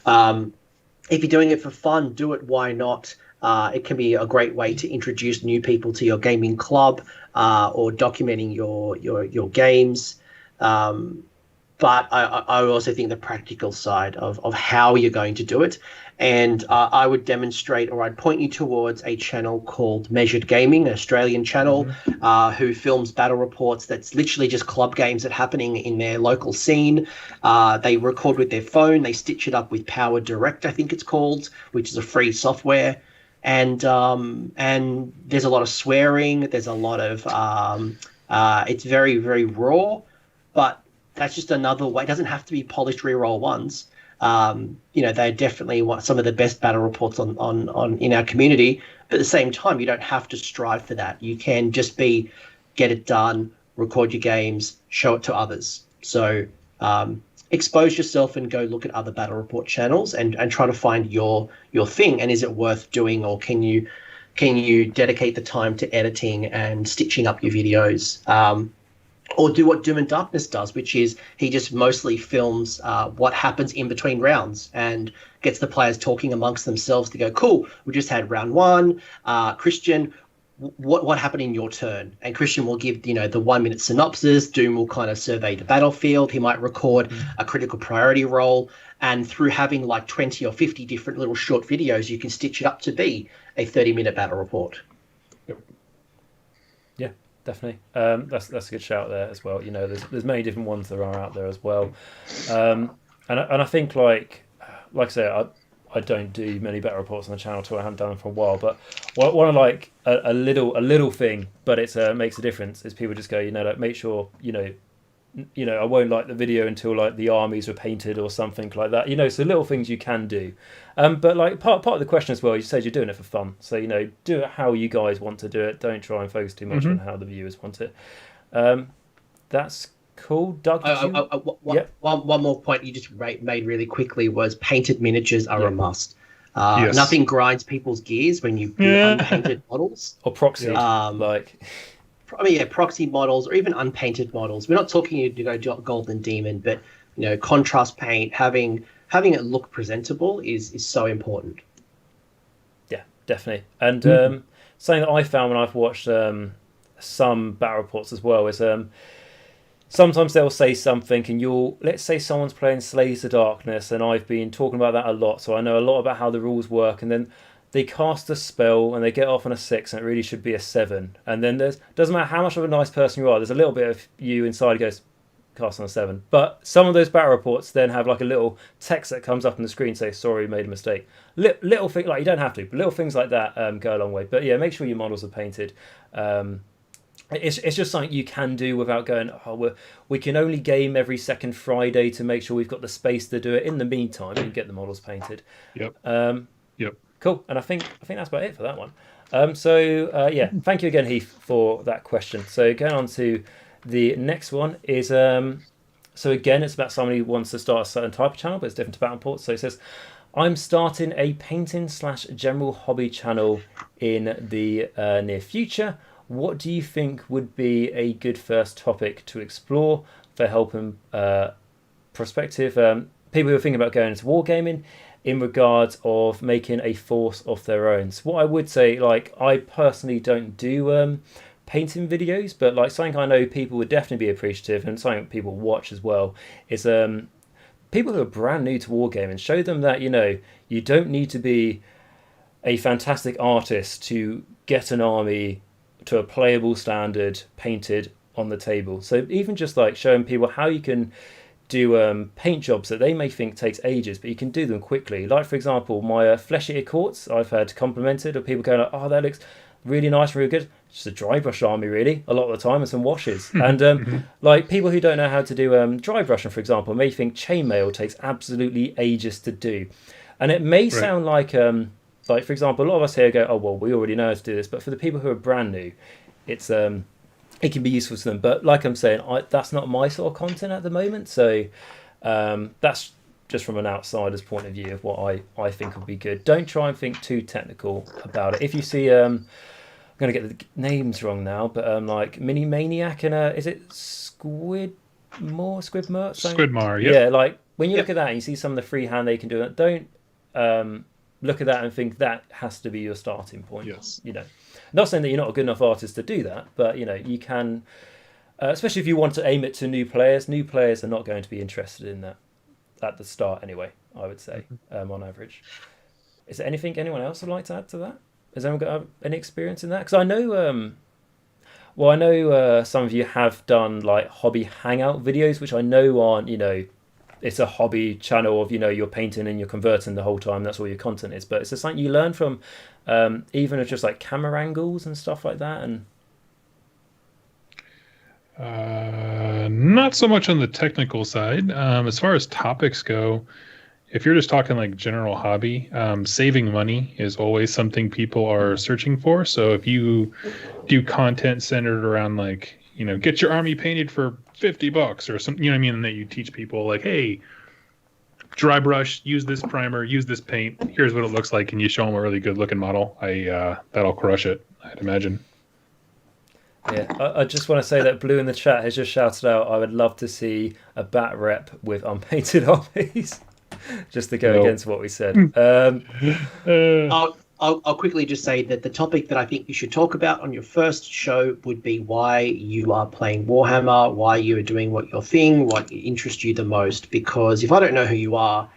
S8: If you're doing it for fun, do it. Why not? It can be a great way to introduce new people to your gaming club, or documenting your games. But I also think the practical side of how you're going to do it. And I would demonstrate, or I'd point you towards a channel called Measured Gaming, an Australian channel, who films battle reports that's literally just club games that are happening in their local scene. They record with their phone. They stitch it up with Power Direct, I think it's called, which is a free software. And there's a lot of swearing. There's a lot of it's very, very raw, but that's just another way. It doesn't have to be polished reroll ones. They're definitely some of the best battle reports on in our community. But at the same time, you don't have to strive for that. You can just get it done, record your games, show it to others. So expose yourself and go look at other battle report channels and try to find your thing. And is it worth doing, or can you dedicate the time to editing and stitching up your videos? Or do what Doom and Darkness does, which is he just mostly films what happens in between rounds and gets the players talking amongst themselves to go, cool, we just had round one. Christian, what happened in your turn? And Christian will give, the 1 minute synopsis. Doom will kind of survey the battlefield. He might record a critical priority roll. And through having like 20 or 50 different little short videos, you can stitch it up to be a 30-minute battle report.
S1: Yeah, definitely. That's a good shout there as well. There's many different ones that are out there as well. And I think like I say, I don't do many battle reports on the channel too. I haven't done them for a while, but one of like a little thing, but it makes a difference, is people just go, make sure I won't like the video until like the armies were painted or something like that. So little things you can do. But like part of the question as well, you said you're doing it for fun. So, do it how you guys want to do it. Don't try and focus too much on how the viewers want it. That's cool. Doug,
S8: one more point you just made really quickly was painted miniatures are a must. Nothing grinds people's gears when you do unpainted models.
S1: Or proxy,
S8: proxy models or even unpainted models. We're not talking Golden Demon, but contrast paint, having it look presentable is so important.
S1: Yeah, definitely. And something that I found when I've watched some battle reports as well is sometimes they'll say something, and let's say someone's playing Slays the Darkness, and I've been talking about that a lot, so I know a lot about how the rules work, and then they cast a spell and they get off on a 6, and it really should be a 7. And then doesn't matter how much of a nice person you are, there's a little bit of you inside who goes, cast on a 7. But some of those battle reports then have like a little text that comes up on the screen say, sorry, made a mistake. Little thing, like you don't have to, but little things like that go a long way. But yeah, make sure your models are painted. It's just something you can do without going, we can only game every second Friday to make sure we've got the space to do it. In the meantime, you can get the models painted.
S7: Yep.
S1: Cool. And I think that's about it for that one. Thank you again, Heath, for that question. So going on to the next one is, so again, it's about somebody who wants to start a certain type of channel, but it's different to battle reports. So it says, I'm starting a painting/general hobby channel in the near future. What do you think would be a good first topic to explore for helping prospective people who are thinking about going into wargaming in regards of making a force of their own? So what I would say, like, I personally don't do painting videos, but like something I know people would definitely be appreciative, and something people watch as well, is people who are brand new to wargaming. Show them that you don't need to be a fantastic artist to get an army to a playable standard painted on the table. So even just like showing people how you can do paint jobs that they may think takes ages, but you can do them quickly. Like, for example, my Flesh Eater Courts, I've had complimented, or people going like, oh, that looks really nice, really good. Just a dry brush army, really, a lot of the time, and some washes. And like people who don't know how to do dry brushing, for example, may think chainmail takes absolutely ages to do. And it may sound like, for example, a lot of us here go, oh, well, we already know how to do this. But for the people who are brand new, it's it can be useful to them. But like I'm saying, that's not my sort of content at the moment. So that's just from an outsider's point of view of what I think would be good. Don't try and think too technical about it. If you see, I'm going to get the names wrong now, but like Mini Maniac and is it Squidmore?
S7: Squidmar,
S1: yeah. Like when you look at that and you see some of the freehand they can do, don't look at that and think that has to be your starting point.
S7: Yes.
S1: You know, not saying that you're not a good enough artist to do that, but you know you can, especially if you want to aim it to new players. New players are not going to be interested in that at the start anyway, I would say, on average. Is there anything anyone else would like to add to that? Has anyone got any experience in that? Because I know, I know some of you have done like hobby hangout videos, which I know aren't, you know, it's a hobby channel of, you know, you're painting and you're converting the whole time. That's all your content is. But it's just something you learn from, even of just like camera angles and stuff like that. And
S7: not so much on the technical side. As far as topics go, if you're just talking like general hobby, saving money is always something people are searching for. So if you do content centered around like, you know, get your army painted for $50 or something, you know what I mean? And that you teach people like, hey, dry brush, use this primer, use this paint. Here's what it looks like. And you show them a really good looking model. That'll crush it, I'd imagine.
S1: Yeah, I just want to say that Blue in the chat has just shouted out, I would love to see a bat rep with unpainted armies, just to go against what we said.
S8: I'll quickly just say that the topic that I think you should talk about on your first show would be why you are playing Warhammer, why you are doing what you're thing, what interests you the most. Because if I don't know who you are,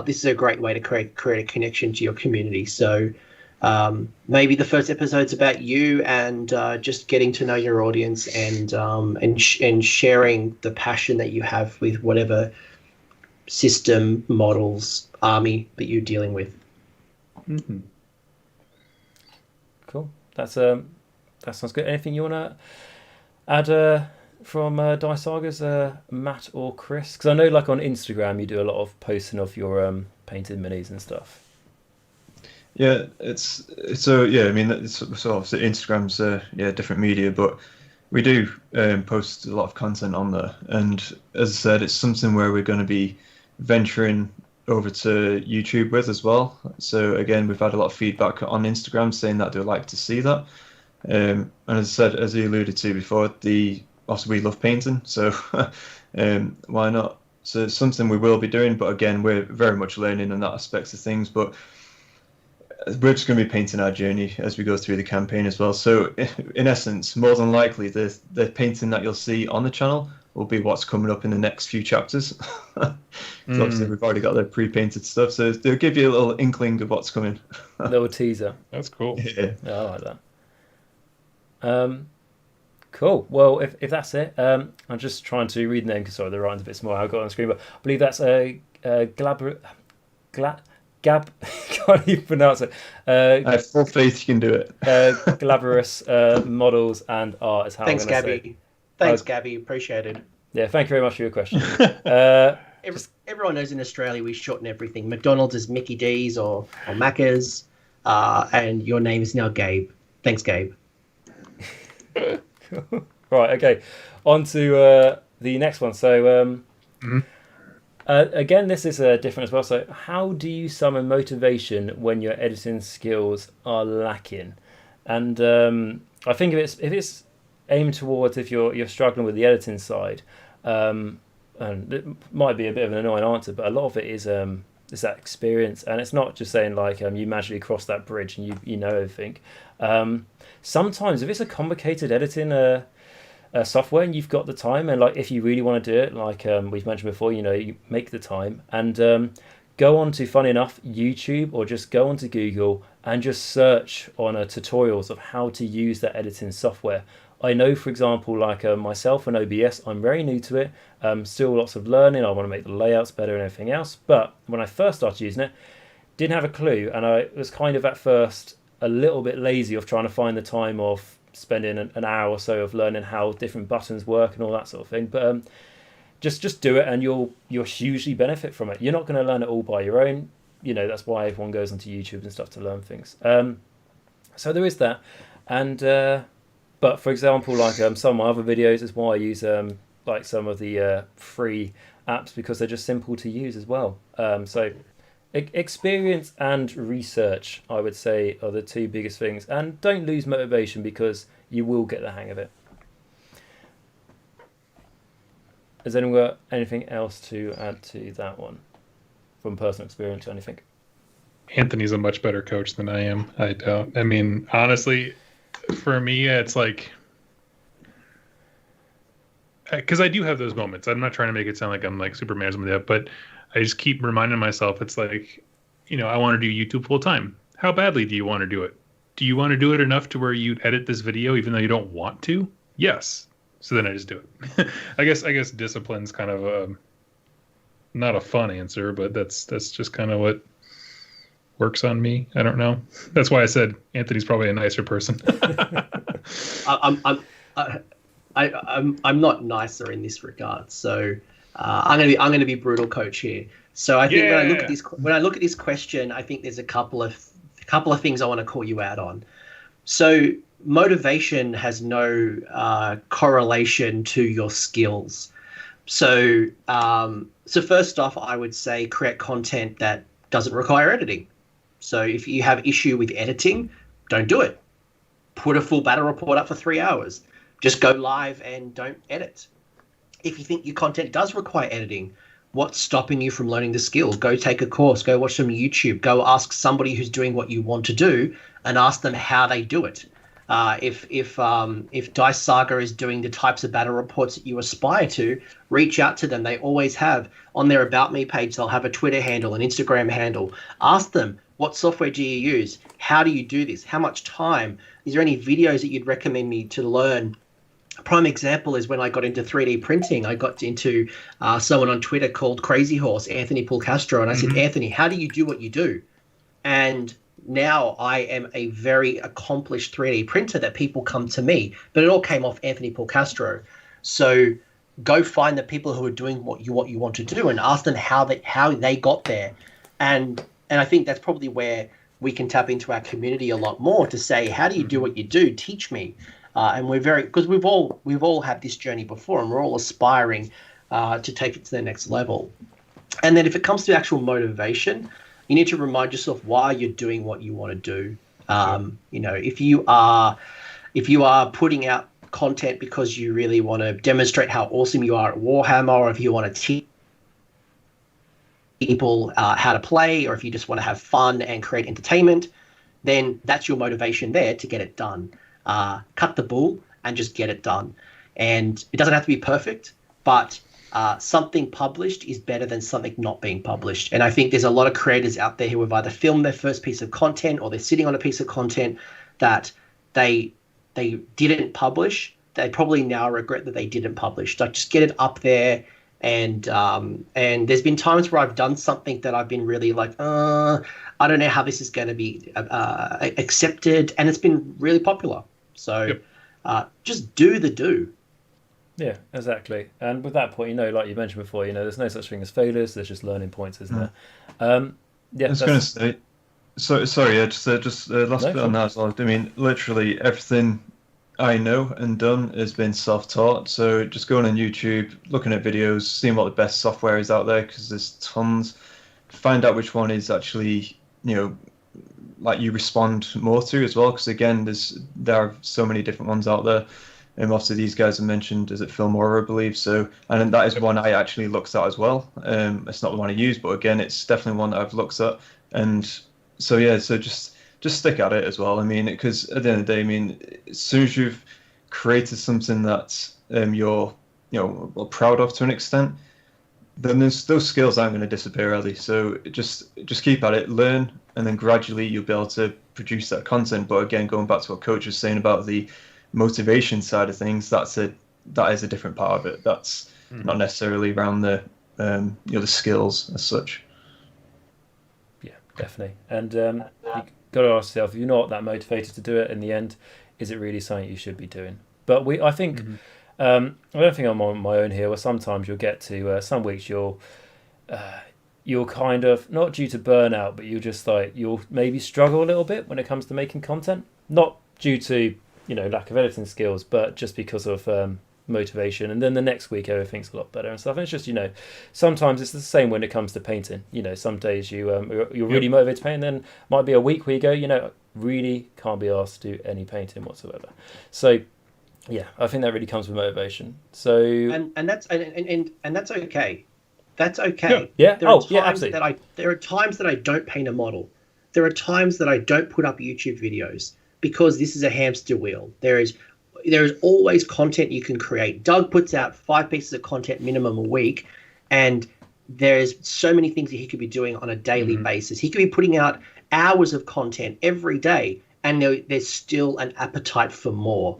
S8: this is a great way to create a connection to your community. So maybe the first episode's about you and just getting to know your audience and sharing the passion that you have with whatever system, models, army that you're dealing with.
S1: Mm-hmm. Cool. That sounds good. Anything you want to add from Dice Sagas, Matt or Chris? Because I know, like on Instagram, you do a lot of posting of your painted minis and stuff.
S4: Yeah, it's so yeah. I mean, it's so obviously Instagram's different media, but we do post a lot of content on there. And as I said, it's something where we're going to be venturing over to YouTube with as well. So again, we've had a lot of feedback on Instagram saying that they'd like to see that. And as I said, as you alluded to before, also we love painting, so why not? So it's something we will be doing, but again, we're very much learning in that aspects of things. But we're just going to be painting our journey as we go through the campaign as well. So in essence, more than likely, the painting that you'll see on the channel will be what's coming up in the next few chapters. So obviously we've already got the pre-painted stuff, so they'll give you a little inkling of what's coming.
S1: A little teaser.
S7: That's cool.
S1: Yeah, I like that. Cool. Well, if that's it, I'm just trying to read the name because sorry, the writing's a bit small. I've got it on the screen, but I believe that's Gab, can't even pronounce it.
S4: I have full faith you can do it.
S1: Glabrous models and art is how
S8: Thanks,
S1: I'm going to
S8: Gabby. Thanks, Gabby. Appreciated.
S1: Yeah, thank you very much for your question.
S8: Everyone knows in Australia we shorten everything. McDonald's is Mickey D's or Macca's, and your name is now Gabe. Thanks, Gabe.
S1: Right, okay. On to the next one. So, again, this is different as well. So, how do you summon motivation when your editing skills are lacking? And I think if it's aimed towards if you're struggling with the editing side, and it might be a bit of an annoying answer, but a lot of it is that experience, and it's not just saying like you magically cross that bridge and you know everything. Sometimes if it's a complicated editing software and you've got the time, and like if you really want to do it, like we've mentioned before, you know, you make the time and go on to, funny enough, YouTube, or just go onto Google and just search on tutorials of how to use that editing software. I know, for example, like myself and OBS, I'm very new to it. Still lots of learning. I want to make the layouts better and everything else. But when I first started using it, didn't have a clue. And I was kind of at first a little bit lazy of trying to find the time of spending an hour or so of learning how different buttons work and all that sort of thing. But just do it and you'll hugely benefit from it. You're not going to learn it all by your own. You know, that's why everyone goes onto YouTube and stuff to learn things. So there is that. And... but for example, like some of my other videos is why I use like some of the free apps because they're just simple to use as well. So experience and research, I would say, are the two biggest things. And don't lose motivation because you will get the hang of it. Has anyone got anything else to add to that one from personal experience or anything?
S7: Anthony's a much better coach than I am. I don't. I mean, honestly, for me, it's like, because I do have those moments. I'm not trying to make it sound like I'm like Superman or something like that, but I just keep reminding myself, it's like, I want to do YouTube full time. How badly do you want to do it? Do you want to do it enough to where you edit this video even though you don't want to? Yes. So then I just do it. I guess discipline's kind of not a fun answer, but that's just kind of what works on me. I don't know. That's why I said Anthony's probably a nicer person.
S8: I'm not nicer in this regard. So I'm gonna be brutal, coach here. So I think when I look at this question, I think there's a couple of things I want to call you out on. So motivation has no correlation to your skills. So first off, I would say create content that doesn't require editing. So if you have issue with editing, don't do it. Put a full battle report up for 3 hours. Just go live and don't edit. If you think your content does require editing, what's stopping you from learning the skills? Go take a course, go watch some YouTube, go ask somebody who's doing what you want to do and ask them how they do it. If Dice Saga is doing the types of battle reports that you aspire to, reach out to them. They always have on their About Me page, they'll have a Twitter handle, an Instagram handle. Ask them, what software do you use? How do you do this? How much time? Is there any videos that you'd recommend me to learn? A prime example is when I got into 3D printing. I got into someone on Twitter called Crazy Horse, Anthony Pulcastro, and I said, Anthony, how do you do what you do? And now I am a very accomplished 3D printer that people come to me, but it all came off Anthony Pulcastro. So go find the people who are doing what you want to do and ask them how they got there. And I think that's probably where we can tap into our community a lot more to say, how do you do what you do? Teach me. And because we've all had this journey before, and we're all aspiring to take it to the next level. And then if it comes to actual motivation, you need to remind yourself why you're doing what you want to do. If you are putting out content because you really want to demonstrate how awesome you are at Warhammer, or if you want to teach people how to play, or if you just want to have fun and create entertainment, then that's your motivation there to get it done. Cut the bull and just get it done. And it doesn't have to be perfect, but something published is better than something not being published. And I think there's a lot of creators out there who have either filmed their first piece of content or they're sitting on a piece of content that they didn't publish. They probably now regret that they didn't publish. Like, just get it up there. And there's been times where I've done something that I've been really like, I don't know how this is going to be accepted, and it's been really popular. So just do the do.
S1: Yeah, exactly. And with that point, like you mentioned before, there's no such thing as failures. There's just learning points, isn't there?
S4: I was going to say, just last bit on that as well. I mean, literally everything I know and done has been self-taught. So just going on YouTube, looking at videos, seeing what the best software is out there, because there's tons. Find out which one is actually, like you respond more to as well. Because again, there are so many different ones out there. And obviously these guys have mentioned, is it Filmora, I believe. So, and that is one I actually looked at as well. It's not the one I use, but again, it's definitely one that I've looked at. And so, so just stick at it as well. I mean, because at the end of the day, I mean, as soon as you've created something that you're proud of to an extent, then those skills aren't going to disappear early. So just keep at it, learn, and then gradually you'll be able to produce that content. But again, going back to what Coach was saying about the motivation side of things, that is a different part of it. That's not necessarily around the the skills as such.
S1: Yeah, definitely. And you got to ask yourself, if you're not that motivated to do it in the end, is it really something you should be doing? But I think I don't think I'm on my own here. Where sometimes you'll get to some weeks you'll kind of, not due to burnout, but you'll maybe struggle a little bit when it comes to making content. Not due to lack of editing skills, but just because of motivation, and then the next week everything's a lot better and stuff. And it's just, you know, sometimes it's the same when it comes to painting. You know, some days you're really motivated to paint, and then might be a week where you go, you know, really can't be asked to do any painting whatsoever. So yeah, I think that really comes with motivation. So
S8: and that's okay. That's okay.
S1: Yeah.
S8: Absolutely. There are times that I don't paint a model. There are times that I don't put up YouTube videos because this is a hamster wheel. There is always content you can create. Doug puts out 5 pieces of content minimum a week, and there's so many things that he could be doing on a daily basis. He could be putting out hours of content every day, and there's still an appetite for more.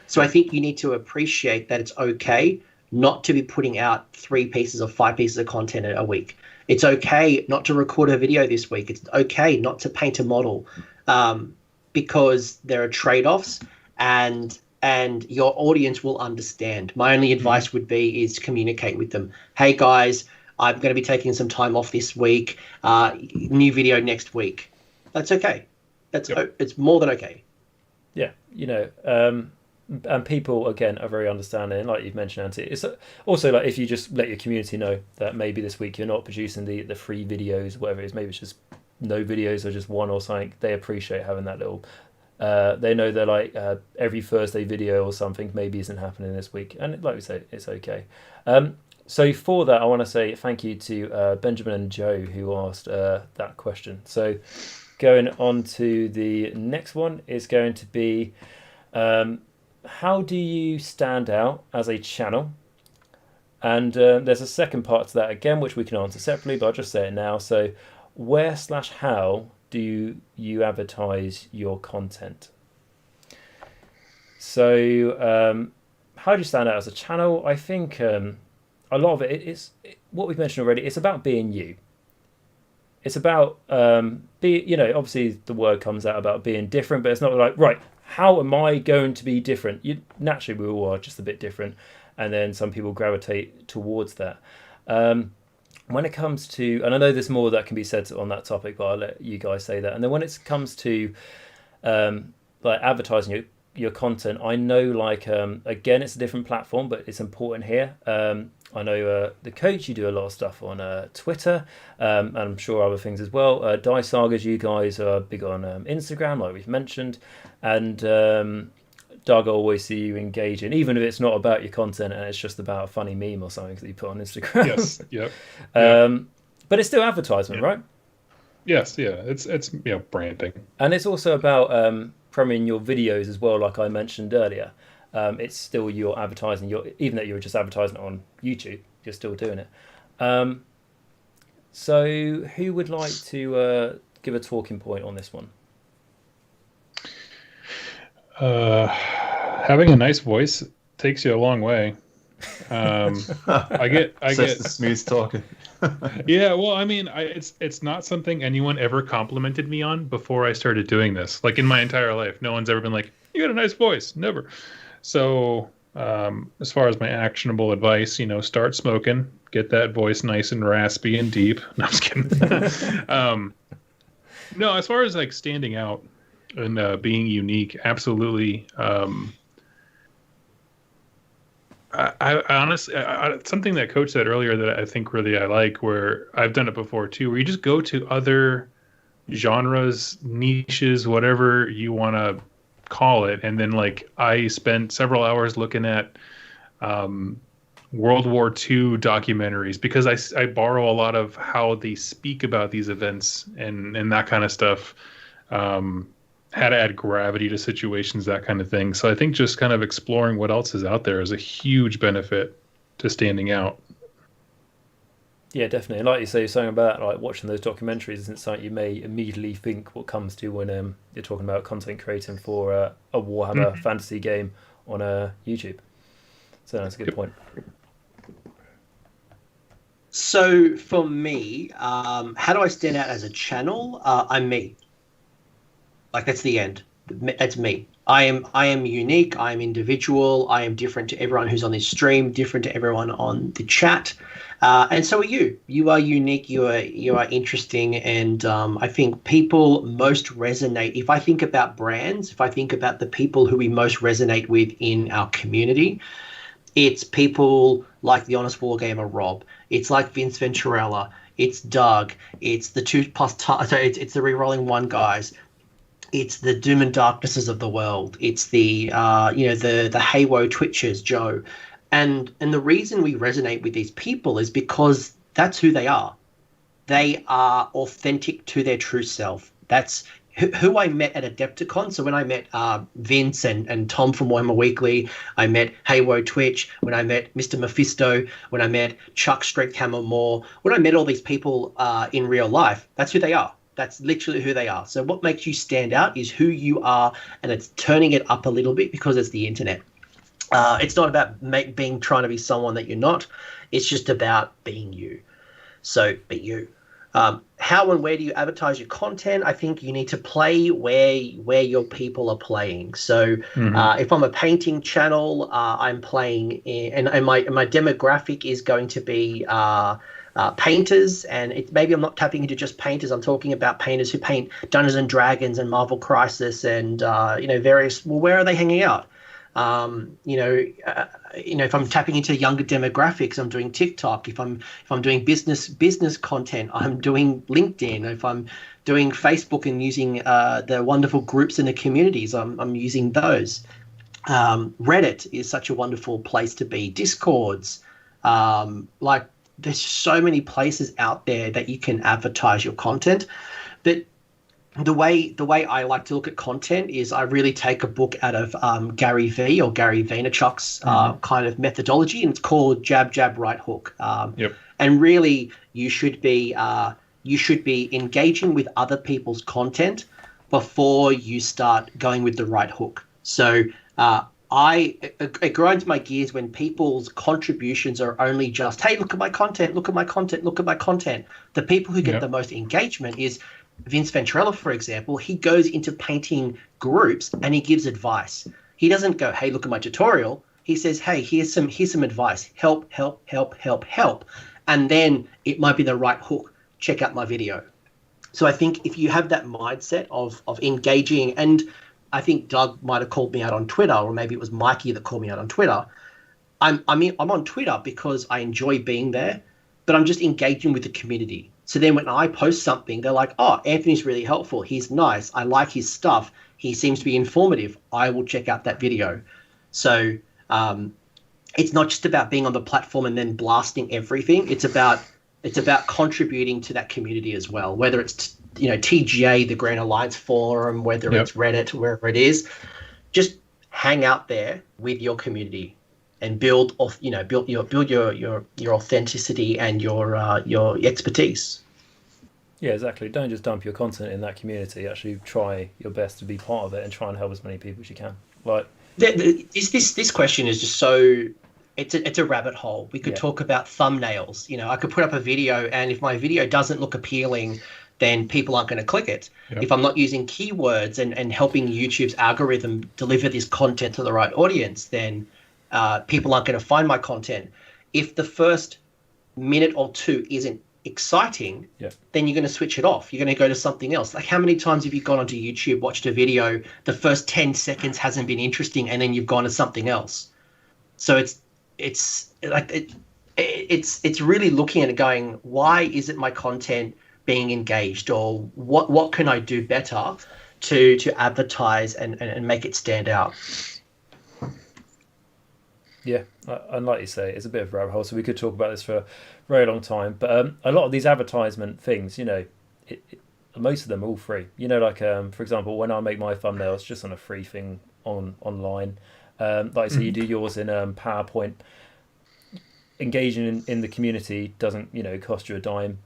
S8: So I think you need to appreciate that it's okay not to be putting out 3 pieces or 5 pieces of content a week. It's okay not to record a video this week. It's okay not to paint a model, because there are trade-offs, and your audience will understand. My only advice would be is communicate with them. Hey guys, I'm going to be taking some time off this week. New video next week. That's okay. It's more than okay.
S1: Yeah, you know, and people again are very understanding. Like you've mentioned, Auntie, it's also like if you just let your community know that maybe this week you're not producing the free videos, whatever it is, maybe it's just no videos or just one or something. They appreciate having that little. They know they're like every Thursday video or something maybe isn't happening this week, and like we say, it's okay. So for that, I want to say thank you to Benjamin and Joe who asked that question. So going on to the next one is going to be, how do you stand out as a channel? And there's a second part to that again, which we can answer separately, but I'll just say it now. So where/how do you advertise your content? So how do you stand out as a channel? I think a lot of it's what we've mentioned already. It's about being you. It's about obviously the word comes out about being different, but it's not like, right, how am I going to be different? Naturally we all are just a bit different, and then some people gravitate towards that. When it comes to, and I know there's more that can be said on that topic, but I'll let you guys say that. And then when it comes to like advertising your content, I know like again it's a different platform, but it's important here. I know the coach, you do a lot of stuff on Twitter, and I'm sure other things as well. Die Sagas, you guys are big on Instagram, like we've mentioned, and Doug, I always see you engaging, even if it's not about your content and it's just about a funny meme or something that you put on Instagram.
S7: Yes, yep.
S1: But it's still advertisement, right?
S7: Yes, yeah. It's branding,
S1: and it's also about promoting your videos as well, like I mentioned earlier. It's still your advertising. Even though you're just advertising it on YouTube, you're still doing it. So who would like to give a talking point on this one?
S7: Having a nice voice takes you a long way. I get
S4: the smooth talking.
S7: Yeah, well, I mean, it's not something anyone ever complimented me on before I started doing this. Like in my entire life, no one's ever been like, "You got a nice voice." Never. So, as far as my actionable advice, start smoking, get that voice nice and raspy and deep. No, I'm just kidding. No, as far as like standing out and being unique, absolutely. I honestly, something that Coach said earlier that I think really I like, where I've done it before too, where you just go to other genres, niches, whatever you want to call it, and then like I spent several hours looking at World War II documentaries, because I borrow a lot of how they speak about these events and that kind of stuff. How to add gravity to situations, that kind of thing. So I think just kind of exploring what else is out there is a huge benefit to standing out.
S1: Yeah, definitely. Like you say, something about like watching those documentaries isn't something you may immediately think what comes to when you're talking about content creating for a Warhammer fantasy game on YouTube. So that's a good point.
S8: So for me, how do I stand out as a channel? I'm me. Like that's the end. That's me. I am unique. I am individual. I am different to everyone who's on this stream. Different to everyone on the chat. And so are you. You are unique. You are interesting. And I think people most resonate. If I think about brands, if I think about the people who we most resonate with in our community, It's people like the Honest Wargamer Rob. It's like Vince Venturella. It's Doug. It's the it's the Rerolling One guys. It's the Doom and Darknesses of the world. It's the the Haywo Twitchers, Joe. And the reason we resonate with these people is because that's who they are. They are authentic to their true self. That's who I met at Adepticon. So when I met Vince and Tom from Warhammer Weekly, I met Haywo Twitch, when I met Mr. Mephisto, when I met Chuck Strengthhammer Moore, when I met all these people in real life, that's who they are. That's literally who they are. So what makes you stand out is who you are, and it's turning it up a little bit because it's the internet. It's not about trying to be someone that you're not. It's just about being you. So be you. How and where do you advertise your content? I think you need to play where your people are playing. So if I'm a painting channel, I'm playing in, and my demographic is going to be painters, and maybe I'm not tapping into just painters. I'm talking about painters who paint Dungeons and Dragons and Marvel Crisis and various. Well, where are they hanging out? If I'm tapping into younger demographics, I'm doing TikTok. If I'm doing business content, I'm doing LinkedIn. If I'm doing Facebook and using the wonderful groups in the communities, I'm using those. Reddit is such a wonderful place to be. Discords, there's so many places out there that you can advertise your content. But the way I like to look at content is I really take a book out of Gary V or Gary Vaynerchuk's kind of methodology, and it's called Jab Jab Right Hook. And really, you should be engaging with other people's content before you start going with the right hook. So it grinds my gears when people's contributions are only just, hey, look at my content, look at my content, look at my content. The people who get the most engagement is Vince Venturella, for example. He goes into painting groups and he gives advice. He doesn't go, hey, look at my tutorial. He says, hey, here's some advice. Help. And then it might be the right hook. Check out my video. So I think if you have that mindset of engaging, and I think Doug might have called me out on Twitter, or maybe it was Mikey that called me out on Twitter. I'm on Twitter because I enjoy being there, but I'm just engaging with the community. So then when I post something, they're like, oh, Anthony's really helpful. He's nice. I like his stuff. He seems to be informative. I will check out that video. So it's not just about being on the platform and then blasting everything. It's about contributing to that community as well, whether it's TGA, the Grand Alliance Forum, whether it's Reddit, wherever it is. Just hang out there with your community and build your authenticity and your expertise.
S1: Yeah, exactly. Don't just dump your content in that community. Actually, try your best to be part of it and try and help as many people as you can.
S8: This question is just so. It's a rabbit hole. We could talk about thumbnails. I could put up a video, and if my video doesn't look appealing, then people aren't going to click it. Yep. If I'm not using keywords and helping YouTube's algorithm deliver this content to the right audience, then people aren't going to find my content. If the first minute or two isn't exciting, then you're going to switch it off. You're going to go to something else. Like, how many times have you gone onto YouTube, watched a video, the first 10 seconds hasn't been interesting, and then you've gone to something else? So it's really looking at it going, why isn't my content being engaged, or what can I do better to advertise and make it stand out?
S1: Yeah, and like you say, it's a bit of a rabbit hole, so we could talk about this for a very long time. But a lot of these advertisement things, most of them are all free. For example, when I make my thumbnails, just on a free thing online. Like I say, you do yours in PowerPoint. Engaging in the community doesn't, cost you a dime.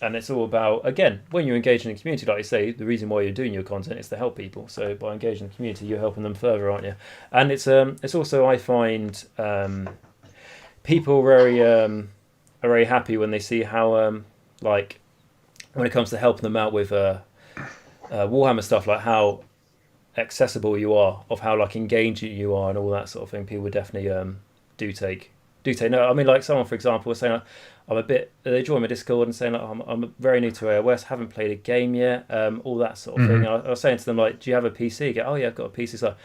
S1: And it's all about, again, when you're engaging in the community, like you say, the reason why you're doing your content is to help people. So by engaging the community, you're helping them further, aren't you? And it's also, I find, people are very happy when they see how, when it comes to helping them out with Warhammer stuff, like how accessible you are, of how engaging you are, and all that sort of thing. People definitely do take no. I mean, like someone, for example, was saying they joined my Discord and saying I'm very new to AOS, haven't played a game yet, all that sort of thing. I was saying to them, do you have a PC? Go, oh yeah, I've got a PC. So,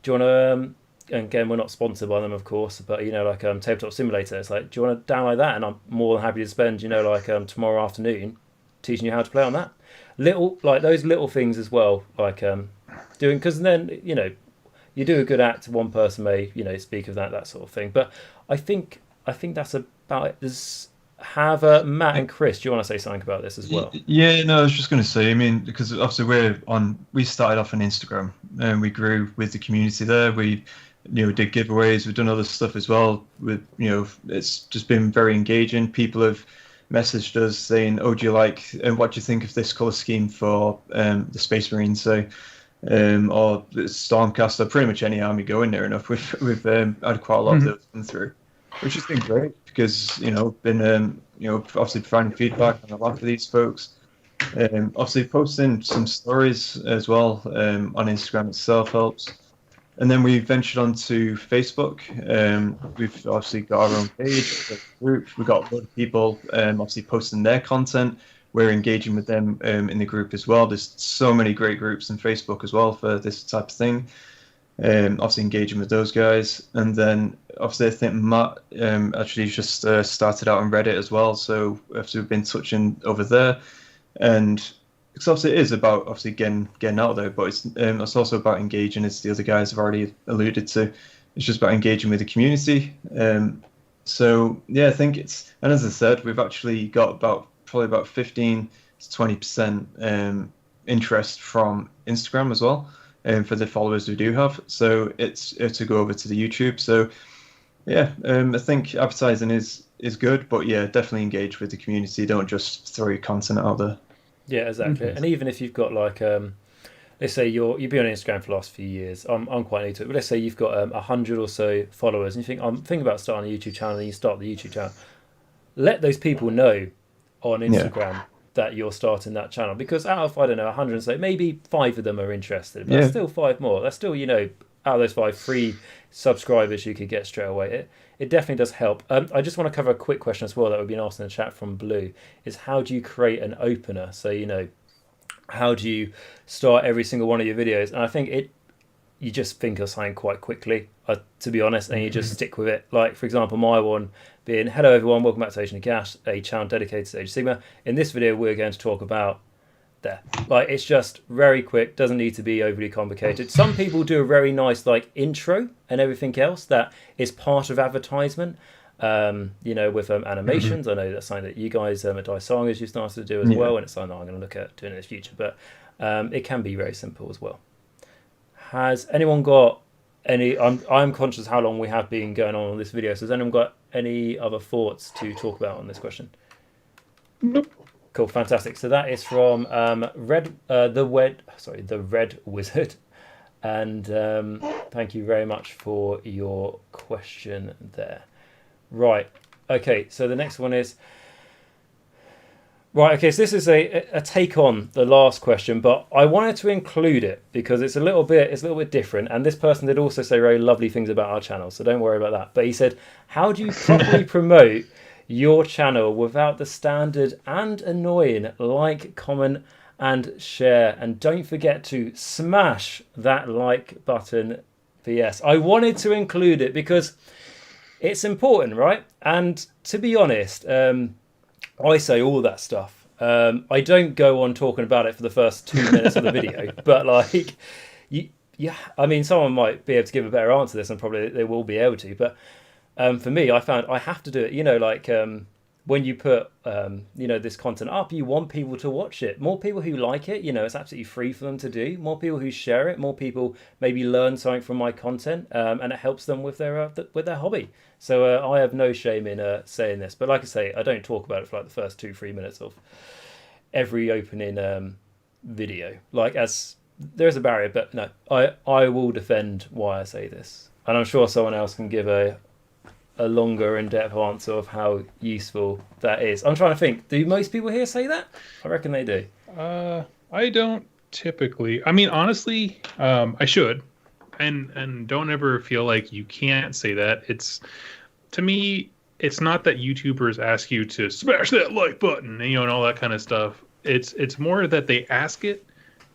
S1: do you want and again, we're not sponsored by them, of course, but like Tabletop Simulator, it's like, do you want to download that? And I'm more than happy to spend like tomorrow afternoon teaching you how to play on that. Those little things as well, like doing, because then you do a good act, one person may speak of that sort of thing. But I think that's about it. There's Matt and Chris, do you want to say something about this as well?
S4: Yeah, no, I was just going to say, I mean, because obviously we started off on Instagram and we grew with the community there. We did giveaways, we've done other stuff as well. With it's just been very engaging. People have messaged us saying, "Oh, do you like and what do you think of this color scheme for the Space Marines?" So, or the Stormcaster, pretty much any army going there enough. We've had quite a lot of those come through, which has been great because been obviously providing feedback on a lot of these folks. Obviously posting some stories as well on Instagram itself helps. And then we ventured onto Facebook. We've obviously got our own page, a group. We've got a lot of people obviously posting their content. We're engaging with them in the group as well. There's so many great groups on Facebook as well for this type of thing. Obviously engaging with those guys. And then obviously I think Matt actually just started out on Reddit as well. So obviously we've been touching over there. And because obviously it is about obviously getting out there, but it's also about engaging, as the other guys have already alluded to. It's just about engaging with the community. So yeah, I think and as I said, we've actually got probably about 15 to 20% interest from Instagram as well, for the followers we do have. So it's to go over to the YouTube. So yeah, I think advertising is good, but yeah, definitely engage with the community. Don't just throw your content out there.
S1: Yeah, exactly. And even if you've got like, let's say you've been on Instagram for the last few years. I'm quite new to it, but let's say you've got 100 or so followers, and you think I'm thinking about starting a YouTube channel, and you start the YouTube channel. Let those people know on Instagram that you're starting that channel, because out of 100, so maybe 5 of them are interested, but there's still 5 more. That's still out of those 5 free subscribers you could get straight away. It definitely does help. I just want to cover a quick question as well that we've been asked in the chat from Blue, is how do you create an opener? So, how do you start every single one of your videos? And I think you just think of something quite quickly, to be honest, and you just stick with it. Like, for example, my one being, hello everyone, welcome back to Age of Nagash, a channel dedicated to Age of Sigmar. In this video, we're going to talk about there. Like, it's just very quick, doesn't need to be overly complicated. Some people do a very nice intro and everything else that is part of advertisement, with animations. I know that's something that you guys at Dice Songers you started to do as well, and it's something that I'm going to look at doing in the future, but it can be very simple as well. Has anyone got any, I'm conscious how long we have been going on this video, so has anyone got any other thoughts to talk about on this question?
S7: Nope.
S1: Cool, fantastic. So that is from the Red Wizard, and thank you very much for your question there. Right. Okay. So the next one is right. Okay. So this is a take on the last question, but I wanted to include it because it's a little bit different. And this person did also say very lovely things about our channel, so don't worry about that. But he said, "How do you properly promote your channel without the standard and annoying like, comment, and share? And don't forget to smash that like button." PS. I wanted to include it because it's important, right? And to be honest, I say all that stuff. I don't go on talking about it for the first 2 minutes of the video, but I mean, someone might be able to give a better answer to this, and probably they will be able to, but for me, I found I have to do it. When you put this content up, you want people to watch it. More people who like it, it's absolutely free for them to do. More people who share it. More people maybe learn something from my content, and it helps them with their hobby. So I have no shame in saying this. But like I say, I don't talk about it for the first 2-3 minutes of every opening video. As there is a barrier, but no, I will defend why I say this, and I'm sure someone else can give a longer in-depth answer of how useful that is. I'm trying to think, do most people here say that? I reckon they do.
S7: I don't typically. I mean, honestly, I should, and don't ever feel like you can't say that. To me, it's not that YouTubers ask you to smash that like button, and all that kind of stuff. It's more that they ask it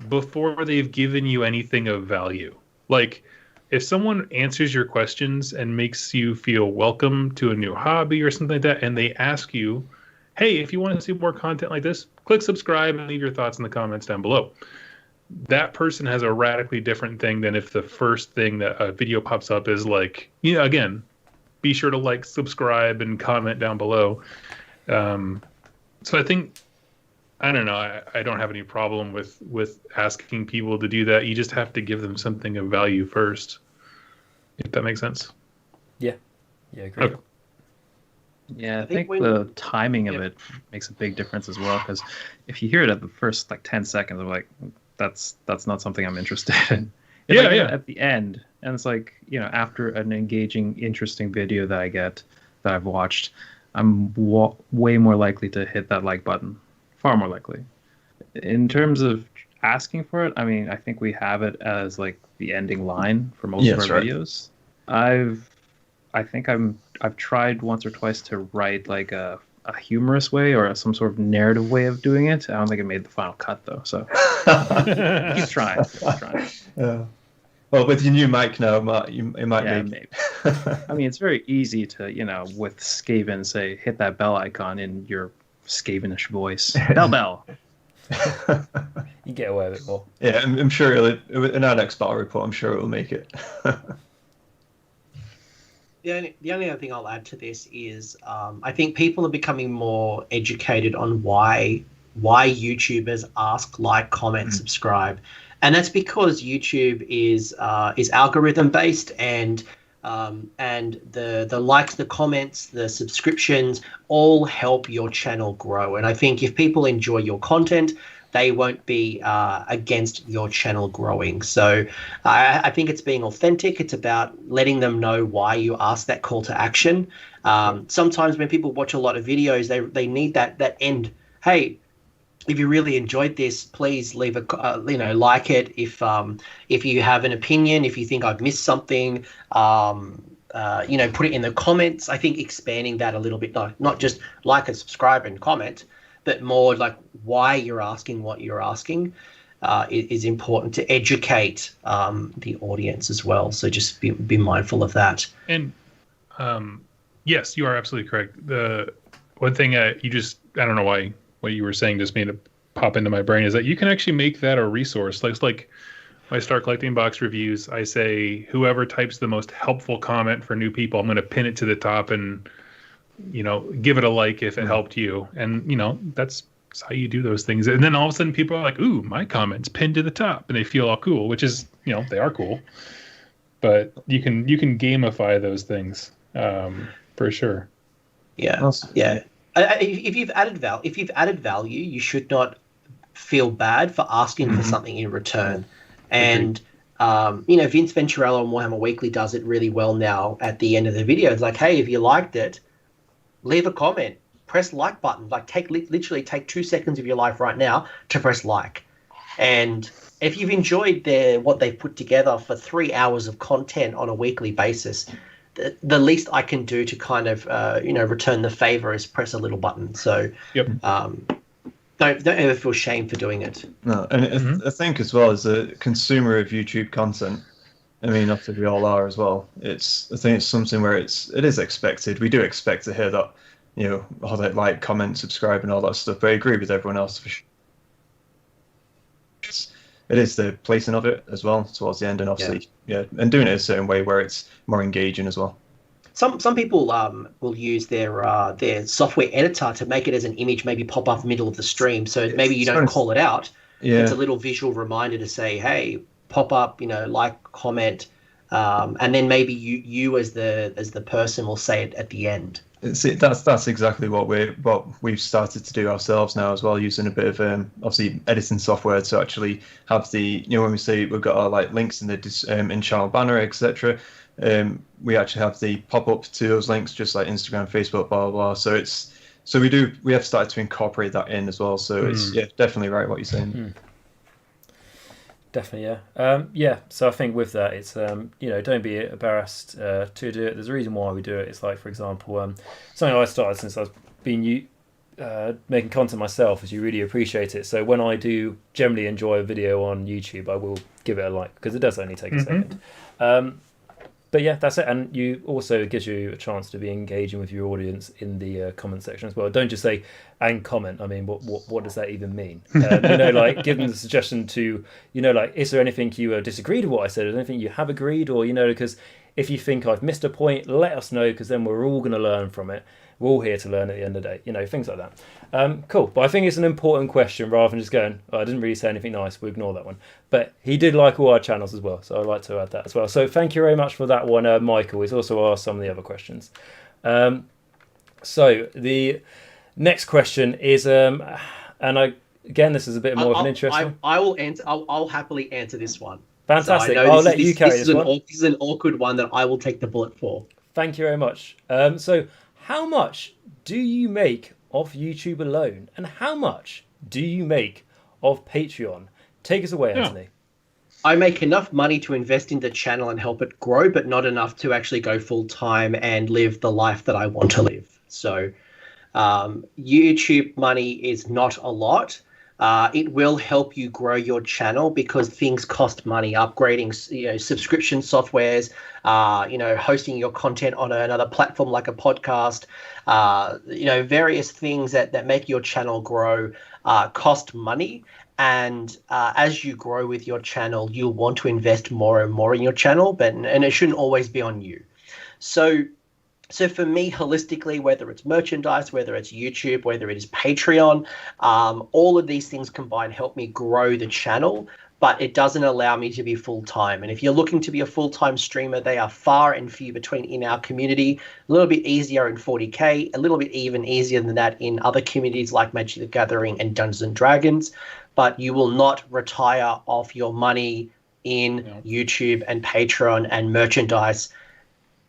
S7: before they've given you anything of value. Like, if someone answers your questions and makes you feel welcome to a new hobby or something like that, and they ask you, hey, if you want to see more content like this, click subscribe and leave your thoughts in the comments down below. That person has a radically different thing than if the first thing that a video pops up is like, again, be sure to like, subscribe, and comment down below. So I think, I don't know, I don't have any problem with asking people to do that. You just have to give them something of value first, if that makes sense.
S1: Yeah, agree.
S7: Okay.
S6: Yeah, I think the timing of it makes a big difference as well, because if you hear it at the first 10 seconds, I'm like, that's not something I'm interested in. If I get it at the end, and it's after an engaging, interesting video that I get, that I've watched, I'm way more likely to hit that like button. Far more likely. In terms of asking for it, I mean, I think we have it as the ending line for most of our videos. I've tried once or twice to write a humorous way or some sort of narrative way of doing it. I don't think it made the final cut though. So keep trying.
S4: Yeah. Well, with your new mic now, Matt, it might be.
S6: Maybe. I mean, it's very easy to, with Skaven, say, hit that bell icon in your Skavenish voice. Bell.
S1: You get away with it more.
S4: Yeah, I'm sure in our next battle report, I'm sure it will make it.
S8: The only other thing I'll add to this is I think people are becoming more educated on why YouTubers ask, like, comment, subscribe, and that's because YouTube is algorithm based, and the likes, the comments, the subscriptions all help your channel grow. And I think if people enjoy your content, they won't be against your channel growing. So I think it's being authentic. It's about letting them know why you ask that call to action. Sometimes when people watch a lot of videos, they need that end. Hey, if you really enjoyed this, please leave like it. If you have an opinion, if you think I've missed something, put it in the comments. I think expanding that a little bit, not just like and subscribe and comment, but more like why you're asking what you're asking is important to educate the audience as well. So just be mindful of that.
S7: And yes, you are absolutely correct. The one thing I don't know why what you were saying just made it pop into my brain is that you can actually make that a resource. Like when I start collecting box reviews, I say whoever types the most helpful comment for new people, I'm going to pin it to the top and give it a like if it helped you. And that's how you do those things. And then all of a sudden people are like, ooh, my comment's pinned to the top, and they feel all cool, which is, they are cool. But you can gamify those things for sure.
S8: Yeah.
S4: Awesome.
S8: Yeah. If you've added value, you should not feel bad for asking for something in return. And Vince Venturello on Warhammer Weekly does it really well now. At the end of the video, it's like, hey, if you liked it, leave a comment, press like button. Literally take 2 seconds of your life right now to press like. And if you've enjoyed what they've put together for 3 hours of content on a weekly basis, the least I can do to kind of return the favor is press a little button. So don't ever feel shame for doing it.
S4: No, and I think as well as a consumer of YouTube content, I mean, obviously we all are as well. I think it's something where it is expected. We do expect to hear that, all that like, comment, subscribe, and all that stuff. But I agree with everyone else for sure. It is the placing of it as well towards the end, and obviously, and doing it a certain way where it's more engaging as well.
S8: Some people will use their software editor to make it as an image, maybe pop up middle of the stream. So maybe you don't call it out.
S4: Yeah.
S8: It's a little visual reminder to say, hey, pop up, like, comment, and then maybe you as the person will say it at the end.
S4: See, that's exactly what we've started to do ourselves now as well, using a bit of obviously editing software to actually have the when we say we've got our links in the in channel banner, etc. We actually have the pop up to those links, just like Instagram, Facebook, blah blah blah. So we have started to incorporate that in as well. So it's definitely right what you're saying.
S1: Definitely, yeah. So I think with that, it's don't be embarrassed to do it. There's a reason why we do it. It's like, for example, something I started since I've been making content myself is you really appreciate it. So when I do generally enjoy a video on YouTube, I will give it a like, because it does only take a second. But yeah, that's it. And you also, it gives you a chance to be engaging with your audience in the comment section as well. Don't just say and comment. I mean, what does that even mean? Like give them the suggestion to, like, is there anything you disagreed with what I said? Is there anything you have agreed? Or, because if you think I've missed a point, let us know, because then we're all going to learn from it. We're all here to learn at the end of the day, things like that. Cool. But I think it's an important question, rather than just going, I didn't really say anything nice, we'll ignore that one. But he did like all our channels as well, so I'd like to add that as well. So thank you very much for that one, Michael. He's also asked some of the other questions. So the next question is, again, this is a bit more of an interesting.
S8: I will answer. I'll happily answer this one.
S1: Fantastic.
S8: So
S1: I'll let you carry this one.
S8: This is an awkward one that I will take the bullet for.
S1: Thank you very much. So how much do you make off YouTube alone? And how much do you make off Patreon? Take us away, Anthony.
S8: I make enough money to invest in the channel and help it grow, but not enough to actually go full time and live the life that I want to live. So YouTube money is not a lot. It will help you grow your channel because things cost money. Upgrading, subscription softwares, hosting your content on another platform like a podcast, various things that make your channel grow cost money. And as you grow with your channel, you'll want to invest more and more in your channel, and it shouldn't always be on you. So for me, holistically, whether it's merchandise, whether it's YouTube, whether it is Patreon, all of these things combined help me grow the channel, but it doesn't allow me to be full-time. And if you're looking to be a full-time streamer, they are far and few between in our community. A little bit easier in 40K, a little bit even easier than that in other communities like Magic the Gathering and Dungeons and Dragons, but you will not retire off your money in YouTube and Patreon and merchandise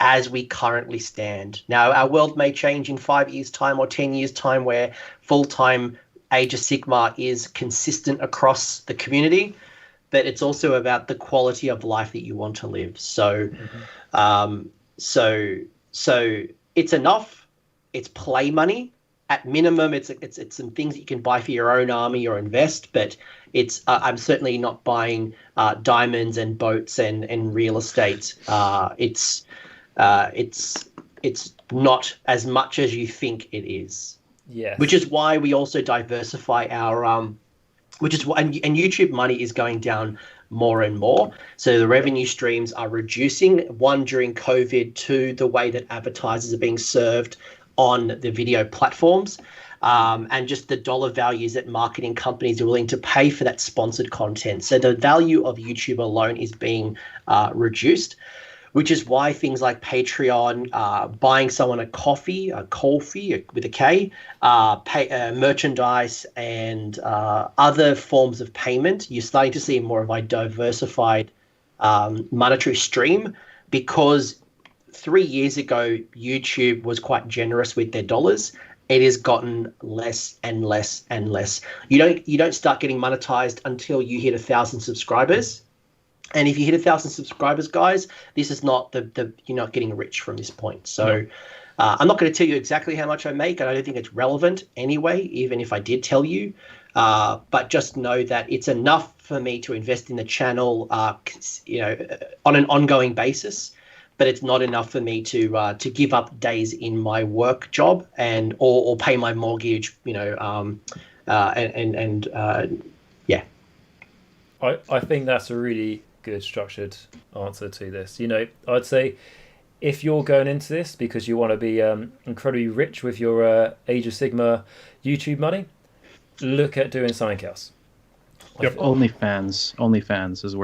S8: as we currently stand. Now, our world may change in 5 years' time or 10 years' time where full-time Age of Sigmar is consistent across the community, but it's also about the quality of life that you want to live. So, so it's enough. It's play money. At minimum, it's some things that you can buy for your own army or invest, but it's I'm certainly not buying diamonds and boats and real estate. It's not as much as you think it is.
S1: Yes.
S8: Which is why we also diversify our and YouTube money is going down more and more. So the revenue streams are reducing. One, during COVID. Two, the way that advertisers are being served on the video platforms. And just the dollar values that marketing companies are willing to pay for that sponsored content. So the value of YouTube alone is being reduced, which is why things like Patreon, buying someone a coffee with a K, merchandise, and other forms of payment, you're starting to see more of a diversified monetary stream, because 3 years ago, YouTube was quite generous with their dollars. It has gotten less and less and less. You don't start getting monetized until you hit 1,000 subscribers. And if you hit 1,000 subscribers, guys, this is not you're not getting rich from this point. So I'm not going to tell you exactly how much I make, and I don't think it's relevant anyway, even if I did tell you. But just know that it's enough for me to invest in the channel, on an ongoing basis. But it's not enough for me to give up days in my work job or pay my mortgage,
S1: I think that's a really good structured answer to this. I'd say if you're going into this because you want to be incredibly rich with your Age of Sigmar YouTube money, look at doing something else.
S6: Yep. OnlyFans is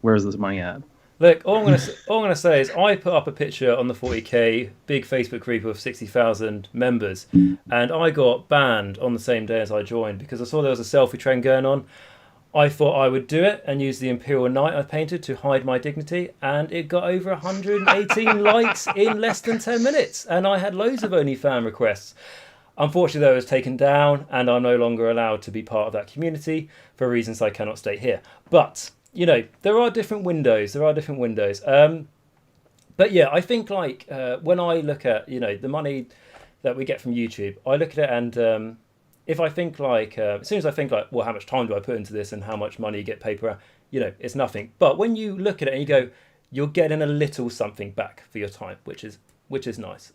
S6: where's this money at?
S1: Look, all I'm gonna say is I put up a picture on the 40K big Facebook group of 60,000 members, and I got banned on the same day as I joined because I saw there was a selfie trend going on. I thought I would do it and use the Imperial Knight I painted to hide my dignity, and it got over 118 likes in less than 10 minutes, and I had loads of OnlyFans requests. Unfortunately, though, it was taken down, and I'm no longer allowed to be part of that community for reasons I cannot state here. But there are different windows. But yeah, I think when I look at the money that we get from YouTube, I look at it and if I think like, as soon as I think like, well, how much time do I put into this and how much money you get paid per hour, you know, it's nothing. But when you look at it and you go, you're getting a little something back for your time, which is nice.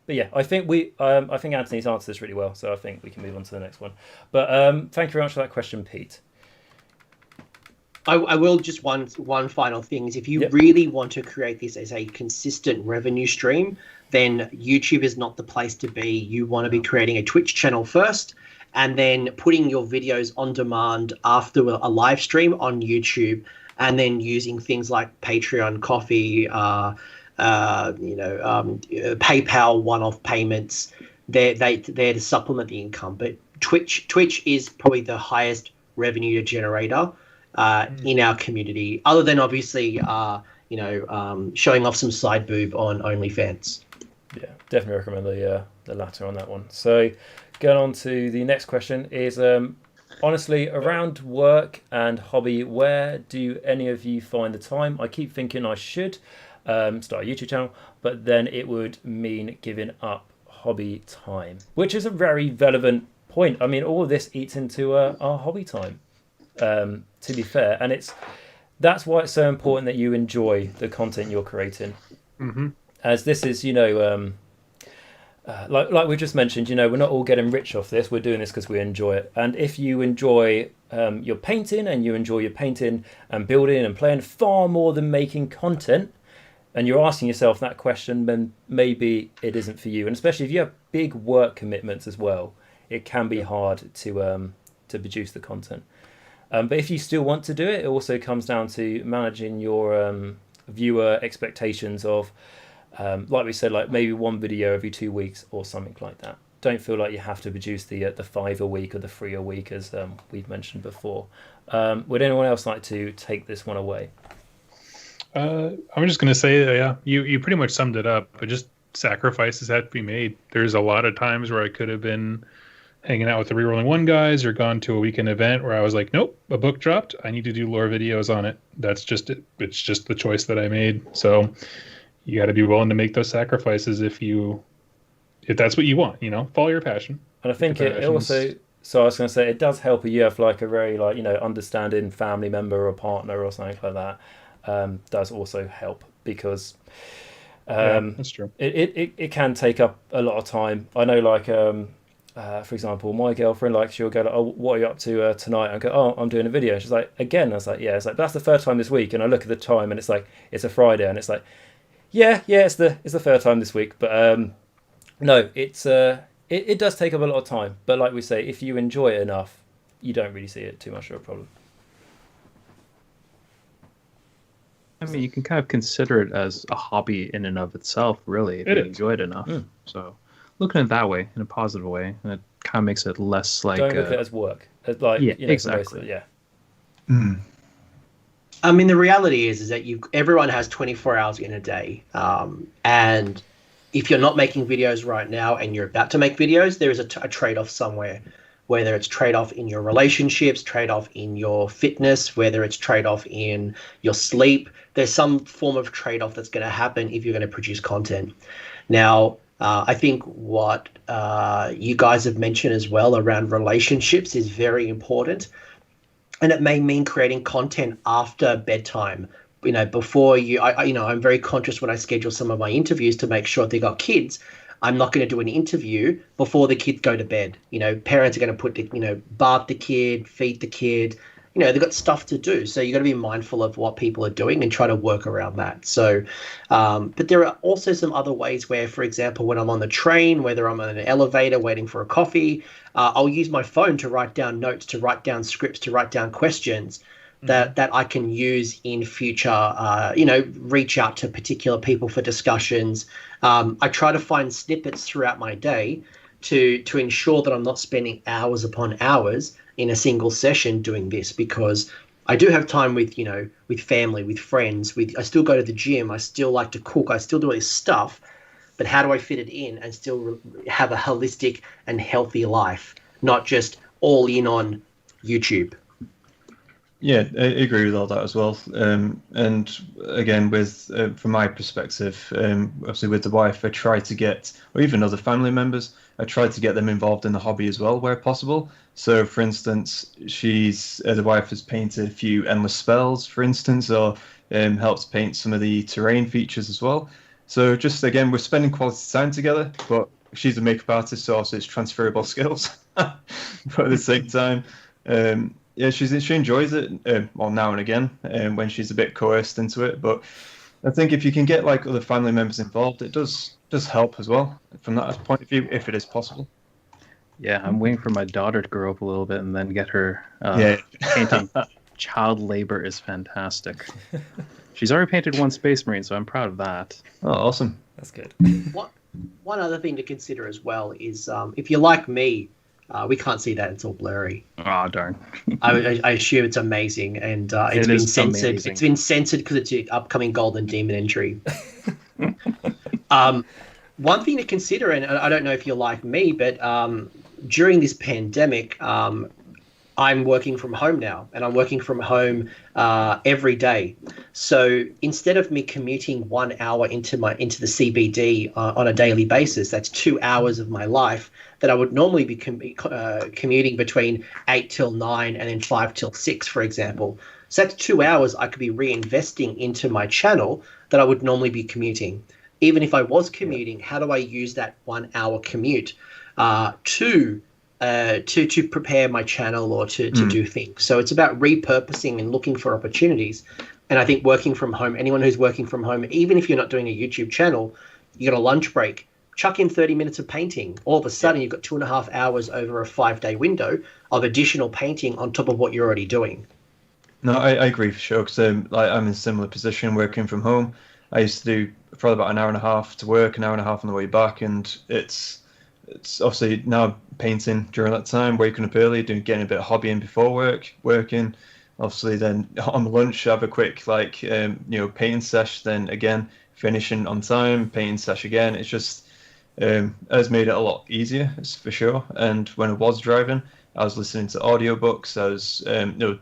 S1: But yeah, I think I think Anthony's answered this really well, so I think we can move on to the next one. But thank you very much for that question, Pete.
S8: I will just one final thing is if you
S1: Yep.
S8: really want to create this as a consistent revenue stream, then YouTube is not the place to be. You want to be creating a Twitch channel first and then putting your videos on demand after a live stream on YouTube, and then using things like Patreon, Coffee, PayPal one-off payments. They're to supplement the income. But Twitch is probably the highest revenue generator in our community, other than obviously showing off some side boob on OnlyFans.
S1: Yeah, definitely recommend the latter on that one. So going on to the next question is honestly, around work and hobby, where do any of you find the time? I keep thinking I should start a YouTube channel, but then it would mean giving up hobby time, which is a very relevant point. I mean, all of this eats into our hobby time, to be fair, and that's why it's so important that you enjoy the content you're creating.
S7: Mm-hmm.
S1: As this is, like we just mentioned, we're not all getting rich off this. We're doing this because we enjoy it. And if you enjoy your painting and you enjoy your painting and building and playing far more than making content, and you're asking yourself that question, then maybe it isn't for you. And especially if you have big work commitments as well, it can be hard to produce the content. But if you still want to do it, it also comes down to managing your viewer expectations of, like we said, like maybe one video every 2 weeks or something like that. Don't feel like you have to produce the 5 a week or the 3 a week, as we've mentioned before. Would anyone else like to take this one away?
S7: I'm just going to say, yeah, you pretty much summed it up, but just sacrifices have to be made. There's a lot of times where I could have been hanging out with the Rerolling One guys or gone to a weekend event where I was like, nope, a book dropped. I need to do lore videos on it. That's just it. It's just the choice that I made. So you got to be willing to make those sacrifices if that's what you want, follow your passion.
S1: And I think it also, so I was going to say, it does help if you have like a very understanding family member or partner or something like that. Does also help because
S7: that's true.
S1: It can take up a lot of time. I know, like for example, my girlfriend, like, she'll go like, oh, what are you up to tonight? And I go, oh, I'm doing a video. And she's like, again? I was like, yeah. It's like, that's the third time this week. And I look at the time and it's like, it's a Friday, and it's like, yeah, it's the third time this week. But no, it does take up a lot of time. But like we say, if you enjoy it enough, you don't really see it too much of a problem.
S6: I mean, you can kind of consider it as a hobby in and of itself, really, if you enjoy it enough. So looking at it that way, in a positive way, and it kind of makes it less like...
S1: Don't look at it as work. Like,
S6: exactly.
S1: Yeah.
S4: Mm.
S8: I mean, the reality is that everyone has 24 hours in a day. And if you're not making videos right now and you're about to make videos, there is a trade-off somewhere, whether it's trade-off in your relationships, trade-off in your fitness, whether it's trade-off in your sleep. There's some form of trade-off that's going to happen if you're going to produce content. Now, I think what you guys have mentioned as well around relationships is very important. And it may mean creating content after bedtime. Before I'm very conscious when I schedule some of my interviews to make sure if they got kids, I'm not going to do an interview before the kids go to bed. Parents are going to bath the kid, feed the kid. They've got stuff to do. So you got to be mindful of what people are doing and try to work around that. So, but there are also some other ways where, for example, when I'm on the train, whether I'm on an elevator waiting for a coffee, I'll use my phone to write down notes, to write down scripts, to write down questions that I can use in future, reach out to particular people for discussions. I try to find snippets throughout my day to ensure that I'm not spending hours upon hours in a single session doing this, because I do have time with family, with friends, I still go to the gym, I still like to cook, I still do all this stuff, but how do I fit it in and still have a holistic and healthy life, not just all in on YouTube?
S4: Yeah, I agree with all that as well. And again, with from my perspective, obviously with the wife, I try to get, or even other family members, I try to get them involved in the hobby as well, where possible. So, for instance, the wife has painted a few endless spells, for instance, or helped paint some of the terrain features as well. So, just again, we're spending quality time together, but she's a makeup artist, so also it's transferable skills. But at the same time, yeah, she enjoys it. Well, now and again, when she's a bit coerced into it. But I think if you can get like other family members involved, it does help as well from that point of view, if it is possible.
S6: Yeah, I'm waiting for my daughter to grow up a little bit and then get her
S4: Yeah.
S6: painting. Child labor is fantastic. She's already painted one Space Marine, so I'm proud of that.
S4: Oh, awesome.
S1: That's good.
S8: One other thing to consider as well is if you're like me, we can't see that, it's all blurry.
S6: Oh, darn.
S8: I assume it's amazing, and it's
S6: It
S8: been
S6: is
S8: censored.
S6: amazing.
S8: It's been censored because it's an upcoming Golden Demon entry. One thing to consider, and I don't know if you're like me, but during this pandemic, I'm working from home now, and I'm working from home every day. So instead of me commuting 1 hour into the CBD on a daily basis, that's 2 hours of my life that I would normally be commuting between 8 till 9 and then 5 till 6, for example. So that's 2 hours I could be reinvesting into my channel that I would normally be commuting. Even if I was commuting, how do I use that 1 hour commute to prepare my channel or to do things? So it's about repurposing and looking for opportunities. And I think working from home, anyone who's working from home, even if you're not doing a YouTube channel, you got a lunch break, chuck in 30 minutes of painting. All of a sudden, you've got 2.5 hours over a 5-day window of additional painting on top of what you're already doing.
S4: No, I agree for sure, because I'm in a similar position working from home. I used to do probably about an hour and a half to work, an hour and a half on the way back, and it's obviously now painting during that time, waking up early, getting a bit of hobbying before working. Obviously, then on lunch, have a quick painting sesh. Then again, finishing on time, painting sesh again. It's just has made it a lot easier, for sure. And when I was driving, I was listening to audiobooks. I was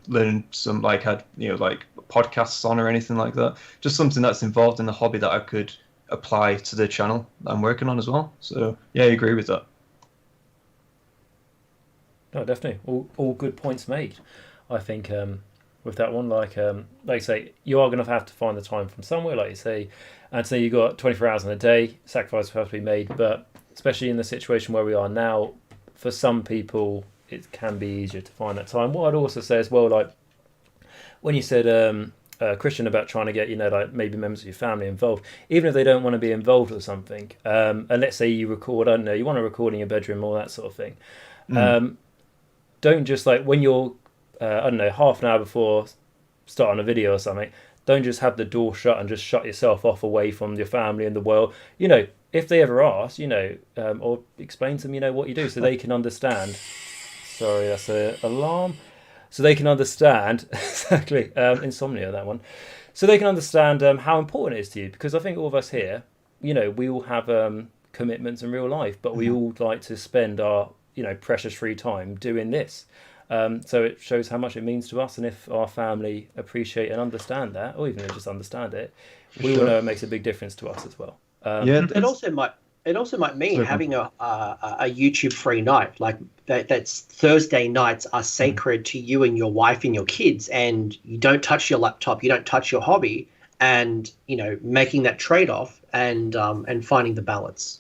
S4: learning some podcasts on or anything like that. Just something that's involved in the hobby that I could apply to the channel I'm working on as well. So yeah, I agree with that.
S1: No, definitely. All good points made. I think with that one, like you say, you are going to have to find the time from somewhere, like you say, and say you've got 24 hours in a day, sacrifice will have to be made, but especially in the situation where we are now, for some people, it can be easier to find that time. What I'd also say as well, like when you said, Christian, about trying to get, maybe members of your family involved, even if they don't want to be involved with something, and let's say you record, I don't know, you want to record in your bedroom, all that sort of thing. Don't just when you're, half an hour before starting a video or something, don't just have the door shut and just shut yourself off away from your family and the world. If they ever ask, or explain to them, what you do so they can understand. Sorry, that's an alarm. So they can understand, exactly, insomnia, that one. So they can understand how important it is to you. Because I think all of us here, we all have commitments in real life, but we all like to spend our, precious free time doing this. So it shows how much it means to us. And if our family appreciate and understand that, or even just understand it, we will know it makes a big difference to us as well.
S8: It also might mean having a YouTube free night, like that's Thursday nights are sacred to you and your wife and your kids, and you don't touch your laptop, you don't touch your hobby, and making that trade off and finding the balance.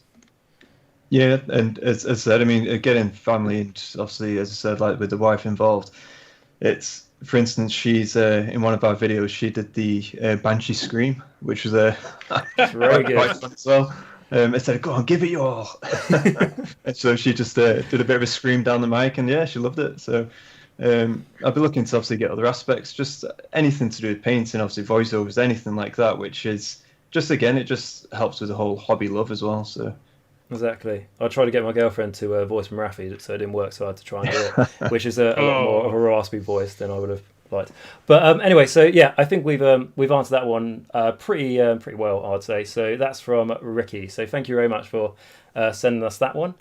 S4: Yeah, and as I said, I mean, getting family, and obviously, as I said, like with the wife involved, it's, for instance, she's in one of our videos, she did the Banshee Scream, which was
S1: very good.
S4: Quite fun as well. I said, go on, give it your all. And so she just did a bit of a scream down the mic, and yeah, she loved it. So I'll be looking to obviously get other aspects, just anything to do with painting, obviously voiceovers, anything like that, which is just, again, it just helps with the whole hobby love as well. So
S1: exactly. I tried to get my girlfriend to voice Marathi, so it didn't work, so I had to try and do it, which is a lot more of a raspy voice than I would have liked. But anyway, so yeah, I think we've answered that one pretty well, I'd say. So that's from Ricky. So thank you very much for sending us that one.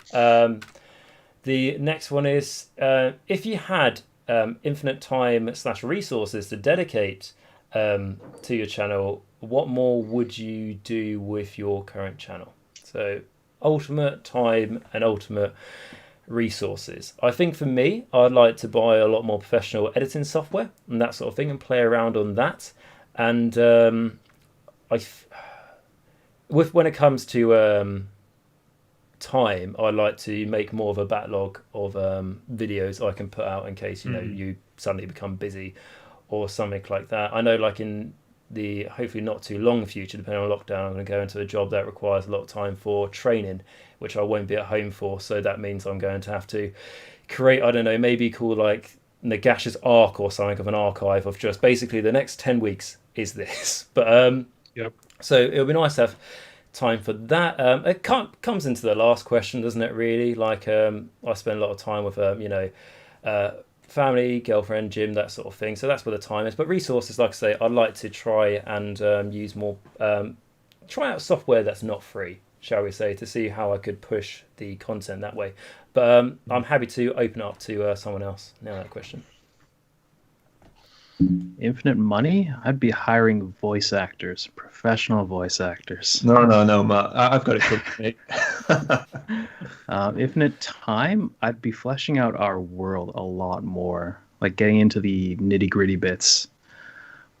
S1: The next one is, if you had infinite time / resources to dedicate to your channel, what more would you do with your current channel? So ultimate time and ultimate resources. I think for me, I'd like to buy a lot more professional editing software and that sort of thing and play around on that. And when it comes to time, I like to make more of a backlog of videos I can put out in case you suddenly become busy or something like that. I know, like in the hopefully not too long future, depending on lockdown, I'm going to go into a job that requires a lot of time for training, which I won't be at home for. So that means I'm going to have to create, I don't know, maybe call like Nagash's arc or something of an archive of just basically the next 10 weeks is this. But
S7: Yep.
S1: so it'll be nice to have time for that. It comes into the last question, doesn't it, really? Like I spend a lot of time with family, girlfriend, gym, that sort of thing, so that's where the time is. But resources, like I say, I'd like to try and use more, try out software that's not free, shall we say, to see how I could push the content that way. But I'm happy to open up to someone else now. That question.
S6: Infinite money? I'd be hiring voice actors, professional voice actors.
S4: No, Matt. I've got it covered, mate.
S6: Infinite time? I'd be fleshing out our world a lot more, like getting into the nitty-gritty bits.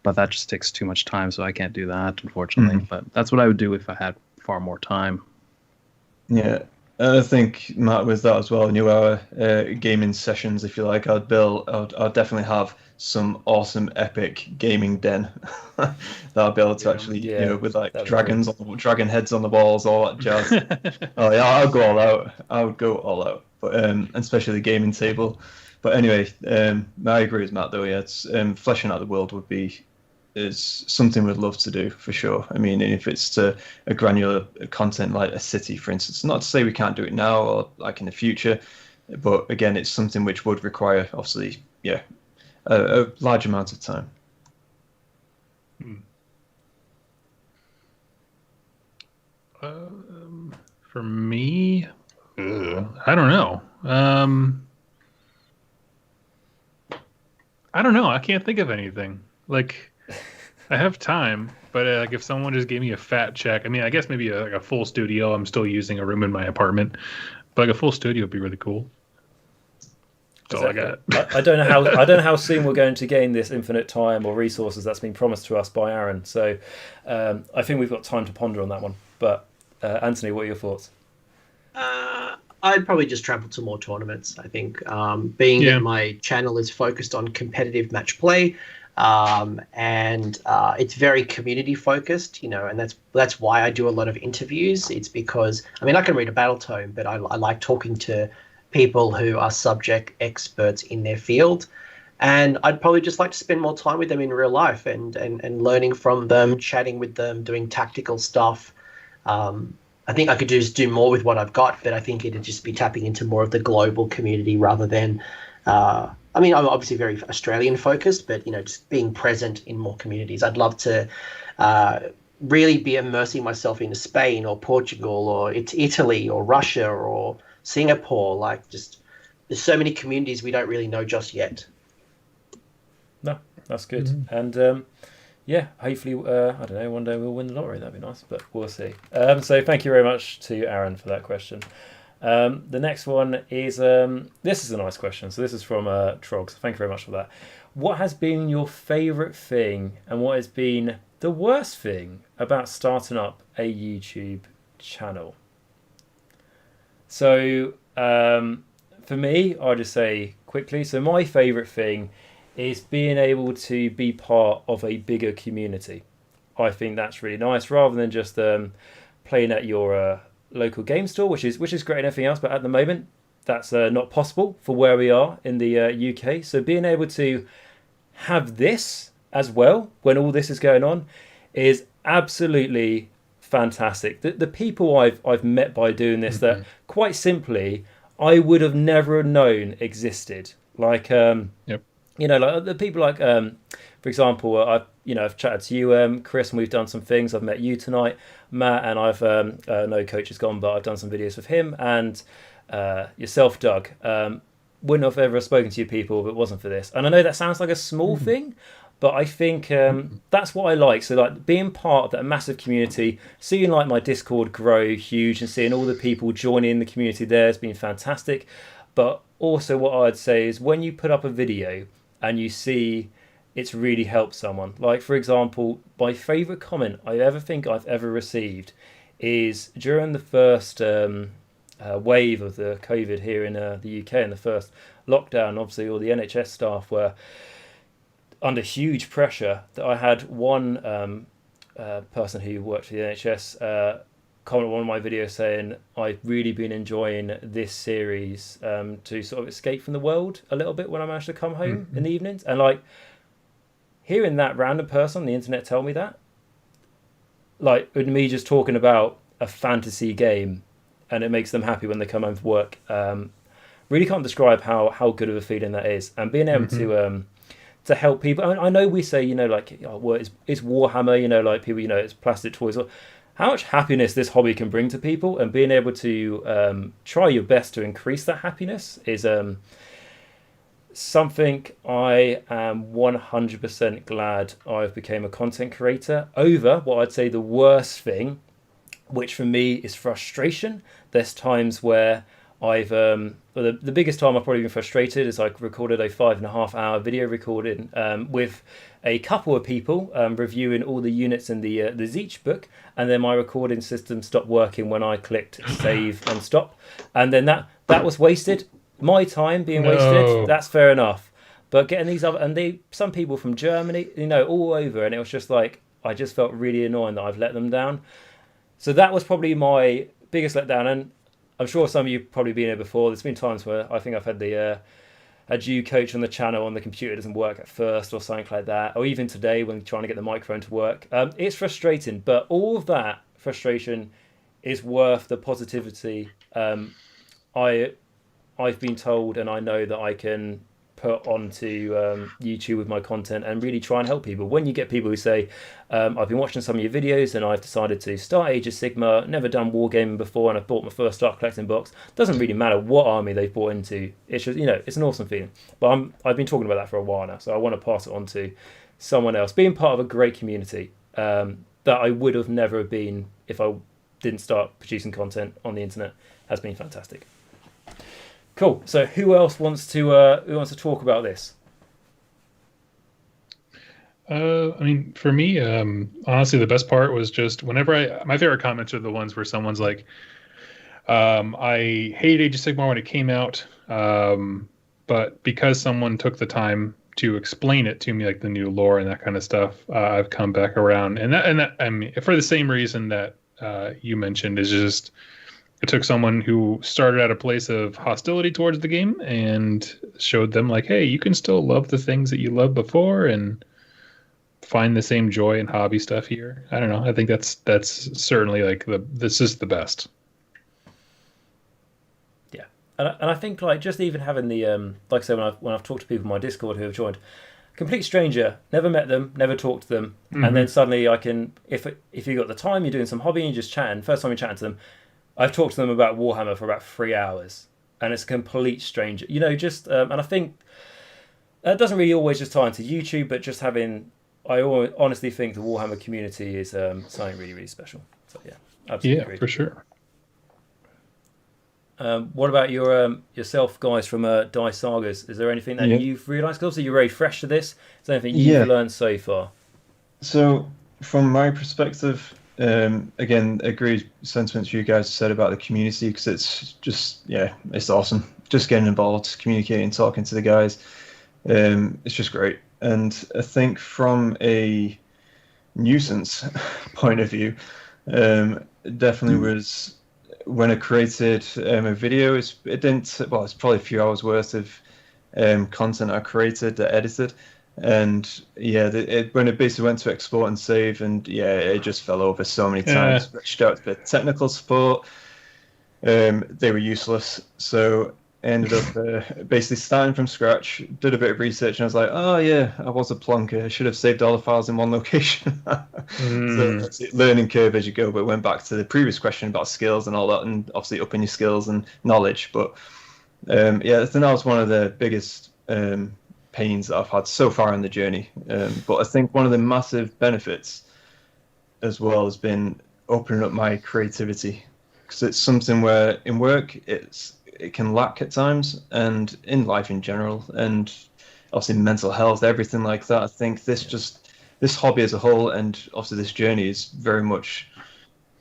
S6: But that just takes too much time, so I can't do that, unfortunately. But that's what I would do if I had far more time.
S4: Yeah, I think, Matt, with that as well, New Hour gaming sessions, if you like, I'd definitely have some awesome epic gaming den that I'd be able to actually, with like dragon heads on the walls, all that jazz. Oh yeah, I'll go all out. I would go all out, but and especially the gaming table. But anyway, I agree with Matt though. Yeah, it's fleshing out the world is something we'd love to do for sure. I mean, if it's to a granular content like a city, for instance, not to say we can't do it now or like in the future, but again, it's something which would require obviously, a large amount of time.
S7: For me, I don't know. I don't know. I can't think of anything. Like, I have time, but like if someone just gave me a fat check, I mean, I guess maybe a full studio. I'm still using a room in my apartment, but like a full studio would be really cool. That's all I got.
S1: I don't know how soon we're going to gain this infinite time or resources that's been promised to us by Aaron. So I think we've got time to ponder on that one. But Anthony, what are your thoughts?
S8: I'd probably just travel to more tournaments. I think being that my channel is focused on competitive match play, and it's very community focused, and that's why I do a lot of interviews. It's because I can read a battle tome, but I like talking to people who are subject experts in their field, and I'd probably just like to spend more time with them in real life and learning from them, chatting with them, doing tactical stuff. I think I could just do more with what I've got, but I think it'd just be tapping into more of the global community rather than I'm obviously very Australian focused, but just being present in more communities. I'd love to really be immersing myself into Spain or Portugal or Italy or Russia or Singapore. Like, just there's so many communities we don't really know just yet.
S1: No, that's good. And hopefully, I don't know, one day we'll win the lottery. That'd be nice, but we'll see. So thank you very much to Aaron for that question. The next one is, this is a nice question. So this is from Trogs. Thank you very much for that. What has been your favourite thing and what has been the worst thing about starting up a YouTube channel? So for me, I'll just say quickly, so my favourite thing is being able to be part of a bigger community. I think that's really nice, rather than just playing at your local game store, which is great and everything else, but at the moment that's not possible for where we are in the UK. So being able to have this as well when all this is going on is absolutely fantastic. The people I've met by doing this, that quite simply I would have never known existed. Like like the people like for example, I've chatted to you, Chris, and we've done some things. I've met you tonight, Matt, and I've no, Coach is gone, but I've done some videos with him, and yourself, Doug. wouldn't have ever spoken to you people if it wasn't for this. And I know that sounds like a small thing, but I think that's what I like. So like being part of that massive community, seeing like my Discord grow huge and seeing all the people joining the community there has been fantastic. But also what I'd say is when you put up a video and you see it's really helped someone. Like, for example, my favourite comment I I've ever received is during the first wave of the COVID here in the UK in the first lockdown. Obviously, all the NHS staff were under huge pressure. That I had one person who worked for the NHS comment on one of my videos saying, I've really been enjoying this series to sort of escape from the world a little bit when I managed to come home in the evenings. And like, hearing that random person on the internet tell me that, like with me just talking about a fantasy game and it makes them happy when they come home from work, really can't describe how good of a feeling that is. And being able to help people. I know we say, you know, like, oh, well, it's Warhammer, you know, like people, you know, it's plastic toys. How much happiness this hobby can bring to people, and being able to try your best to increase that happiness is something I am 100% glad I've became a content creator over what I'd say the worst thing, which for me is frustration. There's times where I've the biggest time I've probably been frustrated is I recorded a 5.5 hour video recording with a couple of people reviewing all the units in the Zeech book, and then my recording system stopped working when I clicked save and stop, and then that was wasted. My time being wasted, that's fair enough. But getting these other, and some people from Germany, you know, all over, and it was just like, I just felt really annoying that I've let them down. So that was probably my biggest letdown. And I'm sure some of you have probably been here before. There's been times where I think I've had a due coach on the channel and the computer doesn't work at first or something like that. Or even today when trying to get the microphone to work. It's frustrating, but all of that frustration is worth the positivity. I've been told, and I know that I can put onto YouTube with my content and really try and help people. When you get people who say, I've been watching some of your videos and I've decided to start Age of Sigmar, never done wargaming before, and I've bought my first Start Collecting box, doesn't really matter what army they've bought into. It's just, you know, it's an awesome feeling. But I've been talking about that for a while now, so I want to pass it on to someone else. Being part of a great community that I would have never been if I didn't start producing content on the internet has been fantastic. Cool. So who else wants to talk about this?
S7: I mean, for me, honestly, the best part was just whenever my favorite comments are the ones where someone's like, I hated Age of Sigmar when it came out, but because someone took the time to explain it to me, like the new lore and that kind of stuff, I've come back around. And that I mean, for the same reason that you mentioned, is just, it took someone who started at a place of hostility towards the game and showed them like, hey, you can still love the things that you loved before and find the same joy in hobby stuff here. I don't know. I think that's certainly like this is the best.
S1: Yeah, and I think like just even having the like I said, when I've talked to people in my Discord who have joined, complete stranger, never met them, never talked to them, and then suddenly I can, if you got the time, you're doing some hobby and you're just chatting. First time you're chatting to them, I've talked to them about Warhammer for about 3 hours, and it's a complete stranger. You know, just and I think that doesn't really always just tie into YouTube, but just having, I honestly think the Warhammer community is something really, really special. So yeah, absolutely.
S7: Yeah, for sure.
S1: What about yourself, guys, from Dice Sagas? Is there anything that you've realised? Because obviously you're very fresh to this. Is there anything you've learned so far?
S4: So, from my perspective, again, agreed sentiments you guys said about the community, because it's just, it's awesome. Just getting involved, communicating, talking to the guys. It's just great. And I think from a nuisance point of view, definitely was when I created a video. It's probably a few hours worth of content I created, that edited. And when it basically went to export and save, and it just fell over so many times. Reached out to technical support, they were useless. So I ended up basically starting from scratch. Did a bit of research, and I was like, oh yeah, I was a plonker. I should have saved all the files in one location. So that's it, learning curve as you go. But went back to the previous question about skills and all that, and obviously upping your skills and knowledge. But Yeah, I think that was one of the biggest pains that I've had so far in the journey. But I think one of the massive benefits as well has been opening up my creativity, because it's something where in work it can lack at times, and in life in general, and obviously mental health, everything like that. I think this hobby as a whole, and obviously this journey, is very much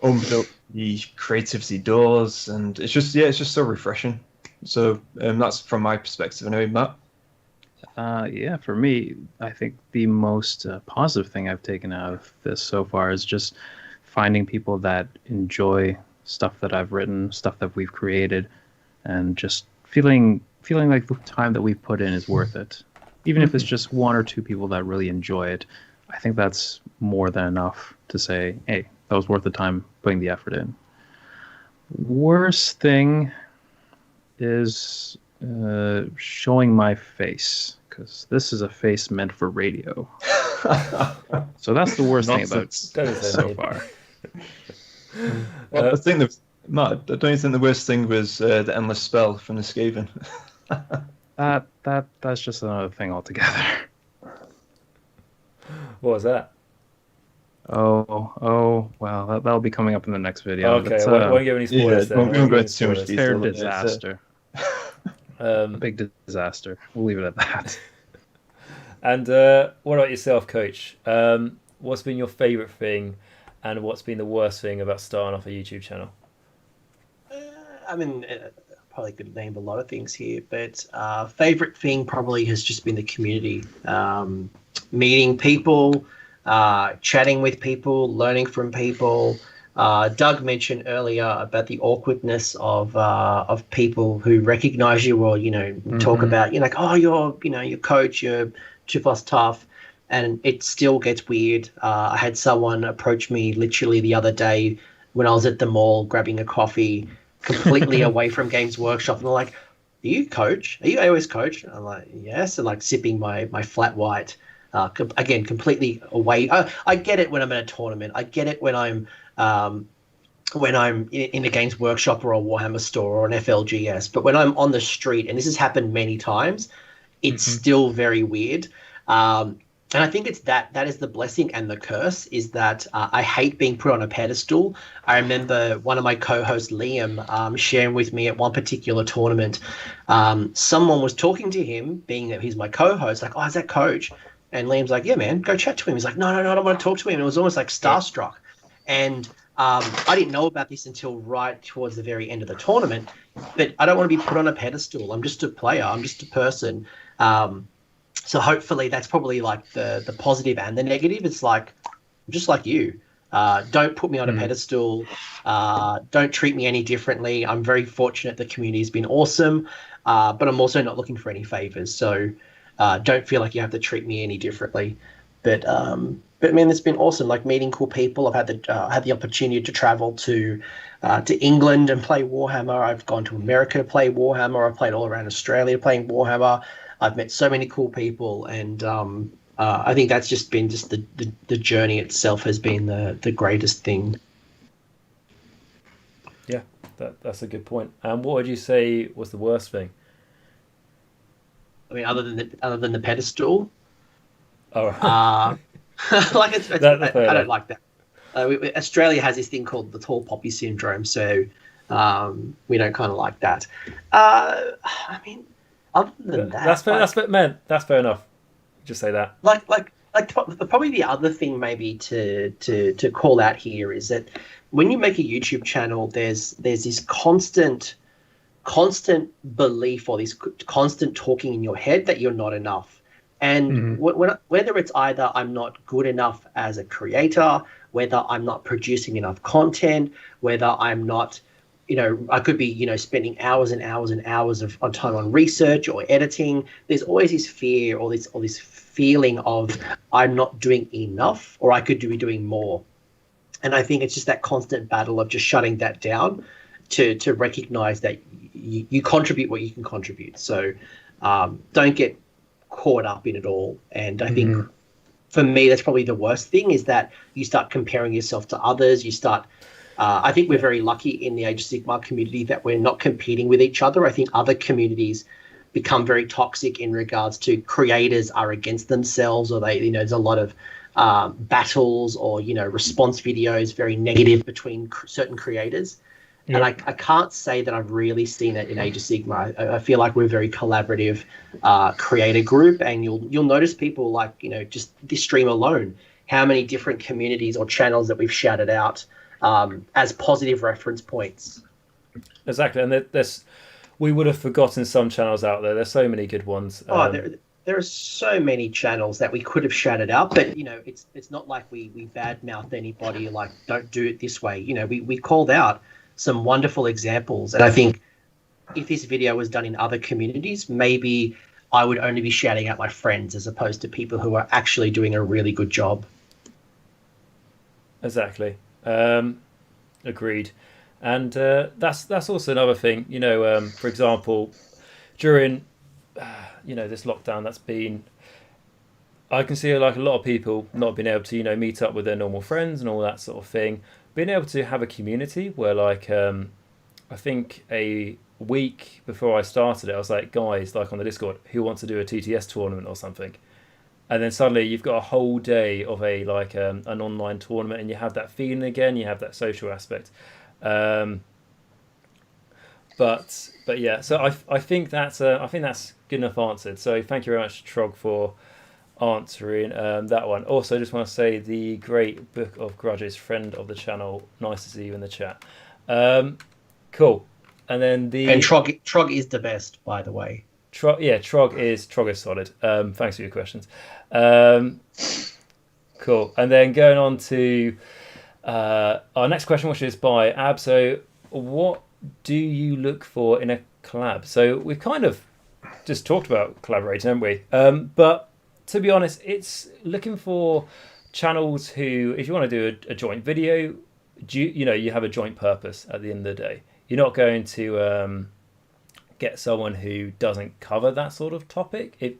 S4: opened up the creativity doors, and it's just so refreshing. So that's from my perspective. Anyway, Matt.
S6: Yeah, for me, I think the most positive thing I've taken out of this so far is just finding people that enjoy stuff that I've written, stuff that we've created, and just feeling like the time that we've put in is worth it. Even if it's just one or two people that really enjoy it, I think that's more than enough to say, hey, that was worth the time putting the effort in. Worst thing is showing my face, because this is a face meant for radio. So that's the worst thing about it so far.
S4: Well, I think Matt, don't you think the worst thing was the endless spell from the Skaven?
S6: That's just another thing altogether.
S1: What was that?
S6: Oh, well, that'll be coming up in the next video.
S1: Okay, I won't give any spoilers then.
S4: We won't go into too much
S6: Fair
S4: detail.
S6: disaster. A big disaster. We'll leave it at that.
S1: And what about yourself, Coach? What's been your favourite thing, and what's been the worst thing about starting off a YouTube channel?
S8: I mean, probably could name a lot of things here, but favorite thing probably has just been the community. Meeting people, chatting with people, learning from people. Doug mentioned earlier about the awkwardness of people who recognize you, or talk about like, oh, you're coach, you're 2+ tough, and it still gets weird. I had someone approach me literally the other day when I was at the mall grabbing a coffee, completely away from Games Workshop, and they're like, "Are you coach? Are you AOS coach?" And I'm like, "Yes," and like sipping my flat white. Again, completely away. I get it when I'm at a tournament. I get it when I'm in a Games Workshop or a Warhammer store or an FLGS. But when I'm on the street, and this has happened many times, it's still very weird. And I think it's that is the blessing and the curse, is that I hate being put on a pedestal. I remember one of my co-hosts, Liam, sharing with me at one particular tournament, someone was talking to him, being that he's my co-host, like, "Oh, is that coach?" And Liam's like, "Yeah, man, go chat to him." He's like, no, I don't want to talk to him. It was almost like starstruck. And I didn't know about this until right towards the very end of the tournament. But I don't want to be put on a pedestal. I'm just a player. I'm just a person. So hopefully that's probably like the positive and the negative. It's like, I'm just like you. Don't put me on a pedestal. Don't treat me any differently. I'm very fortunate. The community's been awesome. But I'm also not looking for any favors. So don't feel like you have to treat me any differently. But man, it's been awesome. Like meeting cool people. I've had the opportunity to travel to England and play Warhammer. I've gone to America to play Warhammer. I've played all around Australia playing Warhammer. I've met so many cool people, and I think that's just been the journey itself has been the greatest thing.
S1: Yeah, that's a good point. And what would you say was the worst thing?
S8: I mean, other than the pedestal.
S1: Oh, right.
S8: Like I don't like that. Australia has this thing called the tall poppy syndrome, so we don't kind of like that. I mean, other than that, that's fair enough. Just say that. Like probably the other thing maybe to call out here is that when you make a YouTube channel, there's this constant belief or this constant talking in your head that you're not enough. And whether it's either I'm not good enough as a creator, whether I'm not producing enough content, whether I'm not, I could be, spending hours and hours and hours of time on research or editing. There's always this fear or this feeling of I'm not doing enough, or I could be doing more. And I think it's just that constant battle of just shutting that down to recognize that you contribute what you can contribute. So don't get caught up in it all. And I think for me, that's probably the worst thing, is that you start comparing yourself to others. You start I think we're very lucky in the Age of Sigmar community that we're not competing with each other. I think other communities become very toxic in regards to creators are against themselves, or there's a lot of battles or response videos, very negative between certain creators. Yep. And I can't say that I've really seen it in Age of Sigmar. I feel like we're a very collaborative creator group, and you'll notice people like just this stream alone, how many different communities or channels that we've shouted out as positive reference points.
S1: Exactly, and we would have forgotten some channels out there. There's so many good ones.
S8: There are so many channels that we could have shouted out, but it's not like we badmouth anybody, like don't do it this way. We called out some wonderful examples, and I think if this video was done in other communities, maybe I would only be shouting out my friends as opposed to people who are actually doing a really good job.
S1: Exactly. Agreed. And that's also another thing, for example, during this lockdown that's been, I can see like a lot of people not being able to meet up with their normal friends and all that sort of thing. Being able to have a community where I think a week before I started it, I was like, guys, like on the Discord, who wants to do a TTS tournament or something? And then suddenly you've got a whole day of an online tournament, and you have that feeling again, you have that social aspect. But yeah, so I think that's good enough answered. So thank you very much, Trog, for answering that one. Also, just want to say the great Book of Grudges, friend of the channel. Nice to see you in the chat. Cool. And then
S8: Trog is the best, by the way.
S1: Trog is solid. Thanks for your questions. Cool. And then going on to our next question, which is by Ab. So, what do you look for in a collab? So we've kind of just talked about collaborating, haven't we? But to be honest, it's looking for channels who, if you want to do a joint video, you have a joint purpose at the end of the day. You're not going to get someone who doesn't cover that sort of topic.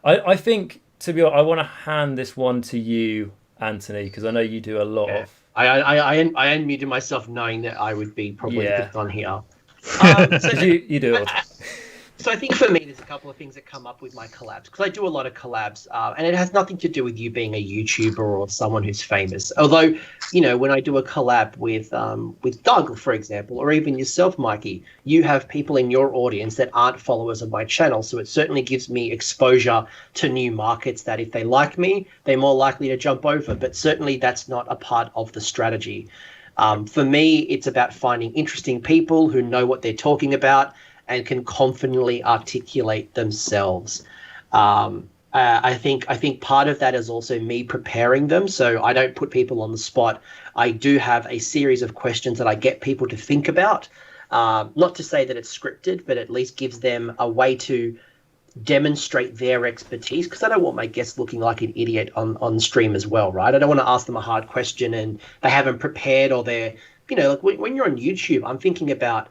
S1: I think, to be honest, I want to hand this one to you, Anthony, because I know you do a lot of.
S8: I unmuted myself knowing that I would be probably picked on here.
S1: So you do it.
S8: So I think for me, there's a couple of things that come up with my collabs, because I do a lot of collabs, and it has nothing to do with you being a YouTuber or someone who's famous. Although, when I do a collab with Doug, for example, or even yourself, Mikey, you have people in your audience that aren't followers of my channel. So it certainly gives me exposure to new markets that if they like me, they're more likely to jump over. But certainly that's not a part of the strategy. For me, it's about finding interesting people who know what they're talking about and can confidently articulate themselves. I think part of that is also me preparing them, so I don't put people on the spot. I do have a series of questions that I get people to think about. Not to say that it's scripted, but at least gives them a way to demonstrate their expertise, because I don't want my guests looking like an idiot on stream as well, right? I don't want to ask them a hard question and they haven't prepared, or they're, like when you're on YouTube, I'm thinking about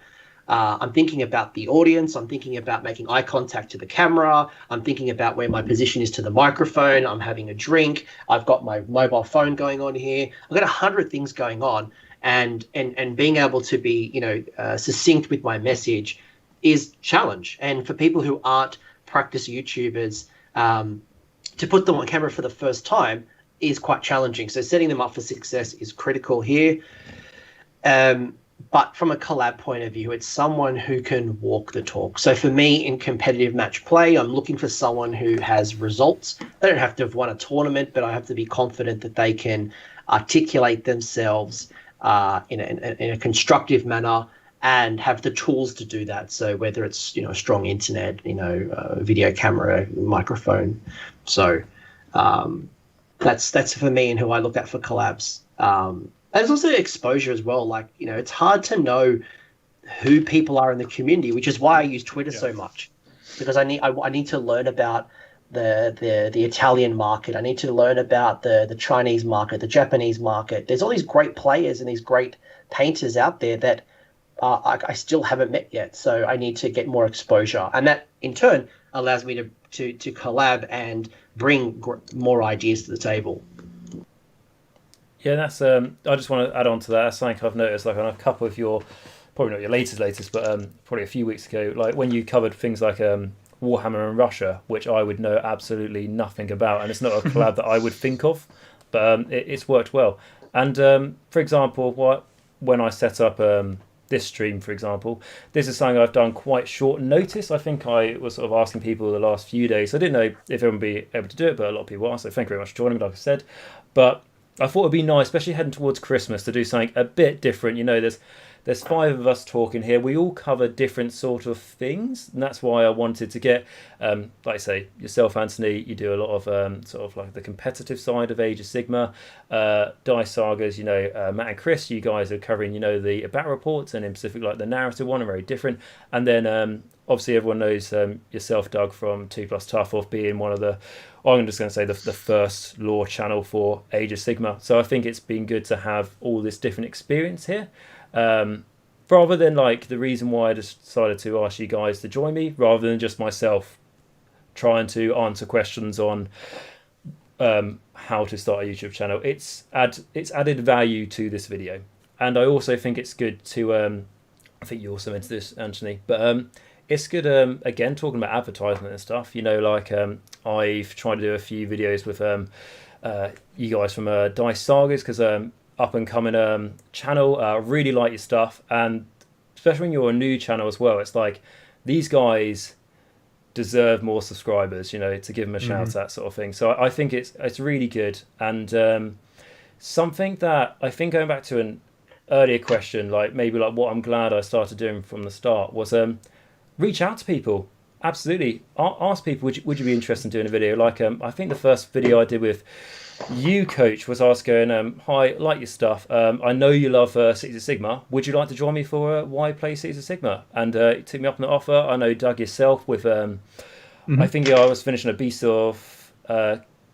S8: the audience. I'm thinking about making eye contact to the camera. I'm thinking about where my position is to the microphone. I'm having a drink. I've got my mobile phone going on here. I've got 100 things going on, and being able to be, succinct with my message is challenge. And for people who aren't practice YouTubers, to put them on camera for the first time is quite challenging. So setting them up for success is critical here. But from a collab point of view, it's someone who can walk the talk. So for me, in competitive match play, I'm looking for someone who has results. They don't have to have won a tournament, but I have to be confident that they can articulate themselves in a constructive manner and have the tools to do that. So whether it's strong internet, video camera, microphone. So that's for me and who I look at for collabs. And there's also exposure as well. Like, it's hard to know who people are in the community, which is why I use Twitter so much, because I need to learn about the Italian market. I need to learn about the Chinese market, the Japanese market. There's all these great players and these great painters out there that I still haven't met yet. So I need to get more exposure, and that in turn allows me to collab and bring more ideas to the table.
S1: Yeah, that's. I just want to add on to that. That's something I've noticed, like on a couple of your, probably not your latest, but probably a few weeks ago, like when you covered things like Warhammer and Russia, which I would know absolutely nothing about, and it's not a collab that I would think of, but it's worked well. And for example, when I set up this stream, for example, this is something I've done quite short notice. I think I was sort of asking people the last few days. I didn't know if everyone would be able to do it, but a lot of people are. So thank you very much for joining me, like I said. But I thought it'd be nice, especially heading towards Christmas, to do something a bit different. You know, there's 5 of us talking here. We all cover different sort of things, and that's why I wanted to get, like I say, yourself, Anthony. You do a lot of sort of like the competitive side of Age of Sigma, Dice Sagas. You know, Matt and Chris, you guys are covering, you know, the battle reports, and in specific like the narrative one, are very different. And then obviously everyone knows yourself, Doug, from 2 Plus Tough Off, being one of the, I'm just going to say the first lore channel for Age of Sigma. So I think it's been good to have all this different experience here. Rather than like the reason why I just decided to ask you guys to join me, rather than just myself trying to answer questions on how to start a YouTube channel. It's added value to this video, and I also think it's good to I think you also mentioned this, Anthony, but it's good again talking about advertisement and stuff. You know, like I've tried to do a few videos with you guys from Dice Sagas, because up and coming channel, really like your stuff, and especially when you're a new channel as well, it's like these guys deserve more subscribers, you know, to give them a shout, that sort of thing. So I think it's really good, and something that I think, going back to an earlier question, like maybe like what I'm glad I started doing from the start was reach out to people. Absolutely, ask people, would you be interested in doing a video? Like I think the first video I did with you, Coach, was asking, hi, like your stuff. I know you love Cities of Sigma. Would you like to join me for Why Play Cities of Sigma? And it took me up on the offer. I know Doug yourself with, I think I was finishing a Beast of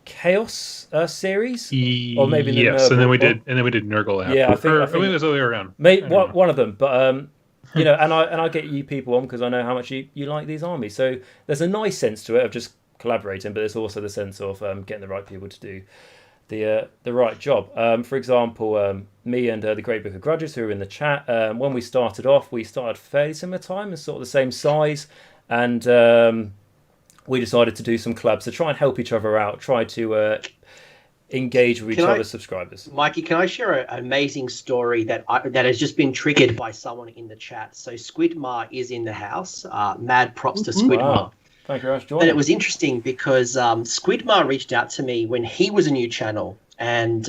S1: Chaos series, or maybe
S7: yes, and then we did Nurgle after.
S1: Yeah, I think
S7: it was the other way around.
S1: One of them, but you know, and I get you people on because I know how much you like these armies. So there's a nice sense to it of just collaborating, but there's also the sense of getting the right people to do the right job. For example, me and the Great Book of Grudges, who are in the chat, when we started off, we started fairly similar time and sort of the same size, and we decided to do some collabs to try and help each other out, try to engage with each other's subscribers.
S8: Mikey, can I share an amazing story that has just been triggered by someone in the chat? So Squidmar is in the house. Mad props to Squidmar.
S1: Wow. Thank you very much, Jordan.
S8: And it was interesting because Squidmar reached out to me when he was a new channel, and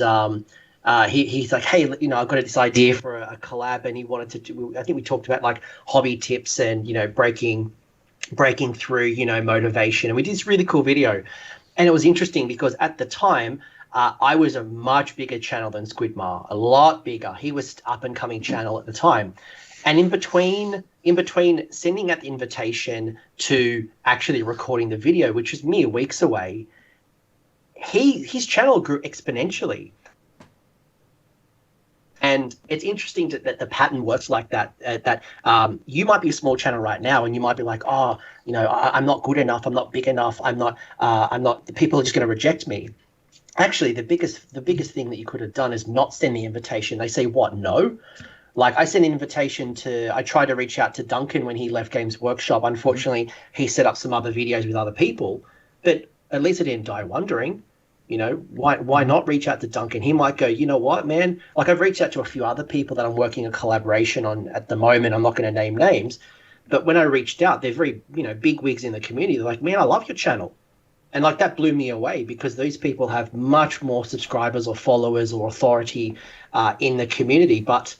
S8: he's like, hey, you know, I've got this idea for a collab, and he wanted to do, I think we talked about like hobby tips and, you know, breaking through, you know, motivation. And we did this really cool video. And it was interesting because at the time, I was a much bigger channel than Squidmar, a lot bigger. He was up and coming channel at the time. And in between sending out the invitation to actually recording the video, which was mere weeks away, his channel grew exponentially. And it's interesting that the pattern works like that. That you might be a small channel right now, and you might be like, oh, you know, I'm not good enough, I'm not big enough, I'm not. People are just going to reject me. Actually, the biggest thing that you could have done is not send the invitation. They say, what? No. Like, I sent an invitation I tried to reach out to Duncan when he left Games Workshop. Unfortunately, he set up some other videos with other people, but at least I didn't die wondering. You know, why not reach out to Duncan? He might go, you know what, man? Like, I've reached out to a few other people that I'm working a collaboration on at the moment. I'm not going to name names, but when I reached out, they're very, you know, big wigs in the community. They're like, man, I love your channel. And like that blew me away because these people have much more subscribers or followers or authority in the community. But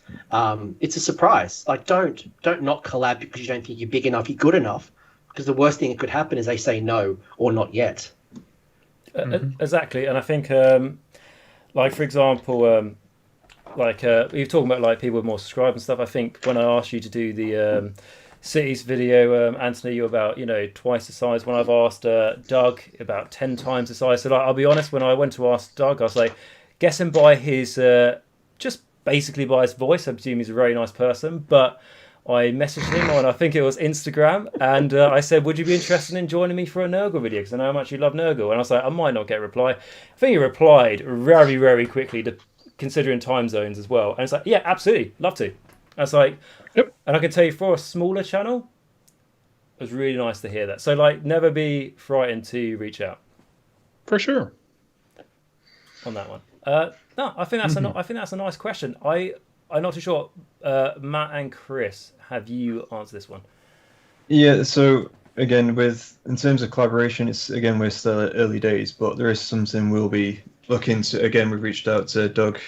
S8: it's a surprise. Like, don't not collab because you don't think you're big enough, you're good enough. Because the worst thing that could happen is they say no or not yet.
S1: Exactly, and I think, like for example, you're talking about like people with more subscribers and stuff. I think when I asked you to do the cities video, Anthony, you're about, you know, twice the size. When I've asked Doug, about 10 times the size. So like, I'll be honest, when I went to ask Doug, I was like, guessing by his just basically by his voice, I presume he's a very nice person, but I messaged him on, I think it was Instagram, and I said, would you be interested in joining me for a Nurgle video? Because I know how much you love Nurgle. And I was like, I might not get a reply. I think he replied very, very quickly, considering time zones as well. And it's like, yeah, absolutely, love to. That's like,
S7: Yep.
S1: And I can tell you for a smaller channel, it was really nice to hear that. So like, never be frightened to reach out
S7: For sure.
S1: on that one. No, I think that's I think that's a nice question. I'm not too sure. Matt and Chris, have you answered this one?
S4: Yeah, so again, in terms of collaboration, we're still at early days, but there is something we'll be looking to. Again, we've reached out to Doug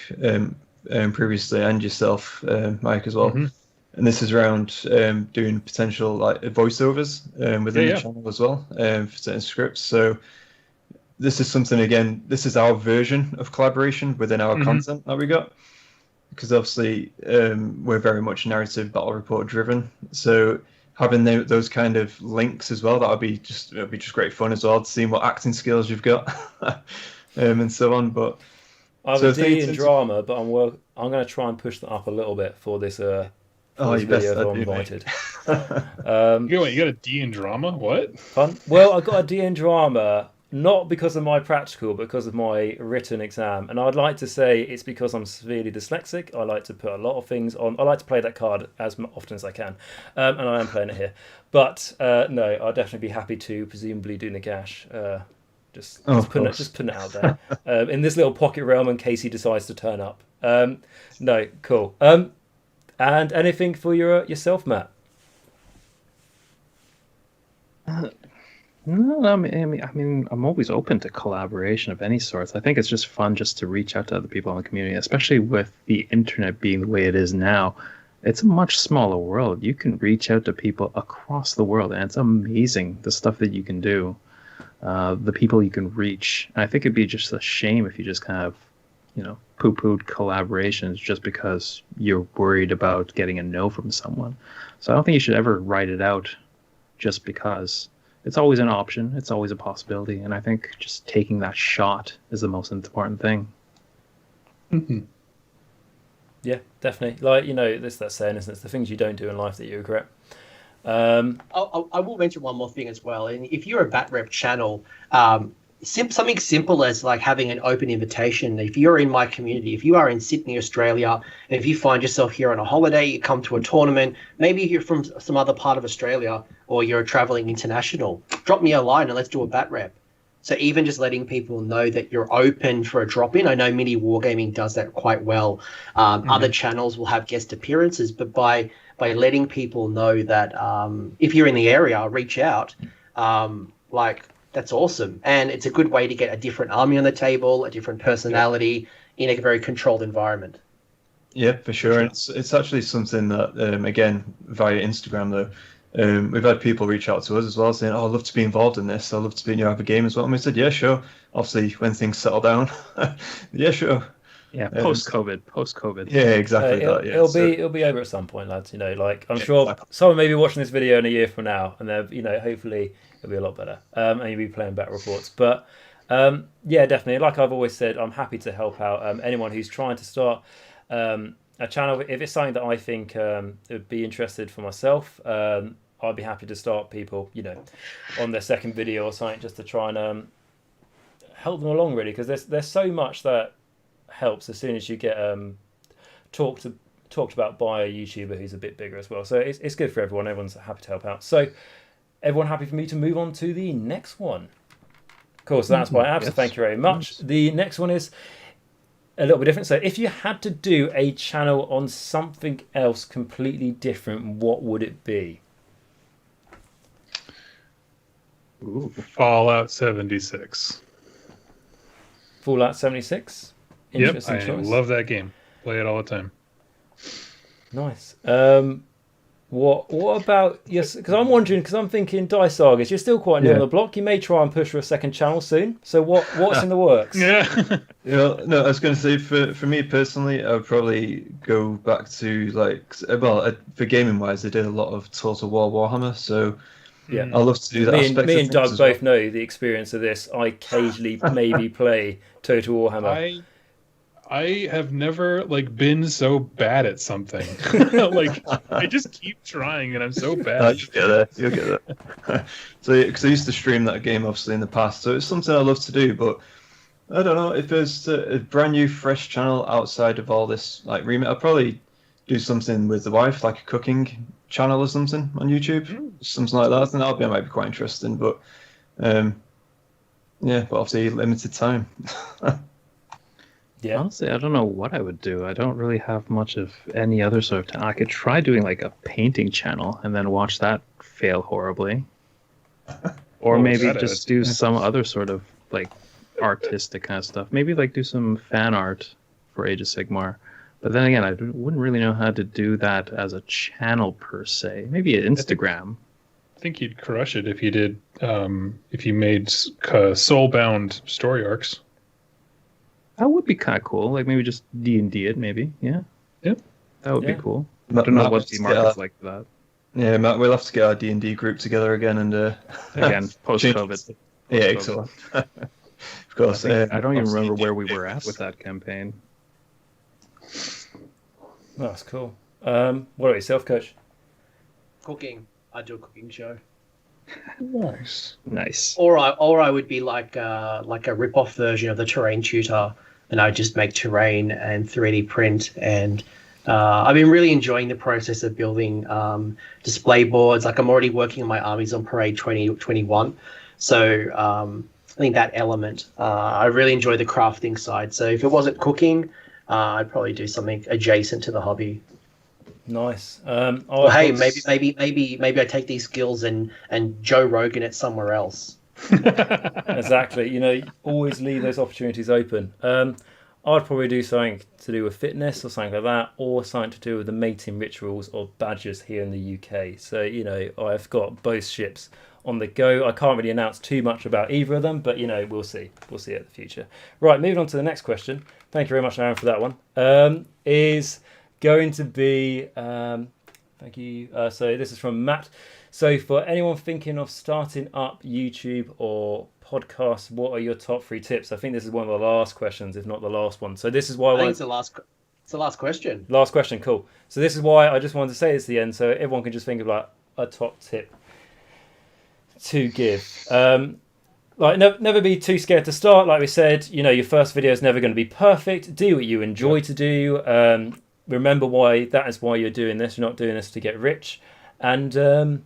S4: previously and yourself, Mike, as well.
S7: Mm-hmm.
S4: And this is around doing potential like voiceovers within the channel as well for certain scripts. So this is something, again, this is our version of collaboration within our content that we got. Because obviously we're very much narrative battle report driven. So having those kind of links as well, it'll be just great fun as well, to see what acting skills you've got and so on. But
S1: I have a D in drama, but I'm going to try and push that up a little bit for this. This video if I'm invited.
S7: You got a D in drama? What?
S1: Fun. Well, I got a D in drama, not because of my practical, but because of my written exam. And I'd like to say it's because I'm severely dyslexic. I like to put a lot of things on. I like to play that card as often as I can. And I am playing it here. But no, I'd definitely be happy to presumably do Nagash. Just putting it out there. In this little pocket realm in case he decides to turn up. No, cool. And anything for yourself, Matt?
S6: No, I mean, I'm always open to collaboration of any sorts. I think it's just fun just to reach out to other people in the community, especially with the internet being the way it is now. It's a much smaller world. You can reach out to people across the world, and it's amazing the stuff that you can do, the people you can reach. And I think it'd be just a shame if you just kind of, poo-pooed collaborations just because you're worried about getting a no from someone. So I don't think you should ever write it out just because. It's always an option. It's always a possibility. And I think just taking that shot is the most important thing.
S7: Mm-hmm.
S1: Yeah, definitely. Like, there's that saying, isn't it? It's the things you don't do in life that you regret.
S8: I will mention one more thing as well. And if you're a BatRep channel, something simple as like having an open invitation. If you're in my community, if you are in Sydney, Australia, and if you find yourself here on a holiday, you come to a tournament, maybe you're from some other part of Australia or you're traveling international, drop me a line and let's do a BatRep. So even just letting people know that you're open for a drop-in. I know Mini Wargaming does that quite well. Other channels will have guest appearances, but by letting people know that if you're in the area, reach out, that's awesome. And it's a good way to get a different army on the table, a different personality in a very controlled environment.
S4: Yeah, for sure. And it's actually something that, again, via Instagram, though, we've had people reach out to us as well saying, I'd love to be involved in this. I'd love to be have a game as well. And we said, yeah, sure. Obviously, when things settle down, yeah, sure.
S6: Yeah, post-COVID.
S4: Yeah, exactly.
S1: It'll be over at some point, lads. I'm sure someone may be watching this video in a year from now, and they're, hopefully it'll be a lot better. And you'll be playing battle reports. But yeah, definitely. Like I've always said, I'm happy to help out anyone who's trying to start a channel. If it's something that I think would be interested for myself, I'd be happy to start people, on their second video or something, just to try and help them along, really, because there's so much that helps as soon as you get talked about by a YouTuber who's a bit bigger as well. So it's good for everyone. Everyone's happy to help out. So everyone happy for me to move on to the next one? Cool. So that's by Abs. Yes. Thank you very much. The next one is a little bit different. So if you had to do a channel on something else completely different, what would it be?
S7: Ooh, Fallout 76.
S1: Fallout 76?
S7: Yep, I love that game. Play it all the time.
S1: Nice. What about yes? Because I'm wondering, because I'm thinking Dice Sagas. You're still quite new on the block. You may try and push for a second channel soon. So what's in the works?
S7: Yeah.
S4: No, I was going to say for me personally, I would probably go back to for gaming wise, they did a lot of Total War Warhammer. So yeah, I love to do that.
S1: Me and Doug both know the experience of this. I occasionally maybe play Total Warhammer.
S7: I have never been so bad at something. I just keep trying, and I'm so bad.
S4: You'll get there. So, because I used to stream that game obviously in the past, so it's something I love to do. But I don't know if there's a brand new, fresh channel outside of all this like remit. I'll probably do something with the wife, like a cooking channel or something on YouTube, something like that. I think that might be quite interesting. But yeah, but obviously limited time.
S1: Yeah.
S6: Honestly, I don't know what I would do. I don't really have much of any other sort of. I could try doing like a painting channel and then watch that fail horribly, or maybe just do some other sort of like artistic kind of stuff. Maybe like do some fan art for Age of Sigmar. But then again, I wouldn't really know how to do that as a channel per se. Maybe an Instagram.
S7: I think you'd crush it if you did. If you made soul-bound story arcs.
S6: That would be kind of cool. Like maybe just D&D it, maybe. Yeah.
S7: Yep.
S6: That would be cool. I
S4: Matt,
S6: don't know what the market's like for that.
S4: Yeah, Matt, we'll have to get our D&D group together again and
S6: again post-COVID.
S4: Yeah, excellent. Of course.
S6: I don't even remember where we were at with that campaign.
S1: That's cool. What about yourself, Coach?
S8: Cooking. I do a cooking show.
S7: Nice.
S8: Or I would be like a rip-off version of the terrain tutor, and I just make terrain and 3D print. And I've been really enjoying the process of building display boards. Like I'm already working on my Armies on Parade 2021. So I think that element, I really enjoy the crafting side. So if it wasn't cooking, I'd probably do something adjacent to the hobby.
S1: Nice.
S8: Well, hey, maybe I take these skills and Joe Rogan it somewhere else.
S1: Exactly. You know, always leave those opportunities open. I'd probably do something to do with fitness or something like that, or something to do with the mating rituals of badgers here in the UK. So, you know, I've got both ships on the go. I can't really announce too much about either of them, but, you know, we'll see. We'll see at the future. Right, moving on to the next question. Thank you very much, Aaron, for that one. Is going to be... thank you. So this is from Matt. So for anyone thinking of starting up YouTube or podcasts, what are your top 3 tips? I think this is one of the last questions, if not the last one. So this is why...
S8: I think it's the last question.
S1: Last question, cool. So this is why I just wanted to say it's the end, so everyone can just think of like a top tip to give. Like never be too scared to start. Like we said, you know, your first video is never going to be perfect. Do what you enjoy to do. Remember why that is why you're doing this. You're not doing this to get rich. And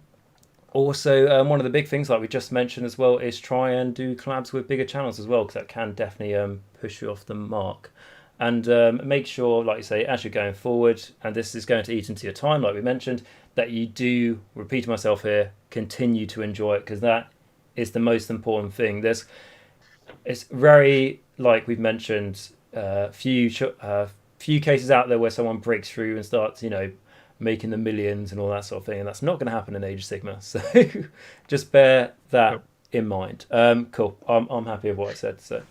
S1: also, one of the big things, like we just mentioned as well, is try and do collabs with bigger channels as well, because that can definitely push you off the mark. And make sure, like you say, as you're going forward, and this is going to eat into your time, like we mentioned, that you do, repeating myself here, continue to enjoy it, because that is the most important thing. It's very, like we've mentioned, few cases out there where someone breaks through and starts, you know, making the millions and all that sort of thing, and that's not going to happen in Age of Sigmar. So just bear that in mind. Cool. I'm happy with what I said. So,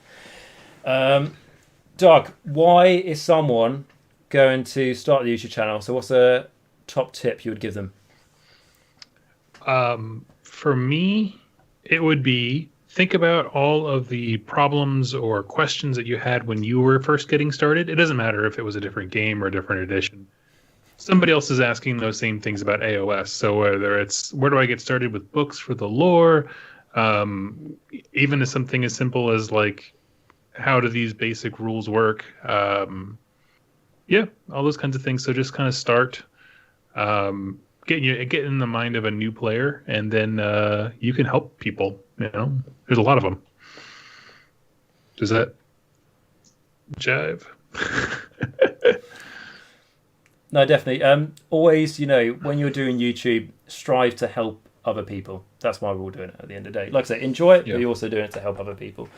S1: Doug, why is someone going to start the YouTube channel? So what's a top tip you would give them?
S7: For me, it would be think about all of the problems or questions that you had when you were first getting started. It doesn't matter if it was a different game or a different edition. Somebody else is asking those same things about AOS. So whether it's where do I get started with books for the lore, even as something as simple as like how do these basic rules work? Yeah, all those kinds of things. So just kind of start, get in the mind of a new player, and then you can help people. You know, there's a lot of them. Does that jive?
S1: No, definitely. Always, you know, when you're doing YouTube, strive to help other people. That's why we're all doing it at the end of the day. Like I say, enjoy it, but you're also doing it to help other people.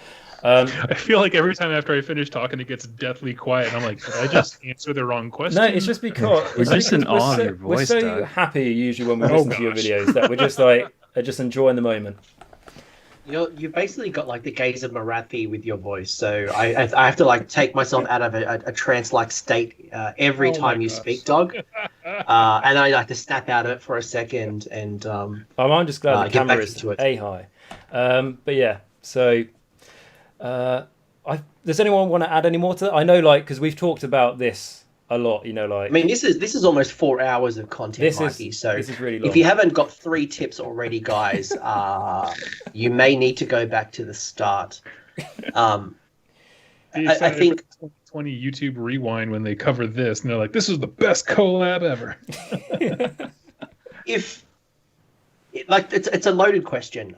S7: I feel like every time after I finish talking, it gets deathly quiet. And I'm like, did I just answer the wrong question?
S1: No, it's just because
S6: we're just in awe of your voice.
S1: We're so happy usually when we listen to your videos that we're just like just enjoying the moment.
S8: You've basically got like the gaze of Marathi with your voice, so I have to like take myself out of a trance-like state every time you speak, Dog, and I like to snap out of it for a second and.
S1: I'm just glad the camera is high, but yeah. So, does anyone want to add any more to that? I know, like, because we've talked about this a lot, you know, like.
S8: I mean, this is almost 4 hours of content, Mikey. So
S1: this is really long.
S8: If you haven't got 3 tips already, guys, you may need to go back to the start. I think
S7: 2020 YouTube Rewind when they cover this, and they're like, "This is the best collab ever."
S8: if like it's a loaded question,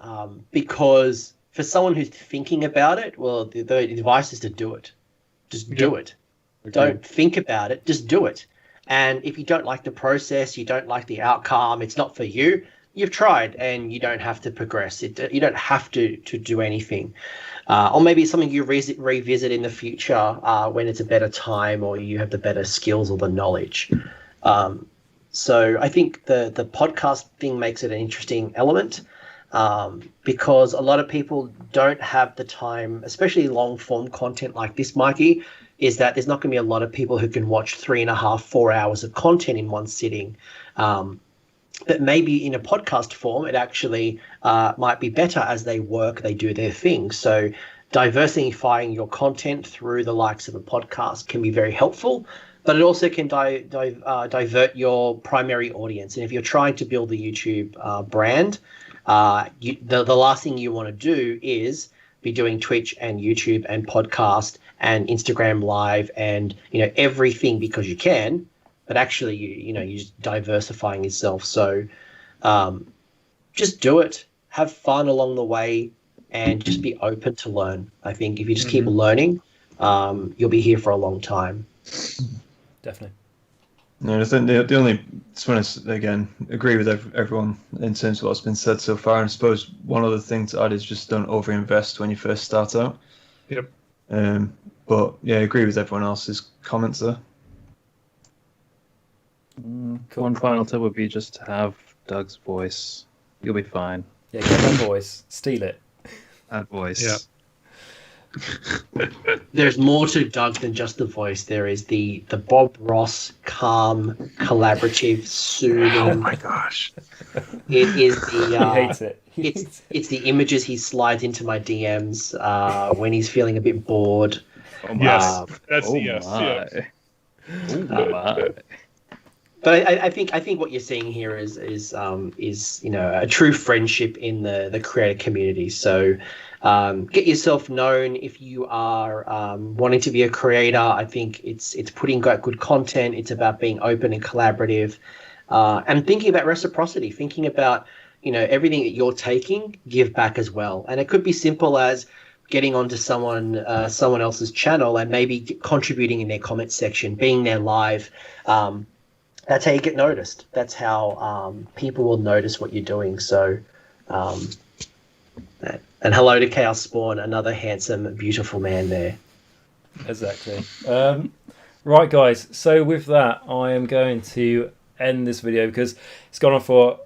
S8: because for someone who's thinking about it, well, the advice is to do it. Just do it.
S7: Agreed.
S8: Don't think about it. Just do it. And if you don't like the process, you don't like the outcome, it's not for you. You've tried, and you don't have to progress. You don't have to do anything. Or maybe it's something you revisit in the future when it's a better time, or you have the better skills or the knowledge. So I think the podcast thing makes it an interesting element, because a lot of people don't have the time, especially long form content like this, Mikey, is that there's not going to be a lot of people who can watch 3.5, 4 hours of content in one sitting. But maybe in a podcast form, it actually might be better as they work, they do their thing. So diversifying your content through the likes of a podcast can be very helpful, but it also can divert your primary audience. And if you're trying to build the YouTube brand, the last thing you want to do is be doing Twitch and YouTube and podcast and Instagram Live and everything because you can, but actually you're just diversifying yourself. So just do it, have fun along the way, and just be open to learn. I think if you just keep learning, you'll be here for a long time.
S1: Definitely.
S4: No, I think the only, just want to again agree with everyone in terms of what's been said so far. And I suppose one other thing to add is just don't overinvest when you first start out.
S7: Yep.
S4: But yeah, I agree with everyone else's comments there.
S1: Cool.
S6: One final tip would be just to have Doug's voice. You'll be fine.
S1: Yeah, get that voice, steal it.
S6: That voice.
S7: Yeah.
S8: There's more to Doug than just the voice. There is the Bob Ross, calm, collaborative, soothing.
S7: Oh my gosh.
S8: It is the
S1: He hates it.
S8: it's the images he slides into my DMs when he's feeling a bit bored.
S6: Oh my.
S7: Yes, that's
S6: Oh
S7: the yes.
S6: my.
S7: Yeah.
S6: Oh my.
S8: But I think what you're seeing here is a true friendship in the creator community. So get yourself known if you are wanting to be a creator. I think it's putting out good content. It's about being open and collaborative, and thinking about reciprocity. Thinking about everything that you're taking, give back as well. And it could be simple as getting onto someone else's channel and maybe contributing in their comment section, being there live. That's how you get noticed. That's how people will notice what you're doing. So, and hello to Chaos Spawn, another handsome, beautiful man there.
S1: Exactly. Right, guys. So with that, I am going to end this video because it's gone on for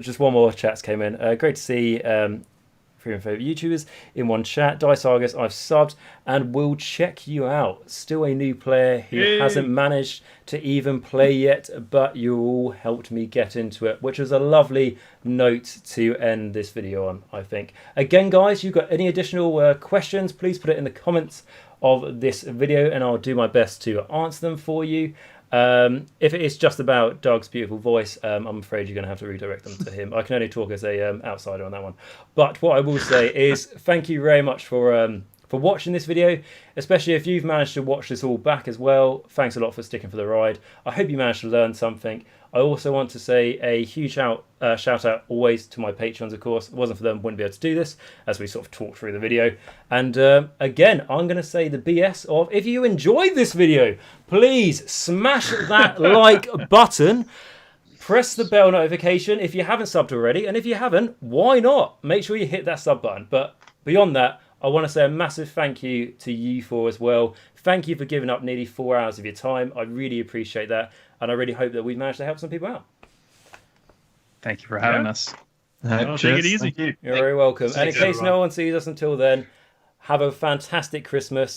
S1: just one more chat's came in. Great to see three of my favourite YouTubers in one chat. Dice Argus, I've subbed and will check you out. Still a new player who hasn't managed to even play yet, but you all helped me get into it, which was a lovely note to end this video on, I think. Again, guys, you've got any additional questions, please put it in the comments of this video and I'll do my best to answer them for you. If it is just about Doug's beautiful voice, I'm afraid you're going to have to redirect them to him. I can only talk as a outsider on that one. But what I will say is thank you very much for watching this video, especially if you've managed to watch this all back as well. Thanks a lot for sticking for the ride. I hope you managed to learn something. I also want to say a huge shout out always to my patrons, of course. If it wasn't for them, I wouldn't be able to do this, as we sort of talked through the video. And again, I'm going to say the BS of, if you enjoyed this video, please smash that like button. Press the bell notification if you haven't subbed already. And if you haven't, why not? Make sure you hit that sub button. But beyond that, I want to say a massive thank you to you four as well. Thank you for giving up nearly 4 hours of your time. I really appreciate that. And I really hope that we've managed to help some people out.
S6: Thank you for having us.
S7: Take it easy.
S1: You're very welcome. And in case no one sees us until then, have a fantastic Christmas.